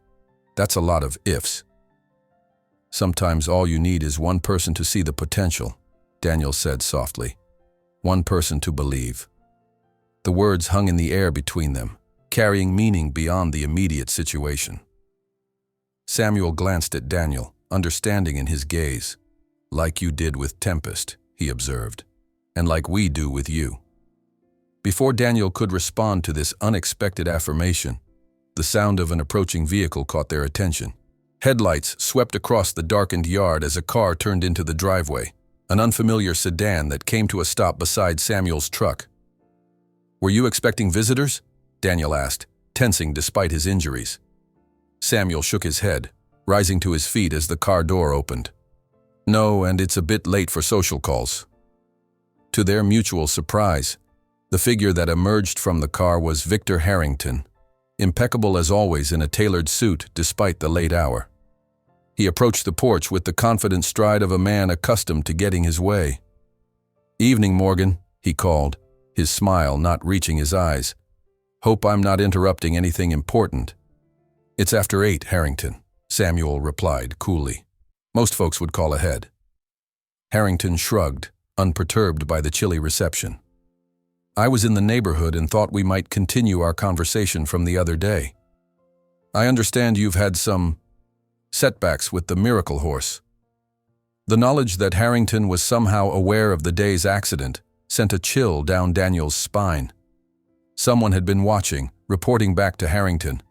That's a lot of ifs." "Sometimes all you need is one person to see the potential," Daniel said softly. "One person to believe." The words hung in the air between them, carrying meaning beyond the immediate situation. Samuel glanced at Daniel, understanding in his gaze. "Like you did with Tempest," he observed, "and like we do with you." Before Daniel could respond to this unexpected affirmation, the sound of an approaching vehicle caught their attention. Headlights swept across the darkened yard as a car turned into the driveway, an unfamiliar sedan that came to a stop beside Samuel's truck. "Were you expecting visitors?" Daniel asked, tensing despite his injuries. Samuel shook his head, rising to his feet as the car door opened. "No, and it's a bit late for social calls." To their mutual surprise, the figure that emerged from the car was Victor Harrington, impeccable as always in a tailored suit despite the late hour. He approached the porch with the confident stride of a man accustomed to getting his way. "Evening, Morgan," he called, his smile not reaching his eyes. "Hope I'm not interrupting anything important." "It's after 8, Harrington," Samuel replied coolly. "Most folks would call ahead." Harrington shrugged, unperturbed by the chilly reception. "I was in the neighborhood and thought we might continue our conversation from the other day. I understand you've had some setbacks with the Miracle Horse." The knowledge that Harrington was somehow aware of the day's accident sent a chill down Daniel's spine. Someone had been watching, reporting back to Harrington.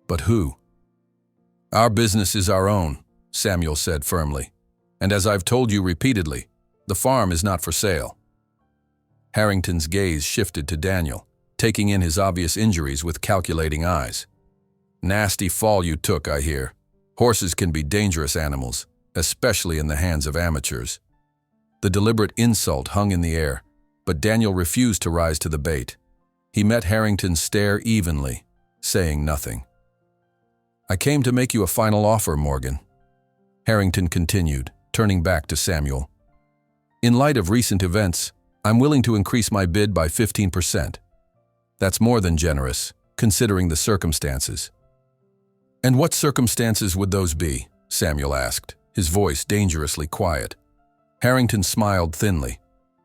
But who? "Our business is our own," Samuel said firmly. "And as I've told you repeatedly, the farm is not for sale." Harrington's gaze shifted to Daniel, taking in his obvious injuries with calculating eyes. "Nasty fall you took, I hear. Horses can be dangerous animals, especially in the hands of amateurs." The deliberate insult hung in the air, but Daniel refused to rise to the bait. He met Harrington's stare evenly, saying nothing. "I came to make you a final offer, Morgan," Harrington continued, turning back to Samuel. "In light of recent events, I'm willing to increase my bid by 15%. That's more than generous, considering the circumstances." "And what circumstances would those be?" Samuel asked, his voice dangerously quiet. Harrington smiled thinly.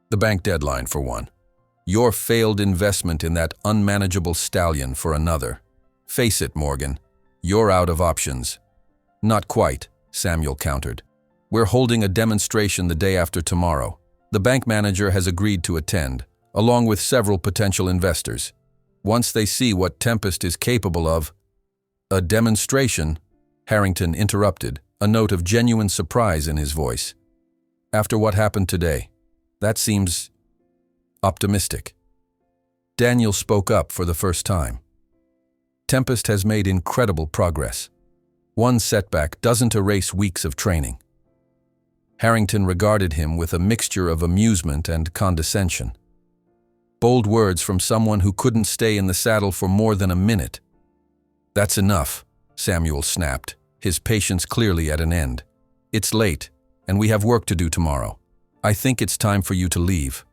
"The bank deadline, for one. Your failed investment in that unmanageable stallion, for another. Face it, Morgan, you're out of options." "Not quite," Samuel countered. "We're holding a demonstration the day after tomorrow. The bank manager has agreed to attend, along with several potential investors. Once they see what Tempest is capable of—" "A demonstration?" Harrington interrupted, a note of genuine surprise in his voice. "After what happened today, that seems optimistic." Daniel spoke up for the first time. "Tempest has made incredible progress. One setback doesn't erase weeks of training." Harrington regarded him with a mixture of amusement and condescension. Bold words from someone who couldn't stay in the saddle for more than a minute. "That's enough," Samuel snapped, his patience clearly at an end. "It's late, and we have work to do tomorrow. I think it's time for you to leave."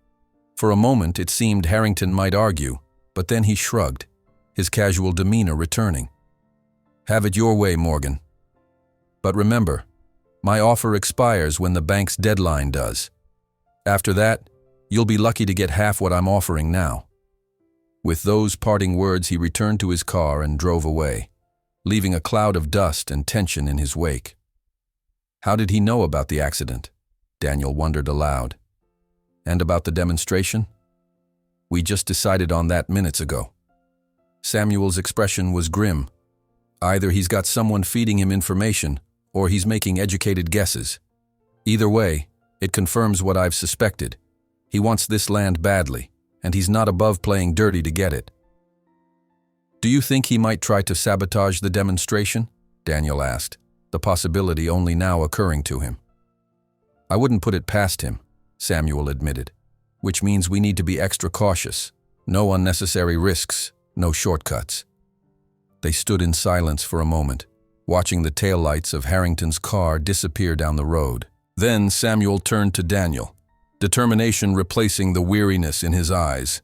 For a moment it seemed Harrington might argue, but then he shrugged, his casual demeanor returning. "Have it your way, Morgan. But remember, my offer expires when the bank's deadline does. After that, You'll be lucky to get half what I'm offering now." With those parting words, he returned to his car and drove away, leaving a cloud of dust and tension in his wake. How did he know about the accident? Daniel wondered aloud. And about the demonstration? We just decided on that minutes ago. Samuel's expression was grim. Either he's got someone feeding him information, or he's making educated guesses. Either way, it confirms what I've suspected. He wants this land badly, and he's not above playing dirty to get it. "Do you think he might try to sabotage the demonstration?" Daniel asked, the possibility only now occurring to him. "I wouldn't put it past him," Samuel admitted, "which means we need to be extra cautious. No unnecessary risks, no shortcuts." They stood in silence for a moment, watching the taillights of Harrington's car disappear down the road. Then Samuel turned to Daniel, determination replacing the weariness in his eyes.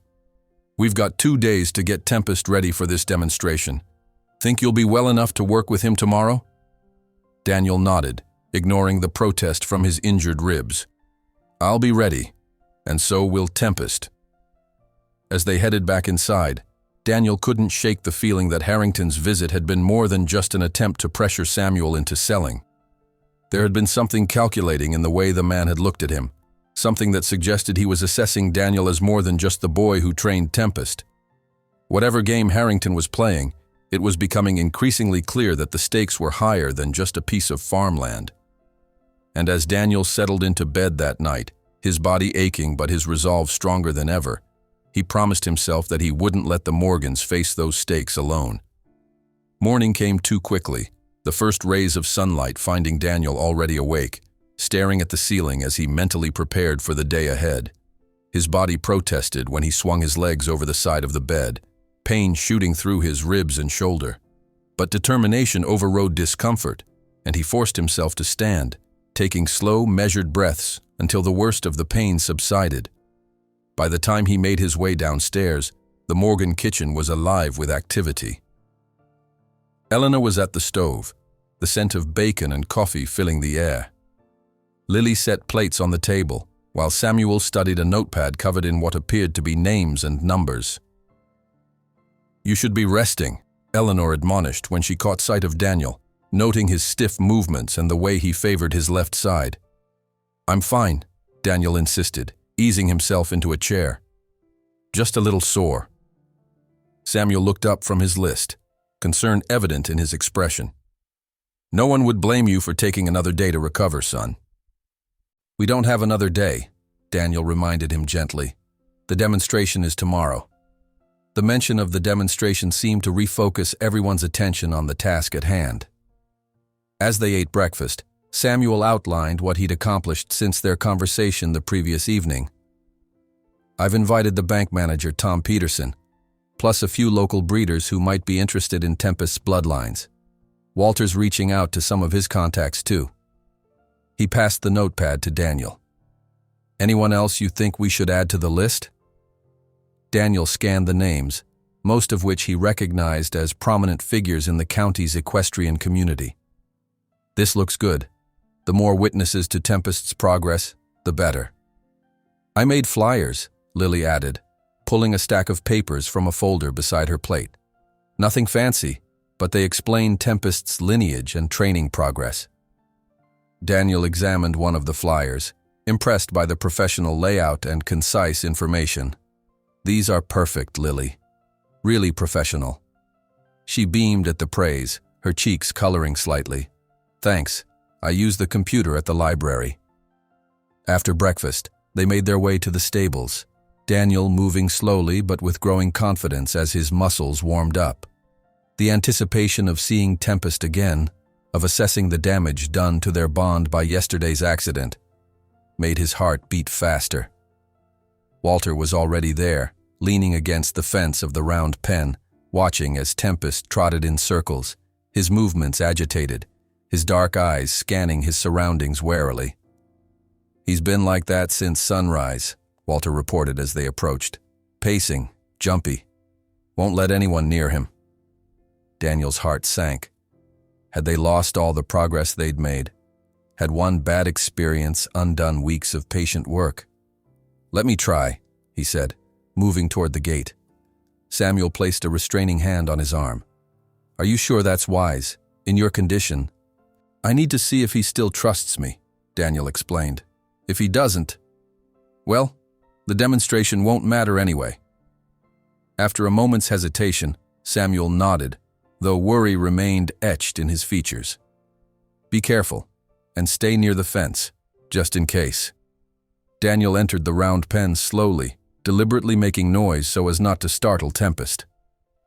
"We've got 2 days to get Tempest ready for this demonstration. Think you'll be well enough to work with him tomorrow?" Daniel nodded, ignoring the protest from his injured ribs. "I'll be ready, and so will Tempest." As they headed back inside, Daniel couldn't shake the feeling that Harrington's visit had been more than just an attempt to pressure Samuel into selling. There had been something calculating in the way the man had looked at him, something that suggested he was assessing Daniel as more than just the boy who trained Tempest. Whatever game Harrington was playing, it was becoming increasingly clear that the stakes were higher than just a piece of farmland. And as Daniel settled into bed that night, his body aching but his resolve stronger than ever, he promised himself that he wouldn't let the Morgans face those stakes alone. Morning came too quickly, the first rays of sunlight finding Daniel already awake, staring at the ceiling as he mentally prepared for the day ahead. His body protested when he swung his legs over the side of the bed, pain shooting through his ribs and shoulder. But determination overrode discomfort, and he forced himself to stand, taking slow, measured breaths until the worst of the pain subsided. By the time he made his way downstairs, the Morgan kitchen was alive with activity. Elena was at the stove, the scent of bacon and coffee filling the air. Lily set plates on the table, while Samuel studied a notepad covered in what appeared to be names and numbers. "You should be resting," Eleanor admonished when she caught sight of Daniel, noting his stiff movements and the way he favored his left side. "I'm fine," Daniel insisted, easing himself into a chair. "Just a little sore." Samuel looked up from his list, concern evident in his expression. "No one would blame you for taking another day to recover, son." "We don't have another day," Daniel reminded him gently. "The demonstration is tomorrow." The mention of the demonstration seemed to refocus everyone's attention on the task at hand. As they ate breakfast, Samuel outlined what he'd accomplished since their conversation the previous evening. "I've invited the bank manager, Tom Peterson, plus a few local breeders who might be interested in Tempest's bloodlines. Walter's reaching out to some of his contacts too." He passed the notepad to Daniel. "Anyone else you think we should add to the list?" Daniel scanned the names, most of which he recognized as prominent figures in the county's equestrian community. "This looks good. The more witnesses to Tempest's progress, the better." "I made flyers," Lily added, pulling a stack of papers from a folder beside her plate. "Nothing fancy, but they explain Tempest's lineage and training progress." Daniel examined one of the flyers, impressed by the professional layout and concise information. "These are perfect, Lily. Really professional." She beamed at the praise, her cheeks coloring slightly. "Thanks. I used the computer at the library." After breakfast, they made their way to the stables, Daniel moving slowly but with growing confidence as his muscles warmed up. The anticipation of seeing Tempest again, of assessing the damage done to their bond by yesterday's accident, made his heart beat faster. Walter was already there, leaning against the fence of the round pen, watching as Tempest trotted in circles, his movements agitated, his dark eyes scanning his surroundings warily. "He's been like that since sunrise," Walter reported as they approached. "Pacing, jumpy. Won't let anyone near him." Daniel's heart sank. Had they lost all the progress they'd made? Had one bad experience undone weeks of patient work? "Let me try," he said, moving toward the gate. Samuel placed a restraining hand on his arm. "Are you sure that's wise? In your condition?" "I need to see if he still trusts me," Daniel explained. "If he doesn't, well, the demonstration won't matter anyway." After a moment's hesitation, Samuel nodded, though worry remained etched in his features. "Be careful, and stay near the fence, just in case." Daniel entered the round pen slowly, deliberately making noise so as not to startle Tempest.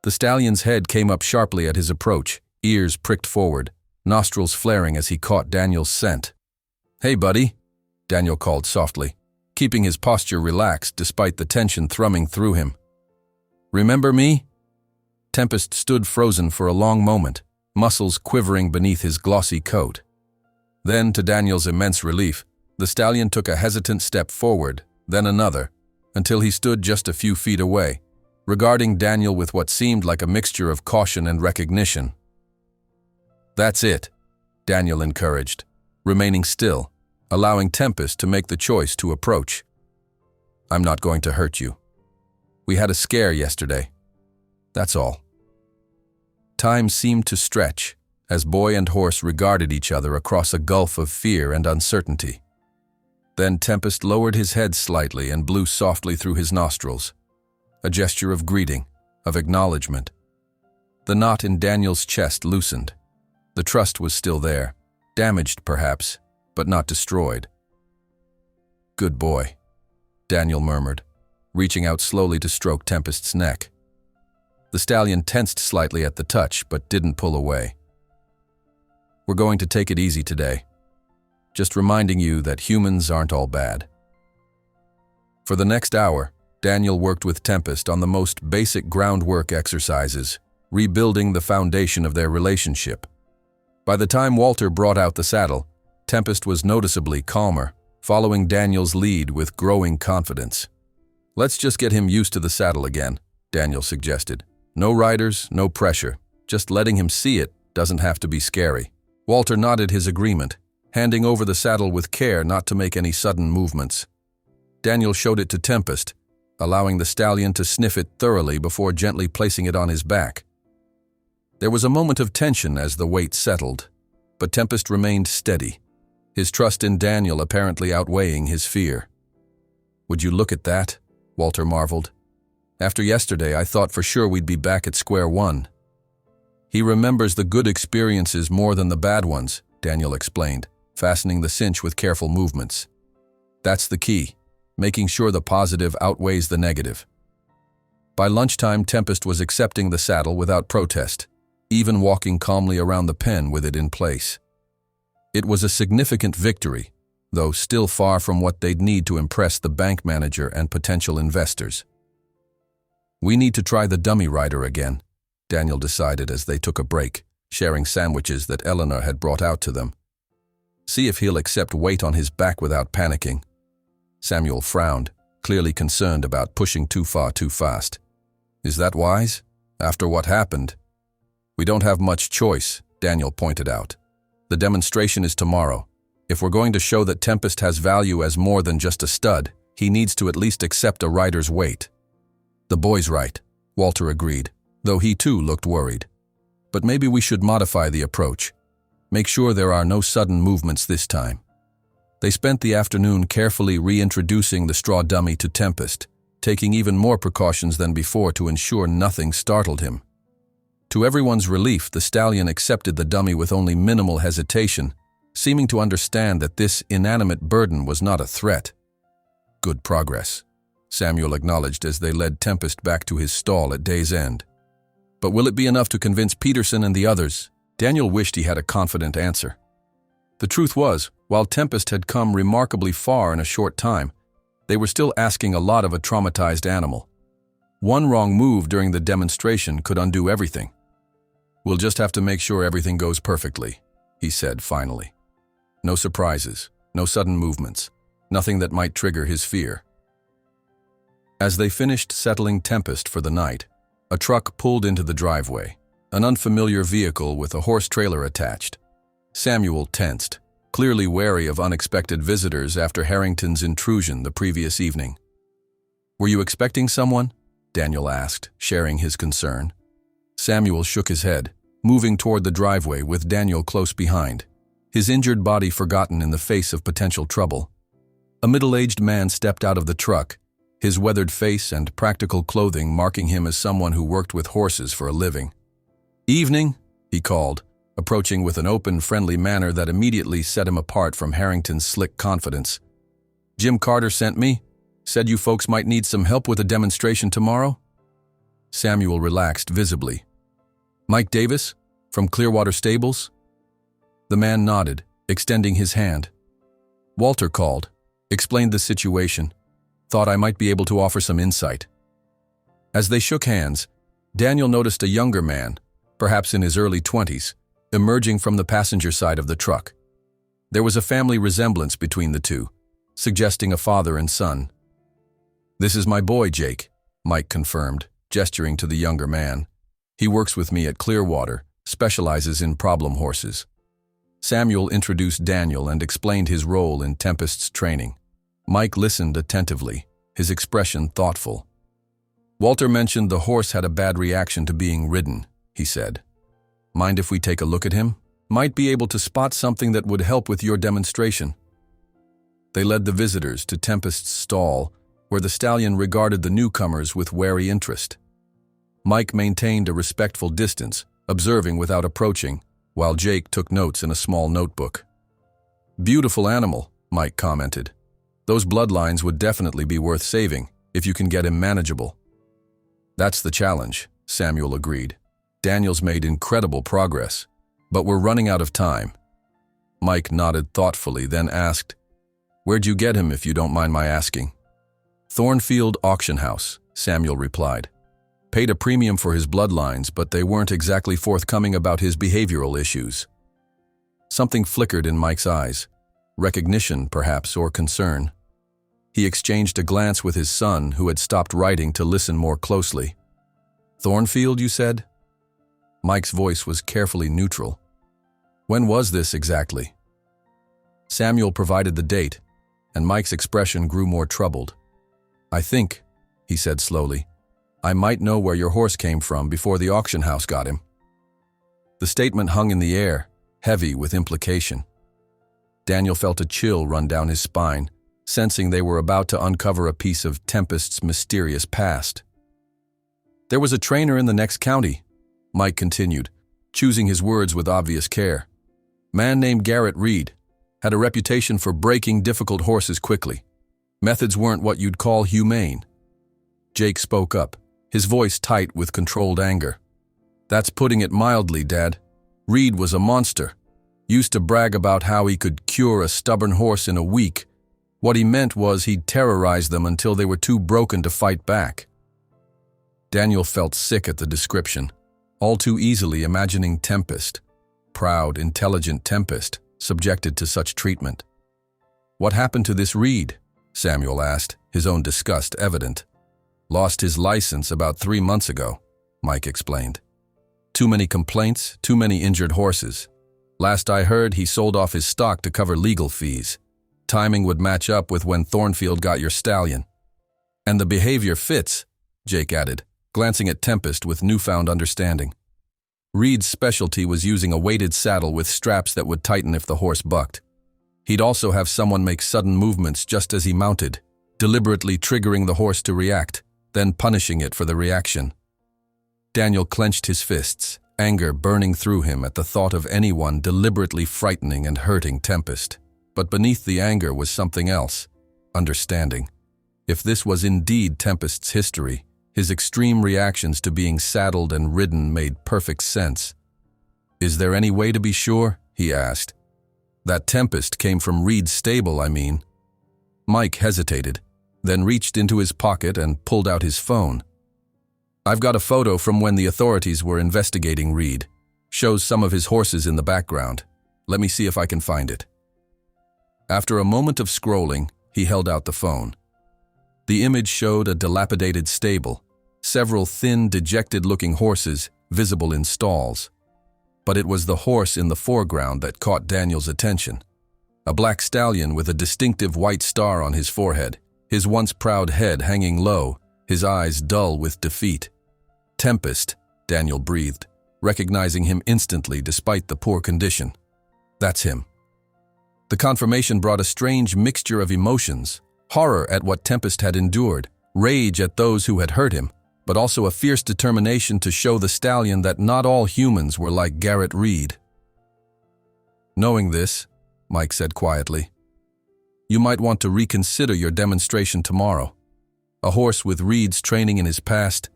The stallion's head came up sharply at his approach, ears pricked forward, nostrils flaring as he caught Daniel's scent. "Hey, buddy," Daniel called softly, keeping his posture relaxed despite the tension thrumming through him. "Remember me?" Tempest stood frozen for a long moment, muscles quivering beneath his glossy coat. Then, to Daniel's immense relief, the stallion took a hesitant step forward, then another, until he stood just a few feet away, regarding Daniel with what seemed like a mixture of caution and recognition. "That's it," Daniel encouraged, remaining still, allowing Tempest to make the choice to approach. "I'm not going to hurt you. We had a scare yesterday. That's all." Time seemed to stretch as boy and horse regarded each other across a gulf of fear and uncertainty. Then Tempest lowered his head slightly and blew softly through his nostrils, a gesture of greeting, of acknowledgement. The knot in Daniel's chest loosened. The trust was still there, damaged perhaps, but not destroyed. "Good boy," Daniel murmured, reaching out slowly to stroke Tempest's neck. The stallion tensed slightly at the touch, but didn't pull away. "We're going to take it easy today. Just reminding you that humans aren't all bad." For the next hour, Daniel worked with Tempest on the most basic groundwork exercises, rebuilding the foundation of their relationship. By the time Walter brought out the saddle, Tempest was noticeably calmer, following Daniel's lead with growing confidence. "Let's just get him used to the saddle again," Daniel suggested. "No riders, no pressure. Just letting him see it doesn't have to be scary." Walter nodded his agreement, handing over the saddle with care not to make any sudden movements. Daniel showed it to Tempest, allowing the stallion to sniff it thoroughly before gently placing it on his back. There was a moment of tension as the weight settled, but Tempest remained steady, his trust in Daniel apparently outweighing his fear. "Would you look at that?" Walter marveled. "After yesterday, I thought for sure we'd be back at square one." "He remembers the good experiences more than the bad ones," Daniel explained, fastening the cinch with careful movements. "That's the key, making sure the positive outweighs the negative." By lunchtime, Tempest was accepting the saddle without protest, even walking calmly around the pen with it in place. It was a significant victory, though still far from what they'd need to impress the bank manager and potential investors. "We need to try the dummy rider again," Daniel decided as they took a break, sharing sandwiches that Eleanor had brought out to them. "See if he'll accept weight on his back without panicking." Samuel frowned, clearly concerned about pushing too far too fast. "Is that wise? After what happened?" "We don't have much choice," Daniel pointed out. "The demonstration is tomorrow. If we're going to show that Tempest has value as more than just a stud, he needs to at least accept a rider's weight." "The boy's right," Walter agreed, though he too looked worried. "But maybe we should modify the approach. Make sure there are no sudden movements this time." They spent the afternoon carefully reintroducing the straw dummy to Tempest, taking even more precautions than before to ensure nothing startled him. To everyone's relief, the stallion accepted the dummy with only minimal hesitation, seeming to understand that this inanimate burden was not a threat. "Good progress," Samuel acknowledged as they led Tempest back to his stall at day's end. "But will it be enough to convince Peterson and the others?" Daniel wished he had a confident answer. The truth was, while Tempest had come remarkably far in a short time, they were still asking a lot of a traumatized animal. One wrong move during the demonstration could undo everything. "We'll just have to make sure everything goes perfectly," he said finally. "No surprises, no sudden movements, nothing that might trigger his fear." As they finished settling Tempest for the night, a truck pulled into the driveway, an unfamiliar vehicle with a horse trailer attached. Samuel tensed, clearly wary of unexpected visitors after Harrington's intrusion the previous evening. "Were you expecting someone?" Daniel asked, sharing his concern. Samuel shook his head, moving toward the driveway with Daniel close behind, his injured body forgotten in the face of potential trouble. A middle-aged man stepped out of the truck, his weathered face and practical clothing marking him as someone who worked with horses for a living. "Evening," he called, approaching with an open, friendly manner that immediately set him apart from Harrington's slick confidence. "Jim Carter sent me. Said you folks might need some help with a demonstration tomorrow?" Samuel relaxed visibly. "Mike Davis, from Clearwater Stables?" The man nodded, extending his hand. "Walter called, explained the situation. Thought I might be able to offer some insight." As they shook hands, Daniel noticed a younger man, perhaps in his early 20s, emerging from the passenger side of the truck. There was a family resemblance between the two, suggesting a father and son. "This is my boy, Jake," Mike confirmed, gesturing to the younger man. "He works with me at Clearwater, specializes in problem horses." Samuel introduced Daniel and explained his role in Tempest's training. Mike listened attentively, his expression thoughtful. "Walter mentioned the horse had a bad reaction to being ridden," he said. "Mind if we take a look at him? Might be able to spot something that would help with your demonstration." They led the visitors to Tempest's stall, where the stallion regarded the newcomers with wary interest. Mike maintained a respectful distance, observing without approaching, while Jake took notes in a small notebook. "Beautiful animal," Mike commented. "Those bloodlines would definitely be worth saving, if you can get him manageable." "That's the challenge," Samuel agreed. "Daniel's made incredible progress, but we're running out of time." Mike nodded thoughtfully, then asked, "Where'd you get him, if you don't mind my asking?" "Thornfield Auction House," Samuel replied. "Paid a premium for his bloodlines, but they weren't exactly forthcoming about his behavioral issues." Something flickered in Mike's eyes. Recognition, perhaps, or concern. He exchanged a glance with his son, who had stopped writing to listen more closely. "Thornfield, you said?" Mike's voice was carefully neutral. "When was this exactly?" Samuel provided the date, and Mike's expression grew more troubled. "I think," he said slowly, "I might know where your horse came from before the auction house got him." The statement hung in the air, heavy with implication. Daniel felt a chill run down his spine, sensing they were about to uncover a piece of Tempest's mysterious past. "There was a trainer in the next county," Mike continued, choosing his words with obvious care. "Man named Garrett Reed. Had a reputation for breaking difficult horses quickly. Methods weren't what you'd call humane." Jake spoke up, his voice tight with controlled anger. "That's putting it mildly, Dad. Reed was a monster. Used to brag about how he could cure a stubborn horse in a week. What he meant was he'd terrorize them until they were too broken to fight back." Daniel felt sick at the description, all too easily imagining Tempest, proud, intelligent Tempest, subjected to such treatment. "What happened to this Reed?" Samuel asked, his own disgust evident. "Lost his license about 3 months ago," Mike explained. "Too many complaints, too many injured horses. Last I heard, he sold off his stock to cover legal fees. Timing would match up with when Thornfield got your stallion. And the behavior fits," Jake added, glancing at Tempest with newfound understanding. "Reed's specialty was using a weighted saddle with straps that would tighten if the horse bucked. He'd also have someone make sudden movements just as he mounted, deliberately triggering the horse to react, then punishing it for the reaction." Daniel clenched his fists, anger burning through him at the thought of anyone deliberately frightening and hurting Tempest. But beneath the anger was something else, understanding. If this was indeed Tempest's history, his extreme reactions to being saddled and ridden made perfect sense. "Is there any way to be sure?" he asked. "That Tempest came from Reed's stable, I mean." Mike hesitated, then reached into his pocket and pulled out his phone. "I've got a photo from when the authorities were investigating Reed. Shows some of his horses in the background. Let me see if I can find it." After a moment of scrolling, he held out the phone. The image showed a dilapidated stable, several thin, dejected-looking horses visible in stalls. But it was the horse in the foreground that caught Daniel's attention. A black stallion with a distinctive white star on his forehead, his once proud head hanging low, his eyes dull with defeat. "Tempest," Daniel breathed, recognizing him instantly despite the poor condition. That's him. The confirmation brought a strange mixture of emotions, horror at what Tempest had endured, rage at those who had hurt him, but also a fierce determination to show the stallion that not all humans were like Garrett Reed. "Knowing this," Mike said quietly, "you might want to reconsider your demonstration tomorrow. A horse with Reed's training in his past,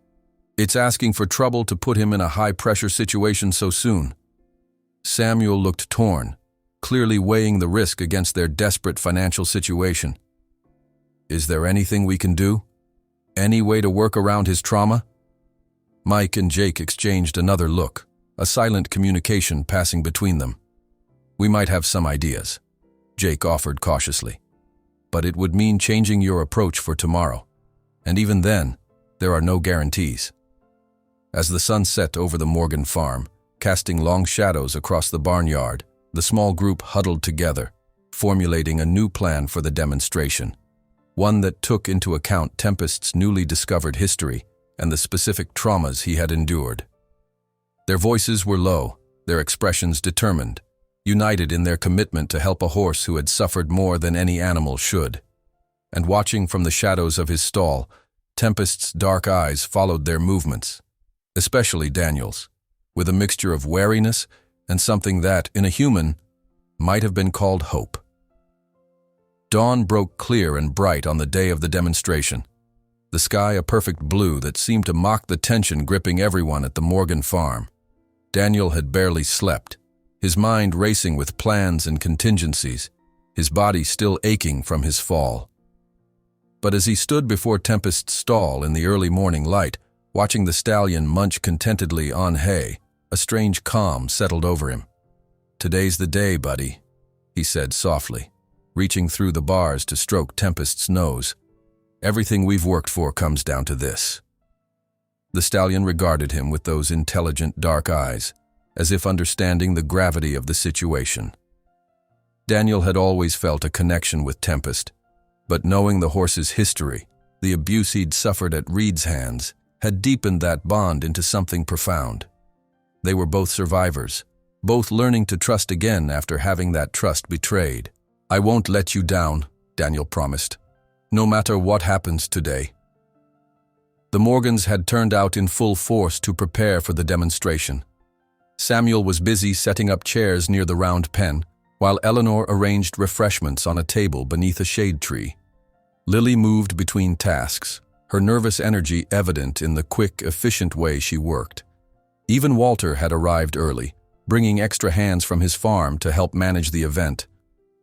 it's asking for trouble to put him in a high-pressure situation so soon." Samuel looked torn, clearly weighing the risk against their desperate financial situation. "Is there anything we can do? Any way to work around his trauma?" Mike and Jake exchanged another look, a silent communication passing between them. "We might have some ideas," Jake offered cautiously. "But it would mean changing your approach for tomorrow. And even then, there are no guarantees." As the sun set over the Morgan farm, casting long shadows across the barnyard, the small group huddled together, formulating a new plan for the demonstration, one that took into account Tempest's newly discovered history and the specific traumas he had endured. Their voices were low, their expressions determined, united in their commitment to help a horse who had suffered more than any animal should. And watching from the shadows of his stall, Tempest's dark eyes followed their movements, especially Daniel's, with a mixture of wariness and something that, in a human, might have been called hope. Dawn broke clear and bright on the day of the demonstration, the sky a perfect blue that seemed to mock the tension gripping everyone at the Morgan farm. Daniel had barely slept, his mind racing with plans and contingencies, his body still aching from his fall. But as he stood before Tempest's stall in the early morning light, watching the stallion munch contentedly on hay, a strange calm settled over him. "Today's the day, buddy," he said softly, reaching through the bars to stroke Tempest's nose. "Everything we've worked for comes down to this." The stallion regarded him with those intelligent dark eyes, as if understanding the gravity of the situation. Daniel had always felt a connection with Tempest, but knowing the horse's history, the abuse he'd suffered at Reed's hands, had deepened that bond into something profound. They were both survivors, both learning to trust again after having that trust betrayed. "I won't let you down," Daniel promised, "no matter what happens today." The Morgans had turned out in full force to prepare for the demonstration. Samuel was busy setting up chairs near the round pen, while Eleanor arranged refreshments on a table beneath a shade tree. Lily moved between tasks, her nervous energy evident in the quick, efficient way she worked. Even Walter had arrived early, bringing extra hands from his farm to help manage the event.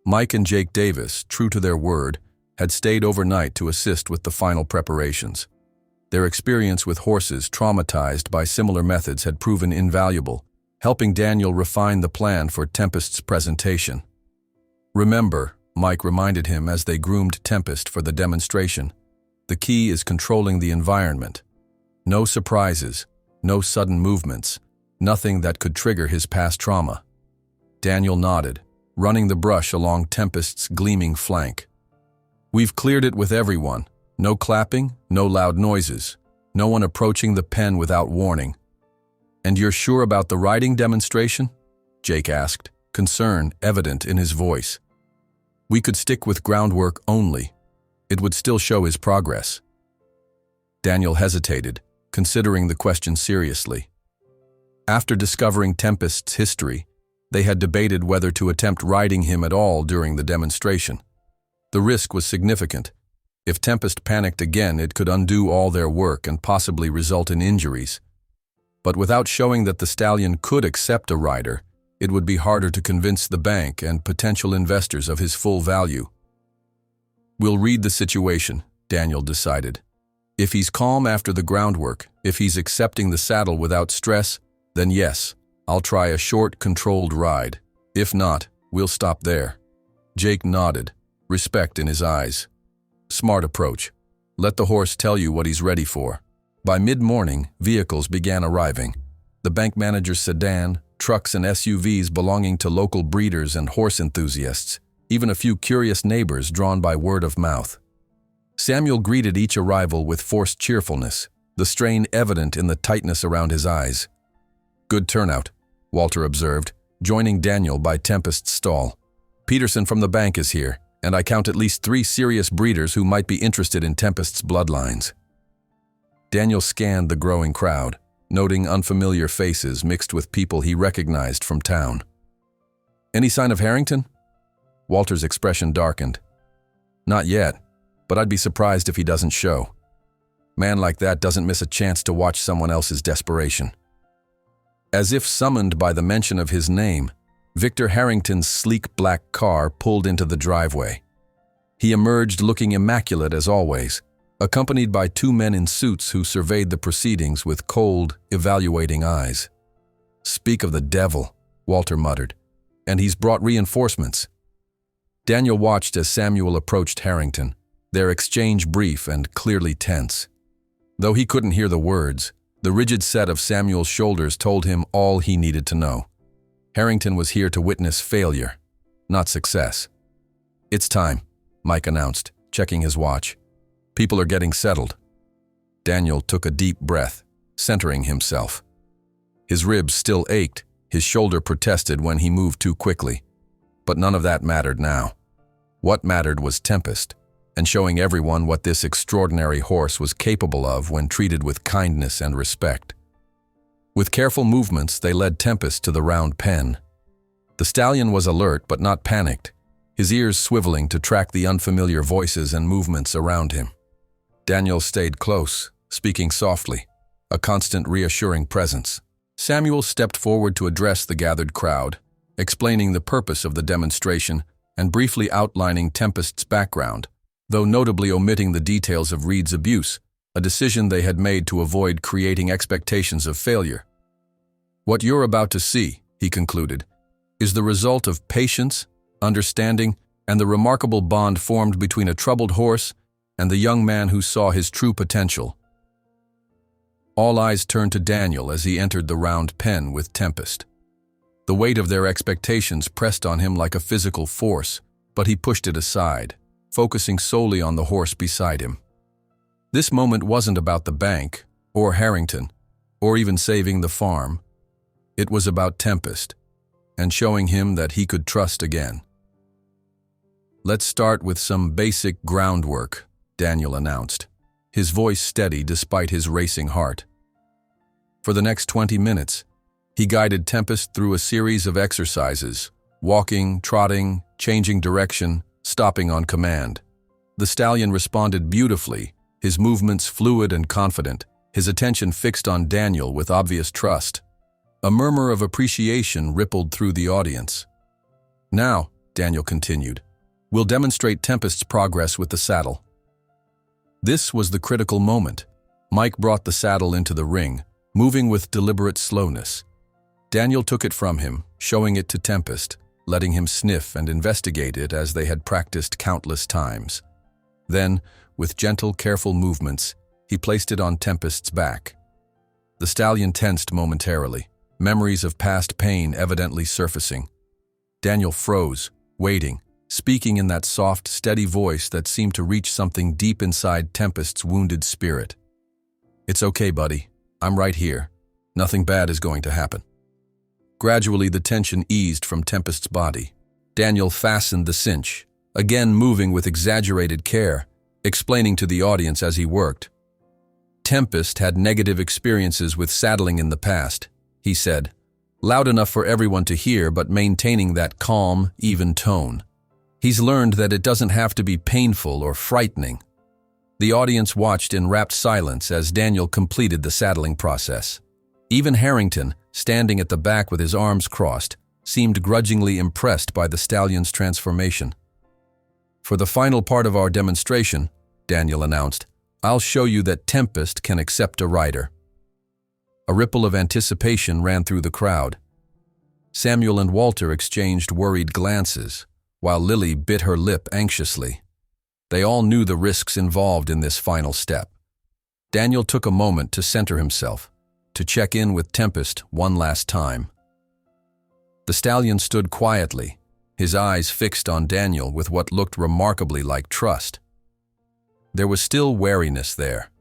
Mike and Jake Davis, true to their word, had stayed overnight to assist with the final preparations. Their experience with horses traumatized by similar methods had proven invaluable, helping Daniel refine the plan for Tempest's presentation. "Remember," Mike reminded him as they groomed Tempest for the demonstration, "the key is controlling the environment. No surprises, no sudden movements, nothing that could trigger his past trauma." Daniel nodded, running the brush along Tempest's gleaming flank. "We've cleared it with everyone. No clapping, no loud noises, no one approaching the pen without warning." "And you're sure about the riding demonstration?" Jake asked, concern evident in his voice. "We could stick with groundwork only. It would still show his progress." Daniel hesitated, considering the question seriously. After discovering Tempest's history, they had debated whether to attempt riding him at all during the demonstration. The risk was significant. If Tempest panicked again, it could undo all their work and possibly result in injuries. But without showing that the stallion could accept a rider, it would be harder to convince the bank and potential investors of his full value. "We'll read the situation," Daniel decided. "If he's calm after the groundwork, if he's accepting the saddle without stress, then yes, I'll try a short, controlled ride. If not, we'll stop there." Jake nodded, respect in his eyes. "Smart approach. Let the horse tell you what he's ready for." By mid-morning, vehicles began arriving. The bank manager's sedan, trucks and SUVs belonging to local breeders and horse enthusiasts, even a few curious neighbors drawn by word of mouth. Samuel greeted each arrival with forced cheerfulness, the strain evident in the tightness around his eyes. "Good turnout," Walter observed, joining Daniel by Tempest's stall. "Peterson from the bank is here, and I count at least 3 serious breeders who might be interested in Tempest's bloodlines." Daniel scanned the growing crowd, noting unfamiliar faces mixed with people he recognized from town. "Any sign of Harrington?" Walter's expression darkened. "Not yet, but I'd be surprised if he doesn't show. Man like that doesn't miss a chance to watch someone else's desperation." As if summoned by the mention of his name, Victor Harrington's sleek black car pulled into the driveway. He emerged looking immaculate as always, accompanied by 2 men in suits who surveyed the proceedings with cold, evaluating eyes. "Speak of the devil," Walter muttered, "and he's brought reinforcements." Daniel watched as Samuel approached Harrington, their exchange brief and clearly tense. Though he couldn't hear the words, the rigid set of Samuel's shoulders told him all he needed to know. Harrington was here to witness failure, not success. "It's time," Mike announced, checking his watch. "People are getting settled." Daniel took a deep breath, centering himself. His ribs still ached, his shoulder protested when he moved too quickly. But none of that mattered now. What mattered was Tempest, and showing everyone what this extraordinary horse was capable of when treated with kindness and respect. With careful movements, they led Tempest to the round pen. The stallion was alert but not panicked, his ears swiveling to track the unfamiliar voices and movements around him. Daniel stayed close, speaking softly, a constant reassuring presence. Samuel stepped forward to address the gathered crowd, explaining the purpose of the demonstration and briefly outlining Tempest's background, though notably omitting the details of Reed's abuse, a decision they had made to avoid creating expectations of failure. "What you're about to see," he concluded, "is the result of patience, understanding, and the remarkable bond formed between a troubled horse and the young man who saw his true potential." All eyes turned to Daniel as he entered the round pen with Tempest. The weight of their expectations pressed on him like a physical force, but he pushed it aside, focusing solely on the horse beside him. This moment wasn't about the bank, or Harrington, or even saving the farm. It was about Tempest, and showing him that he could trust again. "Let's start with some basic groundwork," Daniel announced, his voice steady despite his racing heart. For the next 20 minutes, he guided Tempest through a series of exercises, walking, trotting, changing direction, stopping on command. The stallion responded beautifully, his movements fluid and confident, his attention fixed on Daniel with obvious trust. A murmur of appreciation rippled through the audience. "Now," Daniel continued, "we'll demonstrate Tempest's progress with the saddle." This was the critical moment. Mike brought the saddle into the ring, moving with deliberate slowness. Daniel took it from him, showing it to Tempest, letting him sniff and investigate it as they had practiced countless times. Then, with gentle, careful movements, he placed it on Tempest's back. The stallion tensed momentarily, memories of past pain evidently surfacing. Daniel froze, waiting, speaking in that soft, steady voice that seemed to reach something deep inside Tempest's wounded spirit. "It's okay, buddy. I'm right here. Nothing bad is going to happen." Gradually, the tension eased from Tempest's body. Daniel fastened the cinch, again moving with exaggerated care, explaining to the audience as he worked. "Tempest had negative experiences with saddling in the past," he said, loud enough for everyone to hear but maintaining that calm, even tone. "He's learned that it doesn't have to be painful or frightening." The audience watched in rapt silence as Daniel completed the saddling process. Even Harrington, standing at the back with his arms crossed, seemed grudgingly impressed by the stallion's transformation. "For the final part of our demonstration," Daniel announced, "I'll show you that Tempest can accept a rider." A ripple of anticipation ran through the crowd. Samuel and Walter exchanged worried glances, while Lily bit her lip anxiously. They all knew the risks involved in this final step. Daniel took a moment to center himself, to check in with Tempest one last time. The stallion stood quietly, his eyes fixed on Daniel with what looked remarkably like trust. There was still wariness there,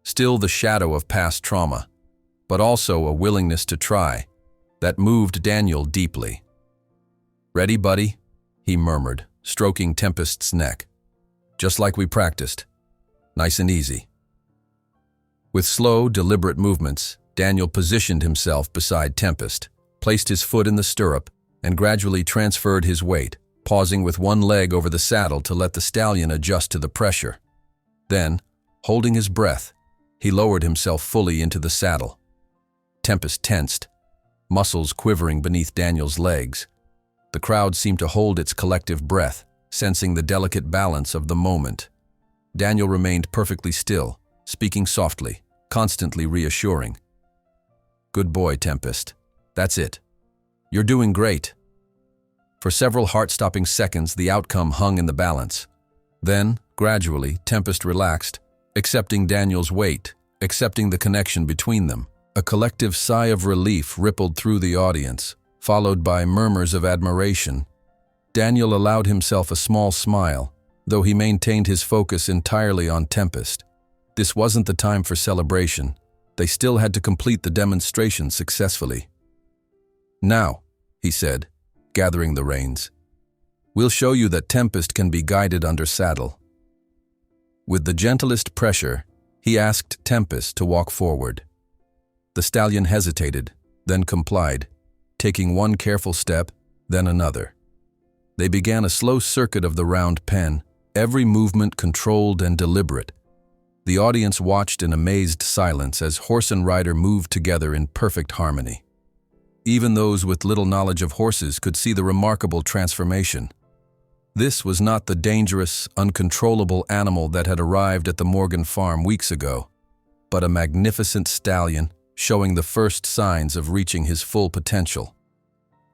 still the shadow of past trauma, but also a willingness to try that moved Daniel deeply. "Ready, buddy?" he murmured, stroking Tempest's neck. "Just like we practiced. Nice and easy." With slow, deliberate movements, Daniel positioned himself beside Tempest, placed his foot in the stirrup, and gradually transferred his weight, pausing with one leg over the saddle to let the stallion adjust to the pressure. Then, holding his breath, he lowered himself fully into the saddle. Tempest tensed, muscles quivering beneath Daniel's legs. The crowd seemed to hold its collective breath, sensing the delicate balance of the moment. Daniel remained perfectly still, speaking softly, constantly reassuring. "Good boy, Tempest. That's it. You're doing great." For several heart-stopping seconds, the outcome hung in the balance. Then, gradually, Tempest relaxed, accepting Daniel's weight, accepting the connection between them. A collective sigh of relief rippled through the audience, followed by murmurs of admiration. Daniel allowed himself a small smile, though he maintained his focus entirely on Tempest. This wasn't the time for celebration. They still had to complete the demonstration successfully. "Now," he said, gathering the reins, "we'll show you that Tempest can be guided under saddle." With the gentlest pressure, he asked Tempest to walk forward. The stallion hesitated, then complied, taking one careful step, then another. They began a slow circuit of the round pen, every movement controlled and deliberate. The audience watched in amazed silence as horse and rider moved together in perfect harmony. Even those with little knowledge of horses could see the remarkable transformation. This was not the dangerous, uncontrollable animal that had arrived at the Morgan farm weeks ago, but a magnificent stallion showing the first signs of reaching his full potential.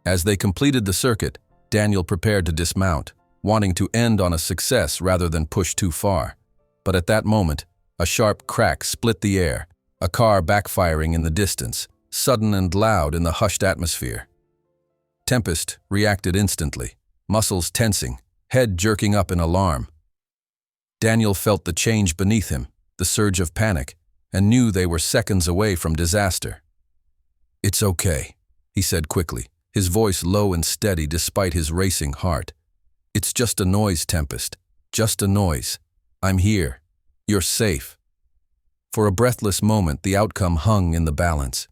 As they completed the circuit, Daniel prepared to dismount, wanting to end on a success rather than push too far. But at that moment, a sharp crack split the air, a car backfiring in the distance, sudden and loud in the hushed atmosphere. Tempest reacted instantly, muscles tensing, head jerking up in alarm. Daniel felt the change beneath him, the surge of panic, and knew they were seconds away from disaster. "It's okay," he said quickly, his voice low and steady despite his racing heart. "It's just a noise, Tempest. Just a noise. I'm here. You're safe." For a breathless moment, the outcome hung in the balance.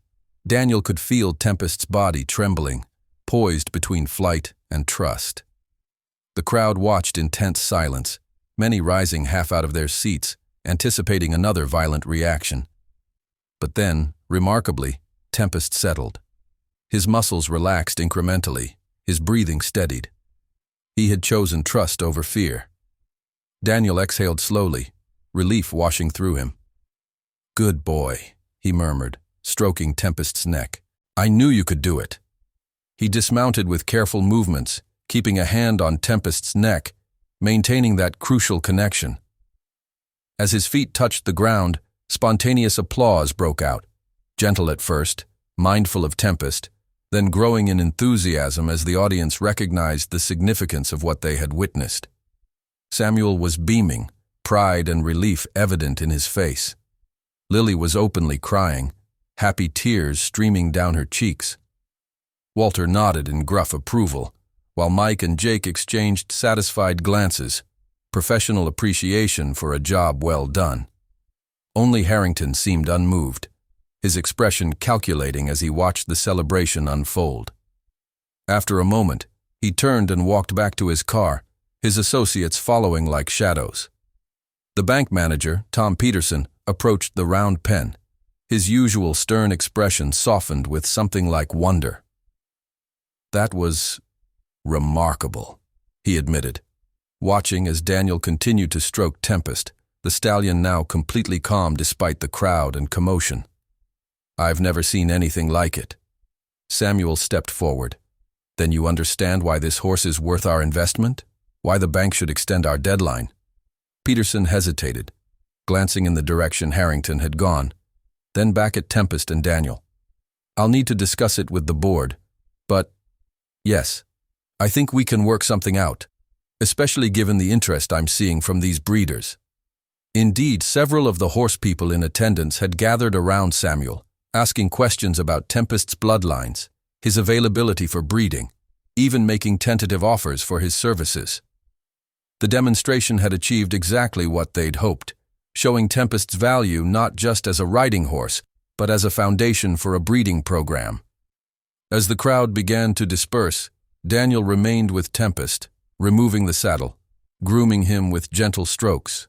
Daniel could feel Tempest's body trembling, poised between flight and trust. The crowd watched in tense silence, many rising half out of their seats, anticipating another violent reaction. But then, remarkably, Tempest settled. His muscles relaxed incrementally, his breathing steadied. He had chosen trust over fear. Daniel exhaled slowly, relief washing through him. "Good boy," he murmured, stroking Tempest's neck. "I knew you could do it." He dismounted with careful movements, keeping a hand on Tempest's neck, maintaining that crucial connection. As his feet touched the ground, spontaneous applause broke out, gentle at first, mindful of Tempest, then growing in enthusiasm as the audience recognized the significance of what they had witnessed. Samuel was beaming, pride and relief evident in his face. Lily was openly crying, happy tears streaming down her cheeks. Walter nodded in gruff approval, while Mike and Jake exchanged satisfied glances, professional appreciation for a job well done. Only Harrington seemed unmoved, his expression calculating as he watched the celebration unfold. After a moment, he turned and walked back to his car, his associates following like shadows. The bank manager, Tom Peterson, approached the round pen, his usual stern expression softened with something like wonder. "That was remarkable," he admitted, watching as Daniel continued to stroke Tempest, the stallion now completely calm despite the crowd and commotion. "I've never seen anything like it." Samuel stepped forward. "Then you understand why this horse is worth our investment? Why the bank should extend our deadline?" Peterson hesitated, glancing in the direction Harrington had gone, then back at Tempest and Daniel. "I'll need to discuss it with the board, but yes, I think we can work something out, especially given the interest I'm seeing from these breeders." Indeed, several of the horse people in attendance had gathered around Samuel, asking questions about Tempest's bloodlines, his availability for breeding, even making tentative offers for his services. The demonstration had achieved exactly what they'd hoped, showing Tempest's value not just as a riding horse, but as a foundation for a breeding program. As the crowd began to disperse, Daniel remained with Tempest, removing the saddle, grooming him with gentle strokes,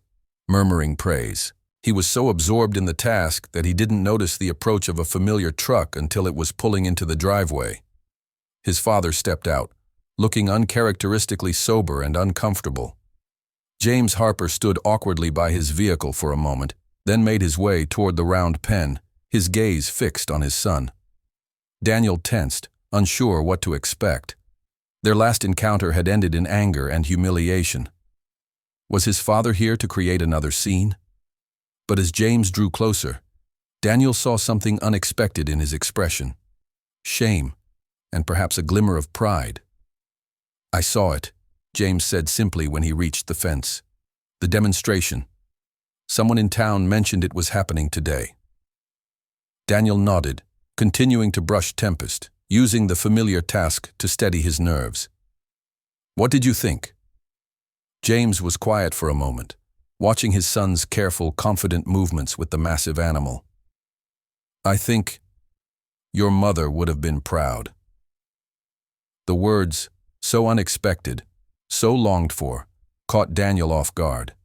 murmuring praise. He was so absorbed in the task that he didn't notice the approach of a familiar truck until it was pulling into the driveway. His father stepped out, looking uncharacteristically sober and uncomfortable. James Harper stood awkwardly by his vehicle for a moment, then made his way toward the round pen, his gaze fixed on his son. Daniel tensed, unsure what to expect. Their last encounter had ended in anger and humiliation. Was his father here to create another scene? But as James drew closer, Daniel saw something unexpected in his expression. Shame, and perhaps a glimmer of pride. "I saw it," James said simply when he reached the fence. "The demonstration. Someone in town mentioned it was happening today." Daniel nodded, continuing to brush Tempest, using the familiar task to steady his nerves. "What did you think?" James was quiet for a moment, watching his son's careful, confident movements with the massive animal. "I think your mother would have been proud." The words, so unexpected, so longed for, caught Daniel off guard.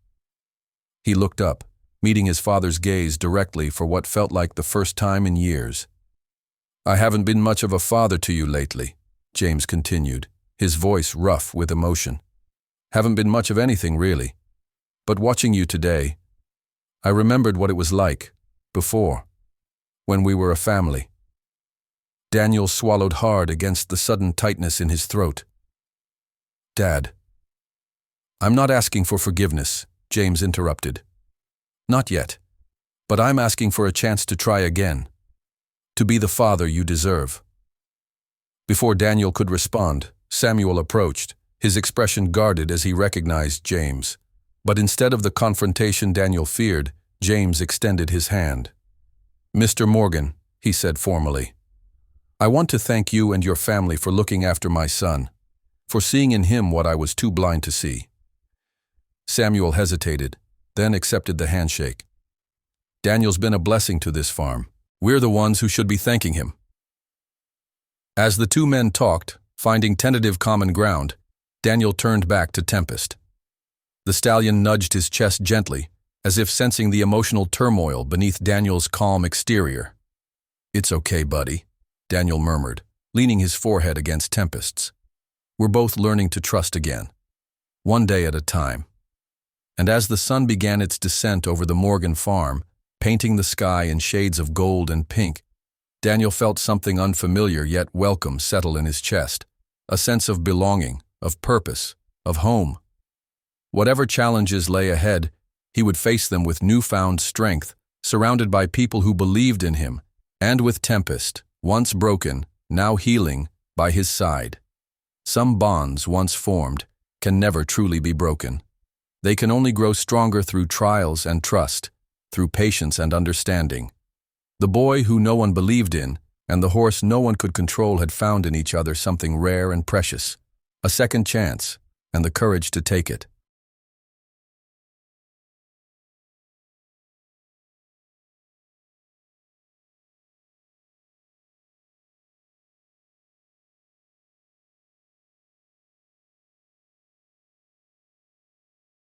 He looked up, meeting his father's gaze directly for what felt like the first time in years. "I haven't been much of a father to you lately," James continued, his voice rough with emotion. "Haven't been much of anything, really. But watching you today, I remembered what it was like, before, when we were a family." Daniel swallowed hard against the sudden tightness in his throat. "Dad." "I'm not asking for forgiveness," James interrupted. "Not yet. But I'm asking for a chance to try again. To be the father you deserve." Before Daniel could respond, Samuel approached, his expression guarded as he recognized James. But instead of the confrontation Daniel feared, James extended his hand. "Mr. Morgan," he said formally, "I want to thank you and your family for looking after my son, for seeing in him what I was too blind to see." Samuel hesitated, then accepted the handshake. "Daniel's been a blessing to this farm. We're the ones who should be thanking him." As the two men talked, finding tentative common ground, Daniel turned back to Tempest. The stallion nudged his chest gently, as if sensing the emotional turmoil beneath Daniel's calm exterior. "It's okay, buddy," Daniel murmured, leaning his forehead against Tempest's. "We're both learning to trust again, one day at a time." And as the sun began its descent over the Morgan farm, painting the sky in shades of gold and pink, Daniel felt something unfamiliar yet welcome settle in his chest, a sense of belonging, of purpose, of home. Whatever challenges lay ahead, he would face them with newfound strength, surrounded by people who believed in him, and with Tempest, once broken, now healing, by his side. Some bonds, once formed, can never truly be broken. They can only grow stronger through trials and trust, through patience and understanding. The boy who no one believed in, and the horse no one could control had found in each other something rare and precious, a second chance, and the courage to take it.